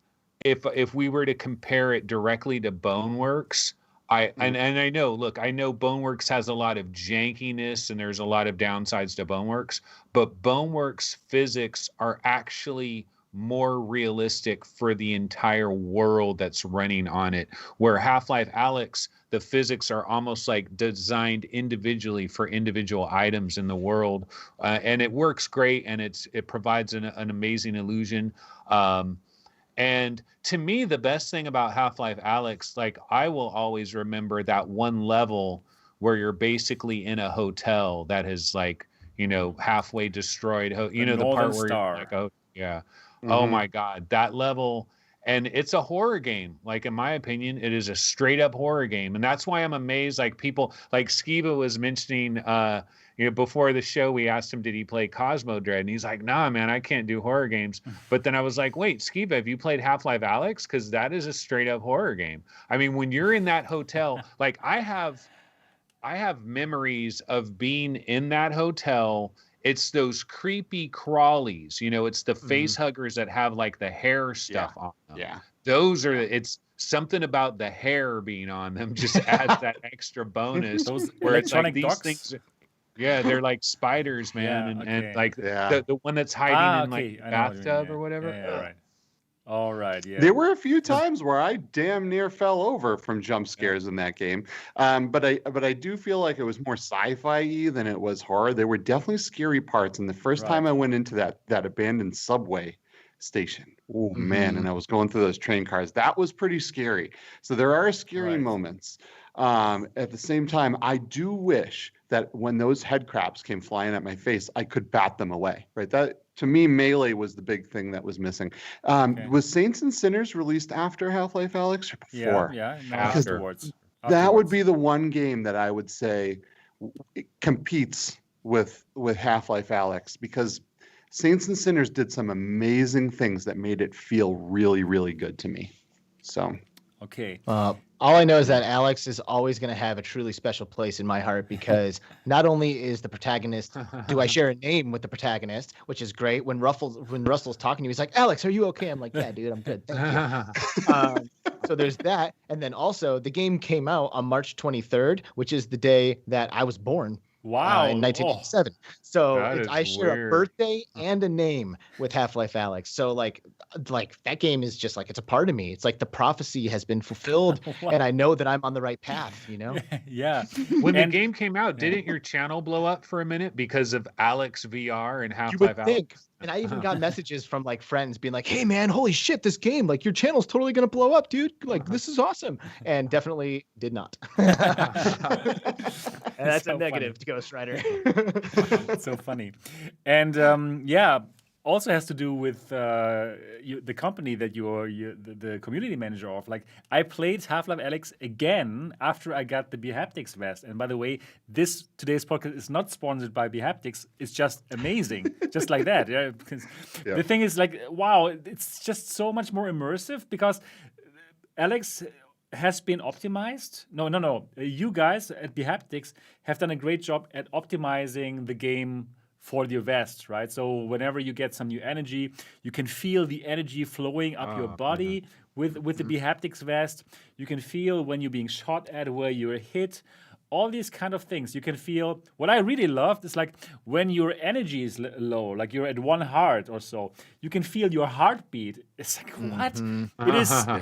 if we were to compare it directly to Boneworks, I know Boneworks has a lot of jankiness and there's a lot of downsides to Boneworks, but Boneworks physics are actually more realistic for the entire world that's running on it, where Half-Life Alyx, the physics are almost like designed individually for individual items in the world, and it works great, and it provides an amazing illusion. And to me, the best thing about Half-Life Alyx, like I will always remember that one level where you're basically in a hotel that is like, halfway destroyed. The part where you're like, oh yeah, oh my God, that level. And it's a horror game. Like, in my opinion, it is a straight up horror game. And that's why I'm amazed. Like people like Skeeva was mentioning, before the show, we asked him, did he play Cosmo Dread? And he's like, nah, man, I can't do horror games. But then I was like, wait, Skeeva, have you played Half-Life Alyx? Because that is a straight up horror game. I mean, when you're in that hotel, like I have memories of being in that hotel. It's those creepy crawlies, it's the face huggers that have like the hair stuff on them. Yeah. It's something about the hair being on them just adds that extra bonus. Those where it's like these ducks? things. Yeah, they're like spiders, man, and like the one that's hiding in like the bathtub or whatever. Yeah, right. All right, yeah. There were a few times where I damn near fell over from jump scares in that game, but I do feel like it was more sci-fi-y than it was horror. There were definitely scary parts, and the first time I went into that abandoned subway station, oh man, and I was going through those train cars, that was pretty scary. So there are scary moments. At the same time, I do wish that when those head crabs came flying at my face, I could bat them away, right? That, to me, melee was the big thing that was missing. Was Saints and Sinners released after Half-Life Alyx or before? Yeah, afterwards. That would be the one game that I would say competes with Half-Life Alyx, because Saints and Sinners did some amazing things that made it feel really, really good to me. So. Okay. All I know is that Alyx is always going to have a truly special place in my heart, because not only is the protagonist, do I share a name with the protagonist, which is great. When Russell's talking to me, he's like, "Alyx, are you okay?" I'm like, "Yeah, dude, I'm good. Thank you." So there's that. And then also the game came out on March 23rd, which is the day that I was born. Wow. In 1987. So I share weird. A birthday and a name with Half-Life Alyx. So like that game is just like, it's a part of me. It's like the prophecy has been fulfilled and I know that I'm on the right path, Yeah. When the game came out, didn't your channel blow up for a minute because of Alyx VR and Half-Life Alyx? And I even got messages from like friends being like, "Hey man, holy shit, this game, like your channel's totally gonna blow up, dude. Like this is awesome." And definitely did not. And that's so a negative funny. To Ghost Rider. That's so funny. And also has to do with the company that you're the community manager of. Like, I played Half-Life Alyx again after I got the bHaptics vest. And by the way, today's podcast is not sponsored by bHaptics. It's just amazing, just like that. Yeah, because the thing is, like, wow, it's just so much more immersive because Alyx has been optimized. No. You guys at bHaptics have done a great job at optimizing the game for your vest, right? So whenever you get some new energy, you can feel the energy flowing up your body with the bHaptics vest, you can feel when you're being shot at, where you're hit, all these kind of things. You can feel, what I really loved is like when your energy is low, like you're at 1 heart or so, you can feel your heartbeat. It's like, what?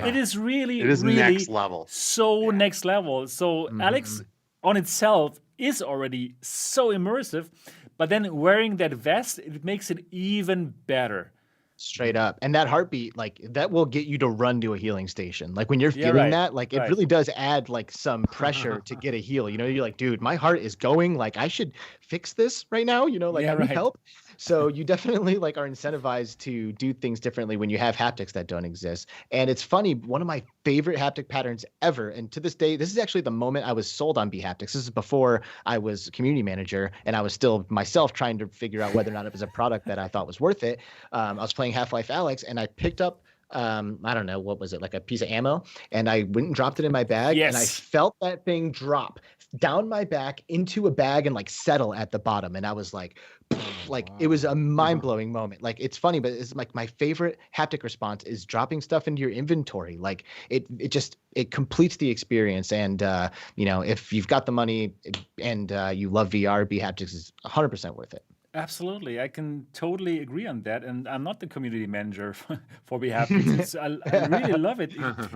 It is really, really next level. So next level. So Alyx on itself is already so immersive, but then wearing that vest, it makes it even better. Straight up. And that heartbeat, like that will get you to run to a healing station. Like when you're feeling that, like it really does add like some pressure to get a heal. You know, you're like, dude, my heart is going, like I should fix this right now, you know, like I need help. So you definitely like are incentivized to do things differently when you have haptics that don't exist. And it's funny, one of my favorite haptic patterns ever, and to this day, this is actually the moment I was sold on bHaptics. This is before I was community manager and I was still myself trying to figure out whether or not it was a product that I thought was worth it. I was playing Half-Life Alyx and I picked up I don't know, what was it, like a piece of ammo, and I went and dropped it in my bag, and I felt that thing drop down my back into a bag and like settle at the bottom, and I was like it was a mind-blowing moment. Like it's funny, but it's like my favorite haptic response is dropping stuff into your inventory. Like it completes the experience. And you know, if you've got the money and you love VR, bHaptics is 100% worth it. Absolutely. I can totally agree on that. And I'm not the community manager for bHaptics. I really love it.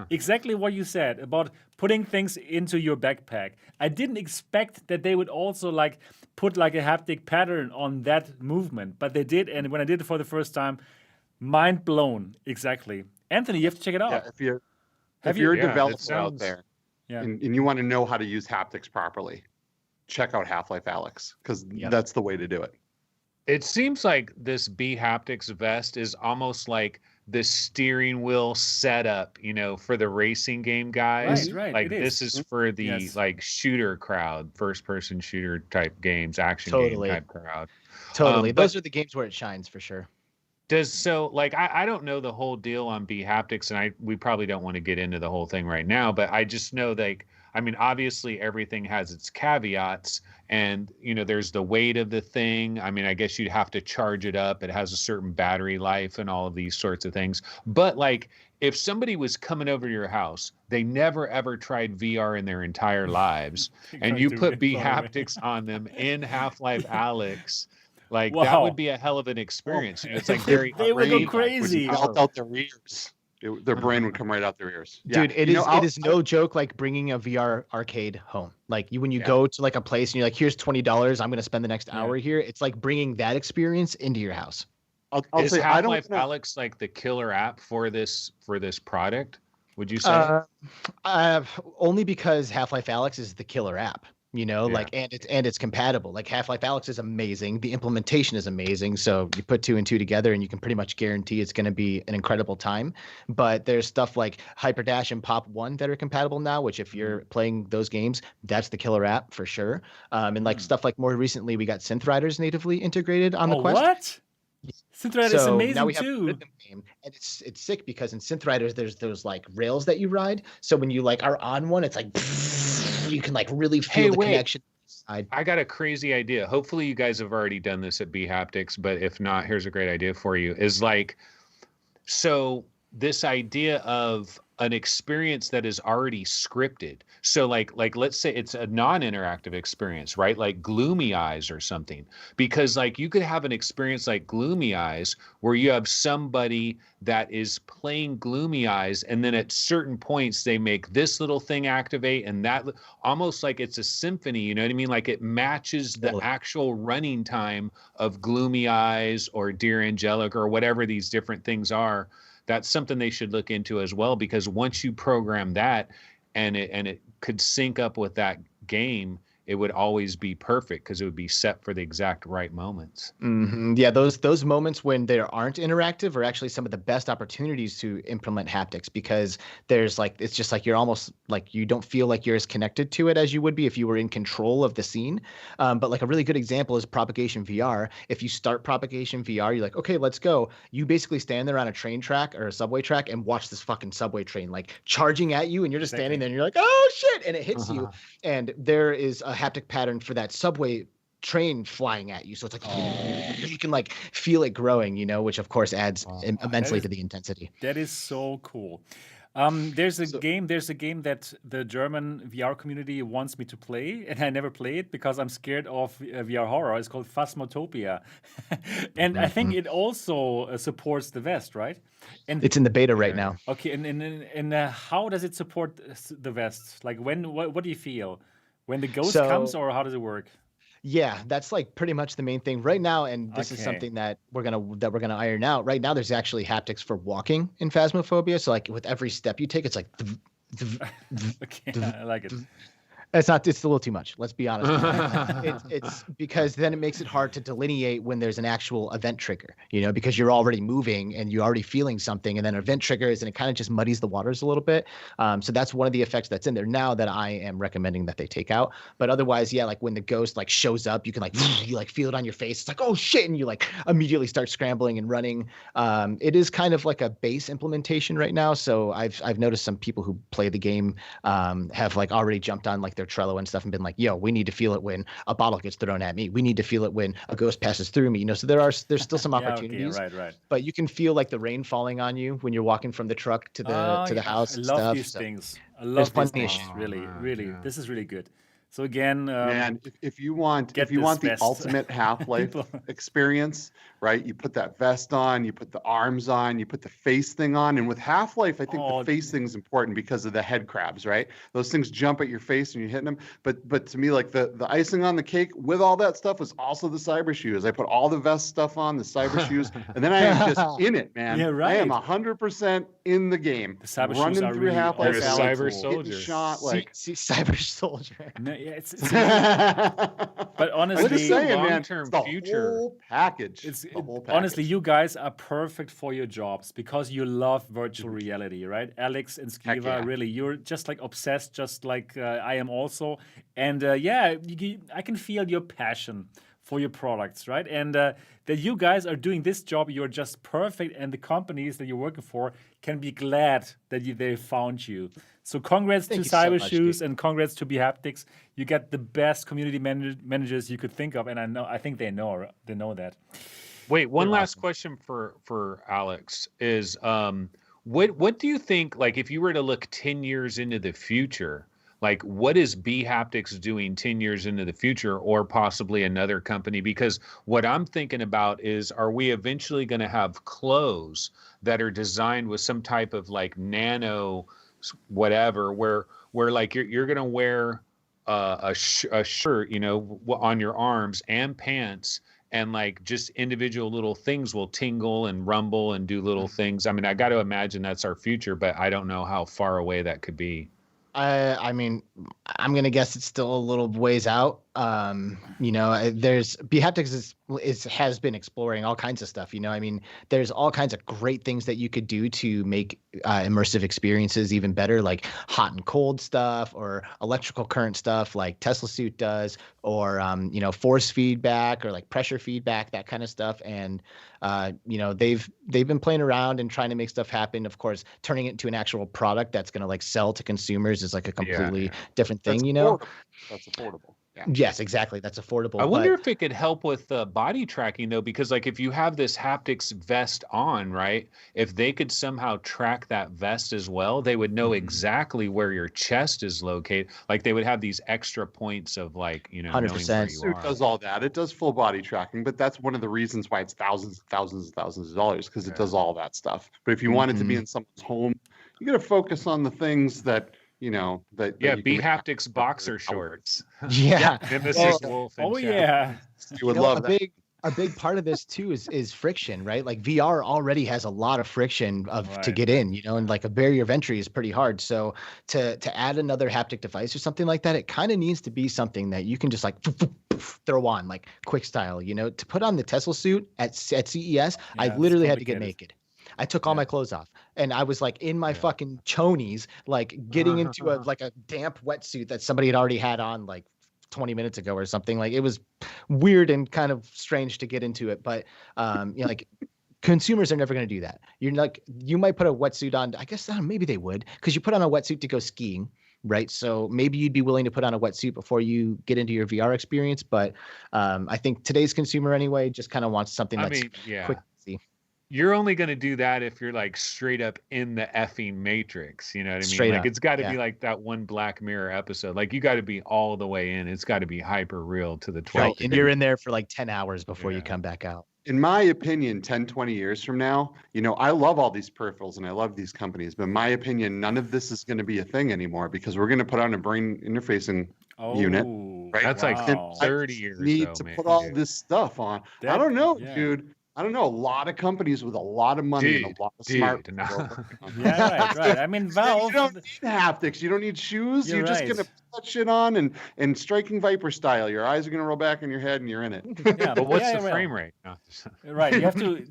Exactly what you said about putting things into your backpack. I didn't expect that they would also like put like a haptic pattern on that movement, but they did. And when I did it for the first time, mind blown. Exactly. Anthony, you have to check it out. Yeah, if you're a developer out there and you want to know how to use haptics properly, check out Half-Life Alyx, because that's the way to do it. It seems like this bHaptics vest is almost like the steering wheel setup, you know, for the racing game guys. Right. Like this is for the like shooter crowd, first person shooter type games, action game type crowd. Totally. Those are the games where it shines for sure. I don't know the whole deal on bHaptics, and we probably don't want to get into the whole thing right now, but I just know obviously everything has its caveats, and you know, there's the weight of the thing. I mean, I guess you'd have to charge it up. It has a certain battery life and all of these sorts of things. But like, if somebody was coming over to your house, they never ever tried VR in their entire lives, and you put bHaptics on them in Half-Life Alyx, like that would be a hell of an experience. It's like they would go crazy. Out their ears. Their brain would come right out their ears. Dude, it is no joke like bringing a VR arcade home. Like when you go to like a place and you're like, here's $20, I'm going to spend the next hour here. It's like bringing that experience into your house. I'll say Half-Life Alyx like the killer app for this product, would you say? Only because Half-Life Alyx is the killer app. You know, like, and it's compatible. Like Half-Life Alyx is amazing. The implementation is amazing. So you put 2 and 2 together and you can pretty much guarantee it's going to be an incredible time. But there's stuff like Hyperdash and Pop 1 that are compatible now, which if you're playing those games, that's the killer app for sure. And like stuff like more recently, we got Synth Riders natively integrated on the Quest. What? Synth Riders is amazing now we have too. A rhythm game, and it's sick because in Synth Riders there's those like rails that you ride. So when you like are on one, it's like you can like really feel the connection. I got a crazy idea. Hopefully you guys have already done this at bHaptics, but if not, here's a great idea for you. Is like, so this idea of an experience that is already scripted. So like let's say it's a non-interactive experience, right? Like Gloomy Eyes or something. Because like you could have an experience like Gloomy Eyes where you have somebody that is playing Gloomy Eyes, and then at certain points they make this little thing activate, and that almost like it's a symphony, you know what I mean? Like it matches the actual running time of Gloomy Eyes or Dear Angelic or whatever these different things are. That's something they should look into as well, because once you program that and it could sync up with that game, it would always be perfect because it would be set for the exact right moments. Mm-hmm. Yeah, those moments when they aren't interactive are actually some of the best opportunities to implement haptics, because there's like, it's just like you're almost like you don't feel like you're as connected to it as you would be if you were in control of the scene. But like a really good example is Propagation VR. If you start Propagation VR, you're like, okay, let's go. You basically stand there on a train track or a subway track and watch this fucking subway train like charging at you, and you're just standing there and you're like, oh shit, and it hits you. And there is a haptic pattern for that subway train flying at you, so it's like you can like feel it growing, you know, which of course adds immensely to the intensity. That is so cool. There's a game that the German VR community wants me to play, and I never play it because I'm scared of VR horror. It's called Phasmophobia, and I think it also supports the Vest, right? And it's in the beta right now. Okay, and how does it support the Vest? Like what do you feel when the ghost comes, or how does it work? Yeah, that's like pretty much the main thing right now, and this is something that we're gonna iron out. Right now, there's actually haptics for walking in Phasmophobia. So like with every step you take, it's like. Okay, I like it. It's a little too much. Let's be honest. It's because then it makes it hard to delineate when there's an actual event trigger, because you're already moving and you're already feeling something, and then an event triggers, and it kind of just muddies the waters a little bit. So that's one of the effects that's in there now that I am recommending that they take out. But otherwise, yeah, like when the ghost like shows up, you can you like feel it on your face. It's like, oh shit, and you like immediately start scrambling and running. It is kind of like a base implementation right now. So I've noticed some people who play the game have like already jumped on like their Trello and stuff and been like, yo, we need to feel it when a bottle gets thrown at me. We need to feel it when a ghost passes through me. So there's still some opportunities. Okay, right. But you can feel like the rain falling on you when you're walking from the truck to the house. I love these things. I love these things. Really. Yeah. This is really good. So again, man, if you want the ultimate Half-Life experience, right? You put that vest on, you put the arms on, you put the face thing on, and with Half-Life, I think the face thing is important because of the head crabs, right? Those things jump at your face and you're hitting them. But to me, like the icing on the cake with all that stuff was also the cyber shoes. I put all the vest stuff on, the cyber shoes, and then I am just in it, man. Yeah, right. I am 100% in in the game. The cyber running shoes are through really Half-Life, cyber soldier. Shot like cyber soldier. No, yeah, it's but honestly, I'm just saying, man, long-term it's the future. whole package. It's the whole package. honestly, you guys are perfect for your jobs because you love virtual reality, right? Alyx and Skeeva, yeah. really, you're just like obsessed, just like I am also. And yeah, I can feel your passion for your products, right? And that you guys are doing this job, you're just perfect, and the companies that you're working for can be glad that they found you. So congrats to Cyber Shoes and congrats to Bhaptics. You get the best community managers you could think of, and I think they know that. Wait, one last question for Alyx is what do you think, like if you were to look 10 years into the future, like what is Bhaptics doing 10 years into the future, or possibly another company? Because what I'm thinking about is, are we eventually going to have clothes that are designed with some type of like nano whatever, where like you're going to wear a shirt, you know, on your arms and pants, and like just individual little things will tingle and rumble and do little things. I mean, I got to imagine that's our future, but I don't know how far away that could be. I mean, I'm gonna guess it's still a little ways out. You know, there's Bhaptics has been exploring all kinds of stuff. You know, I mean, there's all kinds of great things that you could do to make immersive experiences even better, like hot and cold stuff, or electrical current stuff, like Tesla Suit does, or you know, force feedback, or like pressure feedback, that kind of stuff. And you know, they've been playing around and trying to make stuff happen. Of course, turning it into an actual product that's gonna like sell to consumers is like a completely different thing. That's you know, that's affordable. Yeah. Yes, exactly. That's affordable. I wonder if it could help with body tracking though, because like if you have this haptics vest on, right? If they could somehow track that vest as well, they would know exactly where your chest is located. Like they would have these extra points of like, you know, 100%. knowing where you are. It does all that. It does full body tracking, but that's one of the reasons why it's thousands of dollars, because it does all that stuff. But if you want it to be in someone's home, you got to focus on the things that, you know, that Bhaptics boxer shorts. Yeah. Wolf oh yeah. You would love that. A big part of this too is friction, right? Like VR already has a lot of friction to get in, you know, and like a barrier of entry is pretty hard. So to add another haptic device or something like that, it kind of needs to be something that you can just like throw on, like quick style, you know. To put on the Tesla suit at CES, I literally had to get naked. I took all my clothes off, and I was like in my fucking chonies, like getting into a damp wetsuit that somebody had already had on like 20 minutes ago or something. Like it was weird and kind of strange to get into it, but you know, like consumers are never going to do that. You're like, you might put a wetsuit on. I guess maybe they would, because you put on a wetsuit to go skiing, right? So maybe you'd be willing to put on a wetsuit before you get into your VR experience. But I think today's consumer anyway just kind of wants something that's quick. you're only going to do that if you're like straight up in the effing Matrix. You know what I mean? Straight like up, it's got to yeah. be like that one Black Mirror episode. Like you got to be all the way in. It's got to be hyper real to the 12. Right, and you're in there for like 10 hours before you come back out. In my opinion, 10, 20 years from now, you know, I love all these peripherals and I love these companies, but in my opinion, none of this is going to be a thing anymore because we're going to put on a brain interfacing unit. Right? That's like 30 years. Need to put all this stuff on. I don't know, dude. I don't know. A lot of companies with a lot of money and a lot of smart people. Yeah, right. I mean, Valve. You don't need haptics. You don't need shoes. You're just gonna put that shit on and striking Viper style. Your eyes are gonna roll back in your head and you're in it. Yeah, but what's the frame rate? No. Right. You have to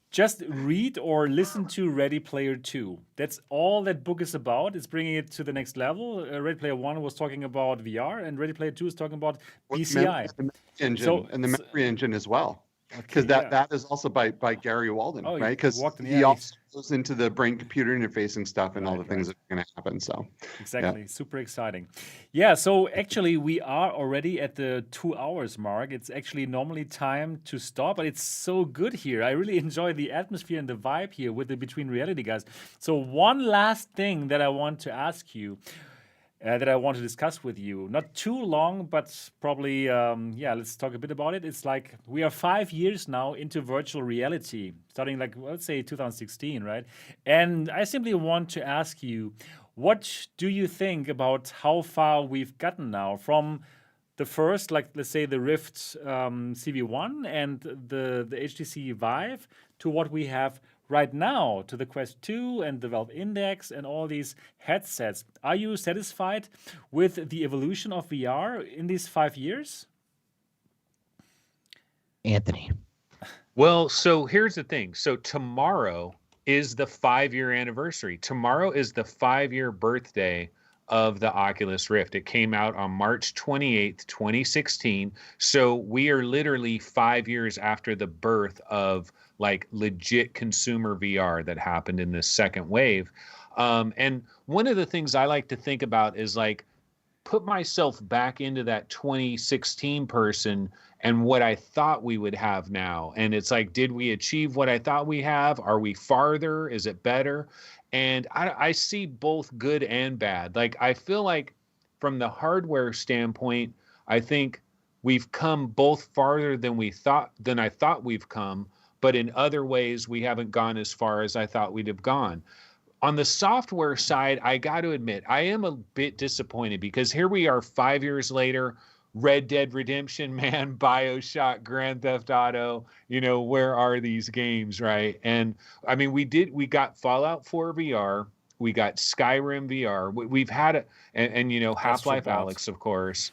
just read or listen to Ready Player 2. That's all that book is about. It's bringing it to the next level. Ready Player 1 was talking about VR, and Ready Player 2 is talking about PCI. The engine and the memory engine as well. Because that is also by Gary Walden, right? Because he also goes into the brain-computer interfacing stuff and all the things that are going to happen. So exactly, super exciting. Yeah. So actually, we are already at the 2 hours mark. It's actually normally time to stop, but it's so good here. I really enjoy the atmosphere and the vibe here with the Between Reality guys. So one last thing that I want to ask you. That I want to discuss with you. Not too long, but probably, let's talk a bit about it. It's like we are 5 years now into virtual reality, starting like, let's say 2016, right? And I simply want to ask you, what do you think about how far we've gotten now from the first, like, let's say the Rift CV1 and the HTC Vive to what we have right now, to the Quest 2 and the Valve Index and all these headsets. Are you satisfied with the evolution of VR in these 5 years? Anthony. Well, so here's the thing. So tomorrow is the 5-year anniversary. Tomorrow is the 5-year birthday of the Oculus Rift. It came out on March 28th, 2016. So we are literally 5 years after the birth of like legit consumer VR that happened in this second wave. And one of the things I like to think about is like put myself back into that 2016 person and what I thought we would have now. And it's like, did we achieve what I thought we have? Are we farther? Is it better? And I see both good and bad. Like, I feel like from the hardware standpoint, I think we've come both farther than I thought we've come, but in other ways, we haven't gone as far as I thought we'd have gone. On the software side, I got to admit, I am a bit disappointed because here we are 5 years later, Red Dead Redemption, man, BioShock, Grand Theft Auto, you know, where are these games, right? And I mean, we got Fallout 4 VR, we got Skyrim VR, we've had and you know, Half-Life Alyx, of course.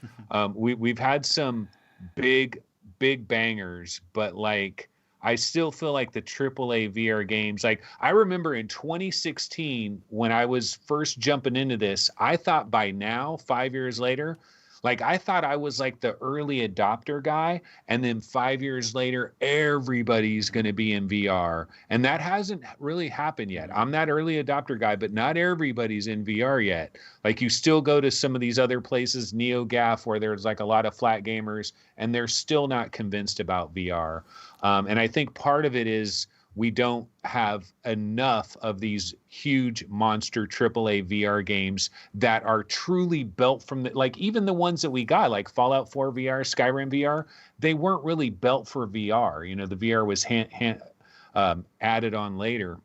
We've had some big bangers, but like, I still feel like the AAA VR games, like I remember in 2016, when I was first jumping into this, I thought by now, 5 years later, like I thought I was like the early adopter guy. And then 5 years later, everybody's going to be in VR. And that hasn't really happened yet. I'm that early adopter guy, but not everybody's in VR yet. Like you still go to some of these other places, NeoGAF, where there's like a lot of flat gamers and they're still not convinced about VR. And I think part of it is we don't have enough of these huge monster AAA VR games that are truly built from like even the ones that we got, like Fallout 4 VR, Skyrim VR, they weren't really built for VR. You know, the VR was added on later.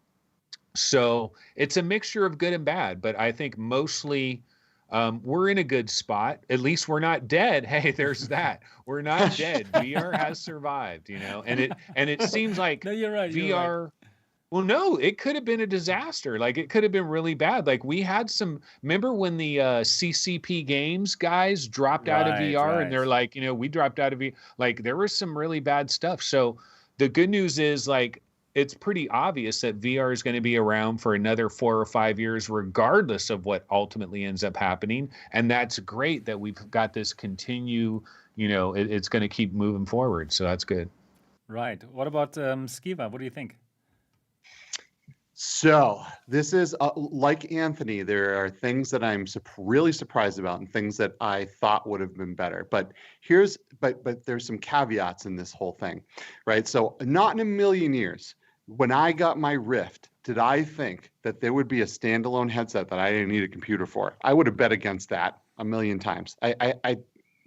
So it's a mixture of good and bad, but I think mostly we're in a good spot. At least we're not dead. Hey, there's that. We're not dead. VR has survived, you know, and it seems like no, you're right, VR. You're right. Well, no, it could have been a disaster. Like it could have been really bad. Like we had some. Remember when the CCP Games guys dropped out of VR, and they're like, you know, we dropped out of VR. Like there was some really bad stuff. So the good news is like, it's pretty obvious that VR is going to be around for another 4 or 5 years, regardless of what ultimately ends up happening. And that's great that we've got this continue, you know, it's going to keep moving forward. So that's good. Right. What about Skeeva? What do you think? So this is like Anthony. There are things that I'm really surprised about and things that I thought would have been better. But there's some caveats in this whole thing, right? So not in a million years when I got my Rift, did I think that there would be a standalone headset that I didn't need a computer for? I would have bet against that a million times. I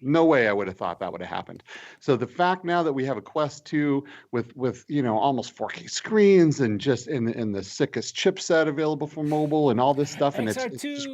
no way I would have thought that would have happened. So the fact now that we have a Quest 2 with almost 4K screens and just in the sickest chipset available for mobile and all this stuff, and it's just,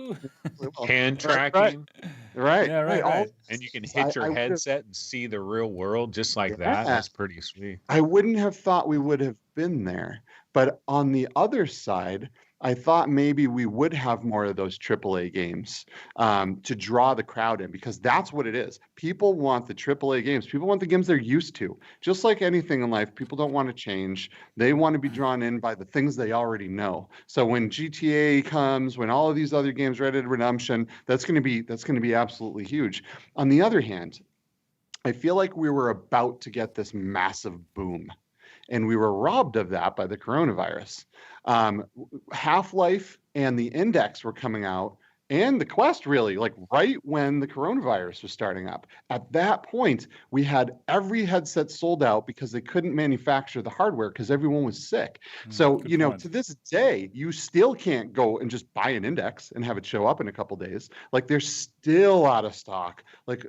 hand tracking, right? Yeah, right. And you can hit your headset and see the real world just like that. That's pretty sweet. I wouldn't have thought we would have been there, but on the other side, I thought maybe we would have more of those AAA games to draw the crowd in, because that's what it is. People want the AAA games. People want the games they're used to. Just like anything in life, people don't want to change. They want to be drawn in by the things they already know. So when GTA comes, when all of these other games, Red Dead Redemption, that's going to be absolutely huge. On the other hand, I feel like we were about to get this massive boom, and we were robbed of that by the coronavirus. Half-Life and the Index were coming out, and the Quest really, like right when the coronavirus was starting up. At that point, we had every headset sold out because they couldn't manufacture the hardware because everyone was sick. So, to this day, you still can't go and just buy an Index and have it show up in a couple days. Like, they're still out of stock. Like,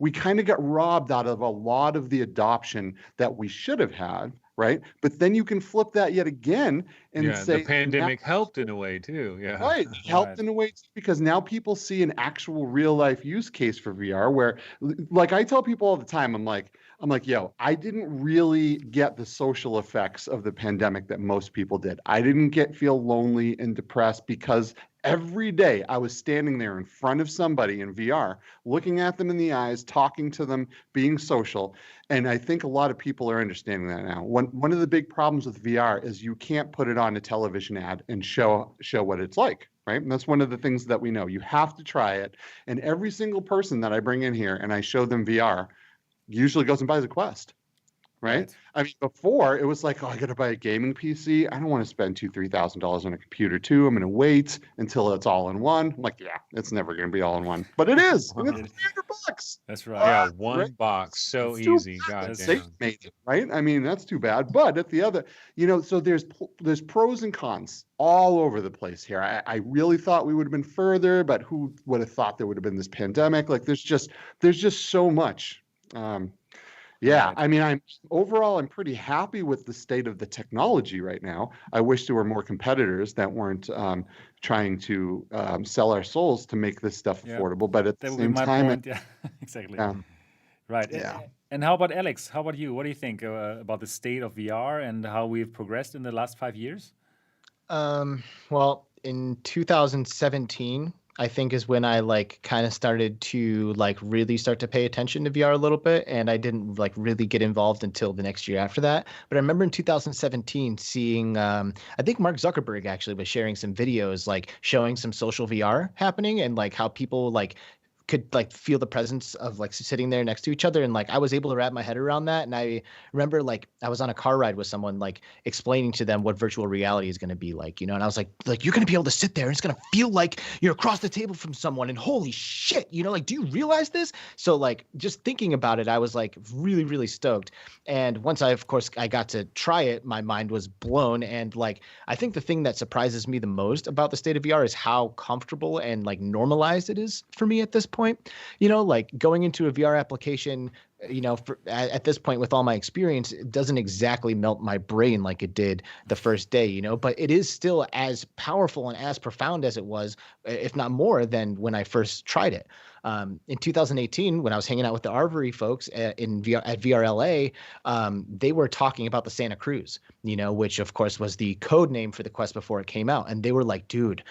we kind of got robbed out of a lot of the adoption that we should have had. Right. But then you can flip that yet again and say the pandemic helped in a way, too. Yeah. Right. Helped in a way, too, because now people see an actual real life use case for VR where, like, I tell people all the time, I'm like, yo, I didn't really get the social effects of the pandemic that most people did. I didn't feel lonely and depressed because every day I was standing there in front of somebody in VR, looking at them in the eyes, talking to them, being social. And I think a lot of people are understanding that now. One of the big problems with VR is you can't put it on a television ad and show what it's like, right? And that's one of the things that we know. You have to try it. And every single person that I bring in here and I show them VR usually goes and buys a Quest. Right? I mean, before it was like, oh, I got to buy a gaming PC. I don't want to spend $2,000-$3,000 on a computer too. I'm going to wait until it's all in one. I'm like, yeah, it's never going to be all in one, but it is. And it's $300. That's right. Yeah, one box, so easy. They made it, right? I mean, that's too bad. But at the other, so there's pros and cons all over the place here. I really thought we would have been further, but who would have thought there would have been this pandemic? Like, there's just so much. Yeah, I mean, I'm pretty happy with the state of the technology right now. I wish there were more competitors that weren't trying to sell our souls to make this stuff affordable. But at the same time, exactly. Right. Yeah. And how about Alyx? How about you? What do you think about the state of VR and how we've progressed in the last 5 years? Well, in 2017. I think is when I kind of started to really start to pay attention to VR a little bit, and I didn't really get involved until the next year after that. But I remember in 2017 seeing I think Mark Zuckerberg actually was sharing some videos showing some social VR happening and how people could feel the presence of sitting there next to each other, and I was able to wrap my head around that. And I remember I was on a car ride with someone explaining to them what virtual reality is going to be like, and I was like you're going to be able to sit there and it's going to feel like you're across the table from someone, and holy shit, do you realize this? So just thinking about it, I was really, really stoked. And once I got to try it, my mind was blown. And I think the thing that surprises me the most about the state of VR is how comfortable and normalized it is for me at this point. Going into a VR application, at this point with all my experience, it doesn't exactly melt my brain like it did the first day, but it is still as powerful and as profound as it was, if not more than when I first tried it. In 2018, when I was hanging out with the Arvory folks at VRLA, they were talking about the Santa Cruz, which of course was the code name for the Quest before it came out. And they were like, dude,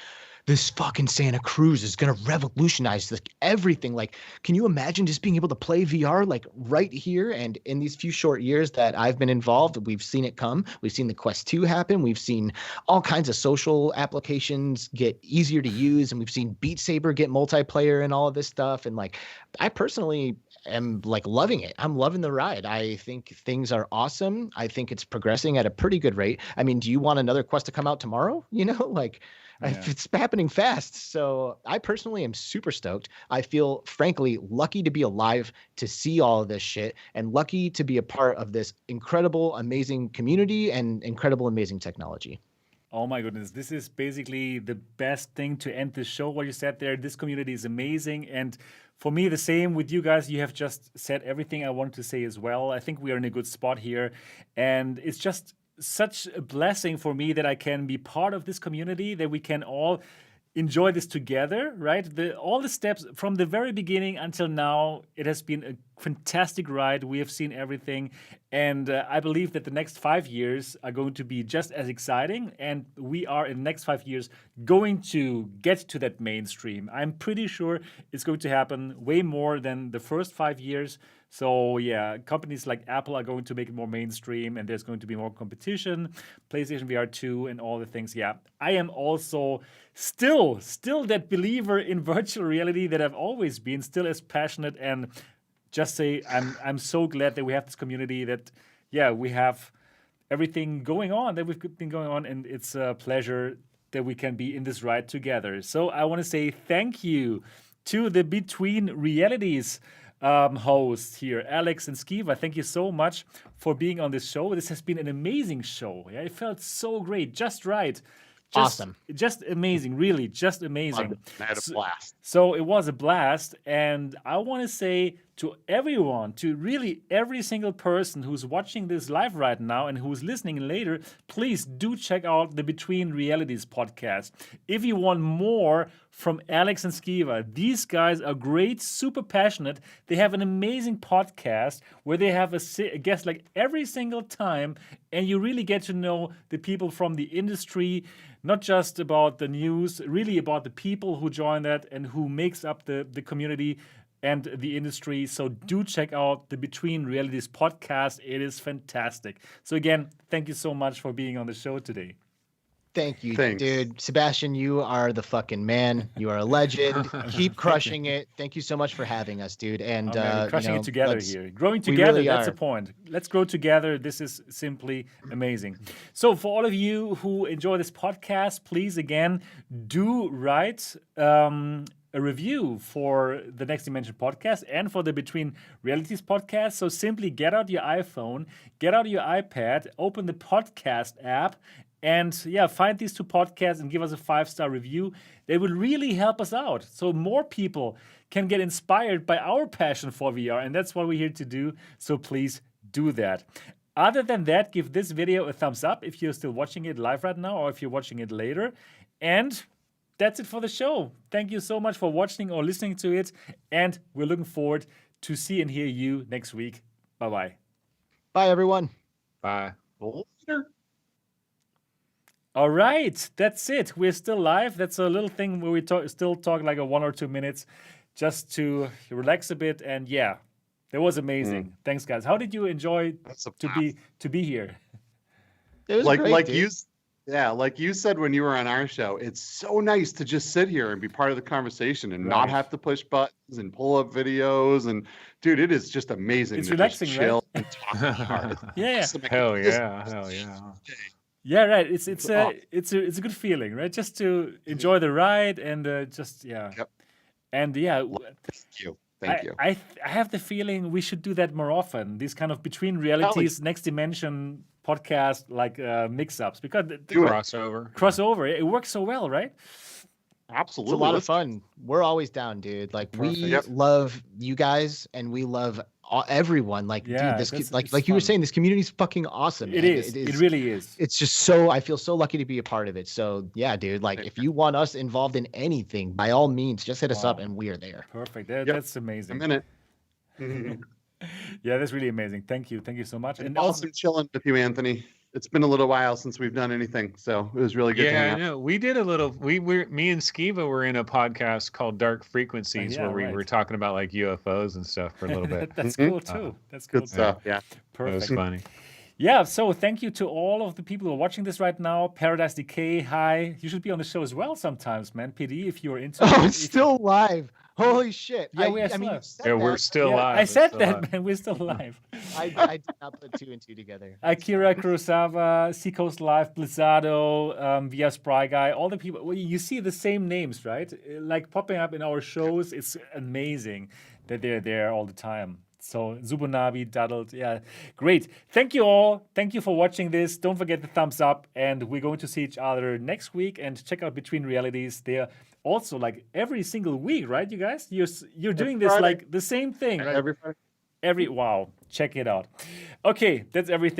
this fucking Santa Cruz is going to revolutionize everything. Can you imagine just being able to play VR right here? And in these few short years that I've been involved, we've seen it come. We've seen the Quest 2 happen. We've seen all kinds of social applications get easier to use. And we've seen Beat Saber get multiplayer and all of this stuff. And I personally am like loving it. I'm loving the ride. I think things are awesome. I think it's progressing at a pretty good rate. I mean, do you want another Quest to come out tomorrow? Like it's happening fast. So I personally am super stoked. I feel frankly lucky to be alive to see all of this shit and lucky to be a part of this incredible, amazing community and incredible, amazing technology. Oh my goodness, this is basically the best thing to end the show. What you said there, this community is amazing. And for me, the same with you guys. You have just said everything I wanted to say as well. I think we are in a good spot here. And it's just such a blessing for me that I can be part of this community, that we can all enjoy this together, right? All the steps from the very beginning until now, it has been a fantastic ride. We have seen everything. And I believe that the next 5 years are going to be just as exciting. And we are in the next 5 years going to get to that mainstream. I'm pretty sure it's going to happen way more than the first 5 years. So yeah, companies like Apple are going to make it more mainstream and there's going to be more competition, PlayStation VR 2 and all the things. Yeah, I am also still that believer in virtual reality that I've always been, still as passionate, and just say I'm so glad that we have this community, that we have everything going on that we've been going on, and it's a pleasure that we can be in this ride together. So I want to say thank you to the Between Realities hosts here, Alyx and Skeeva. Thank you so much for being on this show. This has been an amazing show. Yeah, it felt so great, just right. Awesome. Just amazing, really, just amazing. I had a blast. So it was a blast, and I want to say to everyone, to really every single person who's watching this live right now and who's listening later, please do check out the Between Realities podcast. If you want more from Alyx and Skeeva, these guys are great, super passionate. They have an amazing podcast where they have a guest like every single time, and you really get to know the people from the industry, not just about the news, really about the people who join that and who makes up the community and the industry. So do check out the Between Realities podcast. It is fantastic. So again, thank you so much for being on the show today. Thank you, dude. Sebastian, you are the fucking man. You are a legend. Keep crushing it. Thank you so much for having us, dude. And crushing it together here. Growing together, really that's the point. Let's grow together. This is simply amazing. So for all of you who enjoy this podcast, please, again, do write a review for the Next Dimension podcast and for the Between Realities podcast. So simply get out your iPhone, get out your iPad, open the podcast app, and find these two podcasts and give us a 5-star review. They will really help us out, so more people can get inspired by our passion for VR, and that's what we're here to do. So please do that. Other than that, give this video a thumbs up if you're still watching it live right now or if you're watching it later. And that's it for the show. Thank you so much for watching or listening to it, and we're looking forward to see and hear you next week. Bye-bye. Bye, everyone. Bye. Later. All right, that's it. We're still live. That's a little thing where we still talk like 1 or 2 minutes just to relax a bit. And that was amazing. Thanks, guys. How did you enjoy to be here? It was great, like dude. like you said when you were on our show, it's so nice to just sit here and be part of the conversation and not have to push buttons and pull up videos. And dude, it is just amazing. It's to relaxing, just chill right? and talk hard. Hell yeah. Yeah, right. It's a good feeling, right? Just to enjoy the ride and Yep. And Thank you. I have the feeling we should do that more often. These kind of Between Realities, Next Dimension podcast, like mix-ups, because the crossover. It works so well, right? Absolutely. It's a lot of fun. We're always down, dude. Like we love you guys, and we love everyone. Like, dude, this like you were saying, this community is fucking awesome. It is. It really is. It's just I feel so lucky to be a part of it. So yeah, dude. Like, if you want us involved in anything, by all means, just hit us up, and we are there. Perfect. That's amazing. A minute. Yeah, that's really amazing. Thank you so much. And awesome chilling with you, Anthony. It's been a little while since we've done anything, so it was really good. Yeah, I know. We did a little. Me and Skeeva were in a podcast called Dark Frequencies, where we were talking about like UFOs and stuff for a little bit. That's cool too. That's good stuff. Yeah, perfect. That was funny. Yeah, so thank you to all of the people who are watching this right now. Paradise Decay, hi. You should be on the show as well sometimes, man. PD, if you're into it. It's still live. Holy shit! Yeah, we are I mean, still you said Yeah, that. we're still live. I said still that, live. man. We're still live. I did not put 2 and 2 together. Akira Kurosawa, Seacoast Live, Blizzardo, VR Spry Guy, all the people. Well, you see the same names, right? Like popping up in our shows. It's amazing that they're there all the time. So Zubunabi, Daddled, yeah, great. Thank you all. Thank you for watching this. Don't forget the thumbs up, and we're going to see each other next week. And check out Between Realities. They're also like every single week, right? You guys, you're doing this Friday. like the same thing, right? Every Friday. Wow, check it out. Okay, that's everything.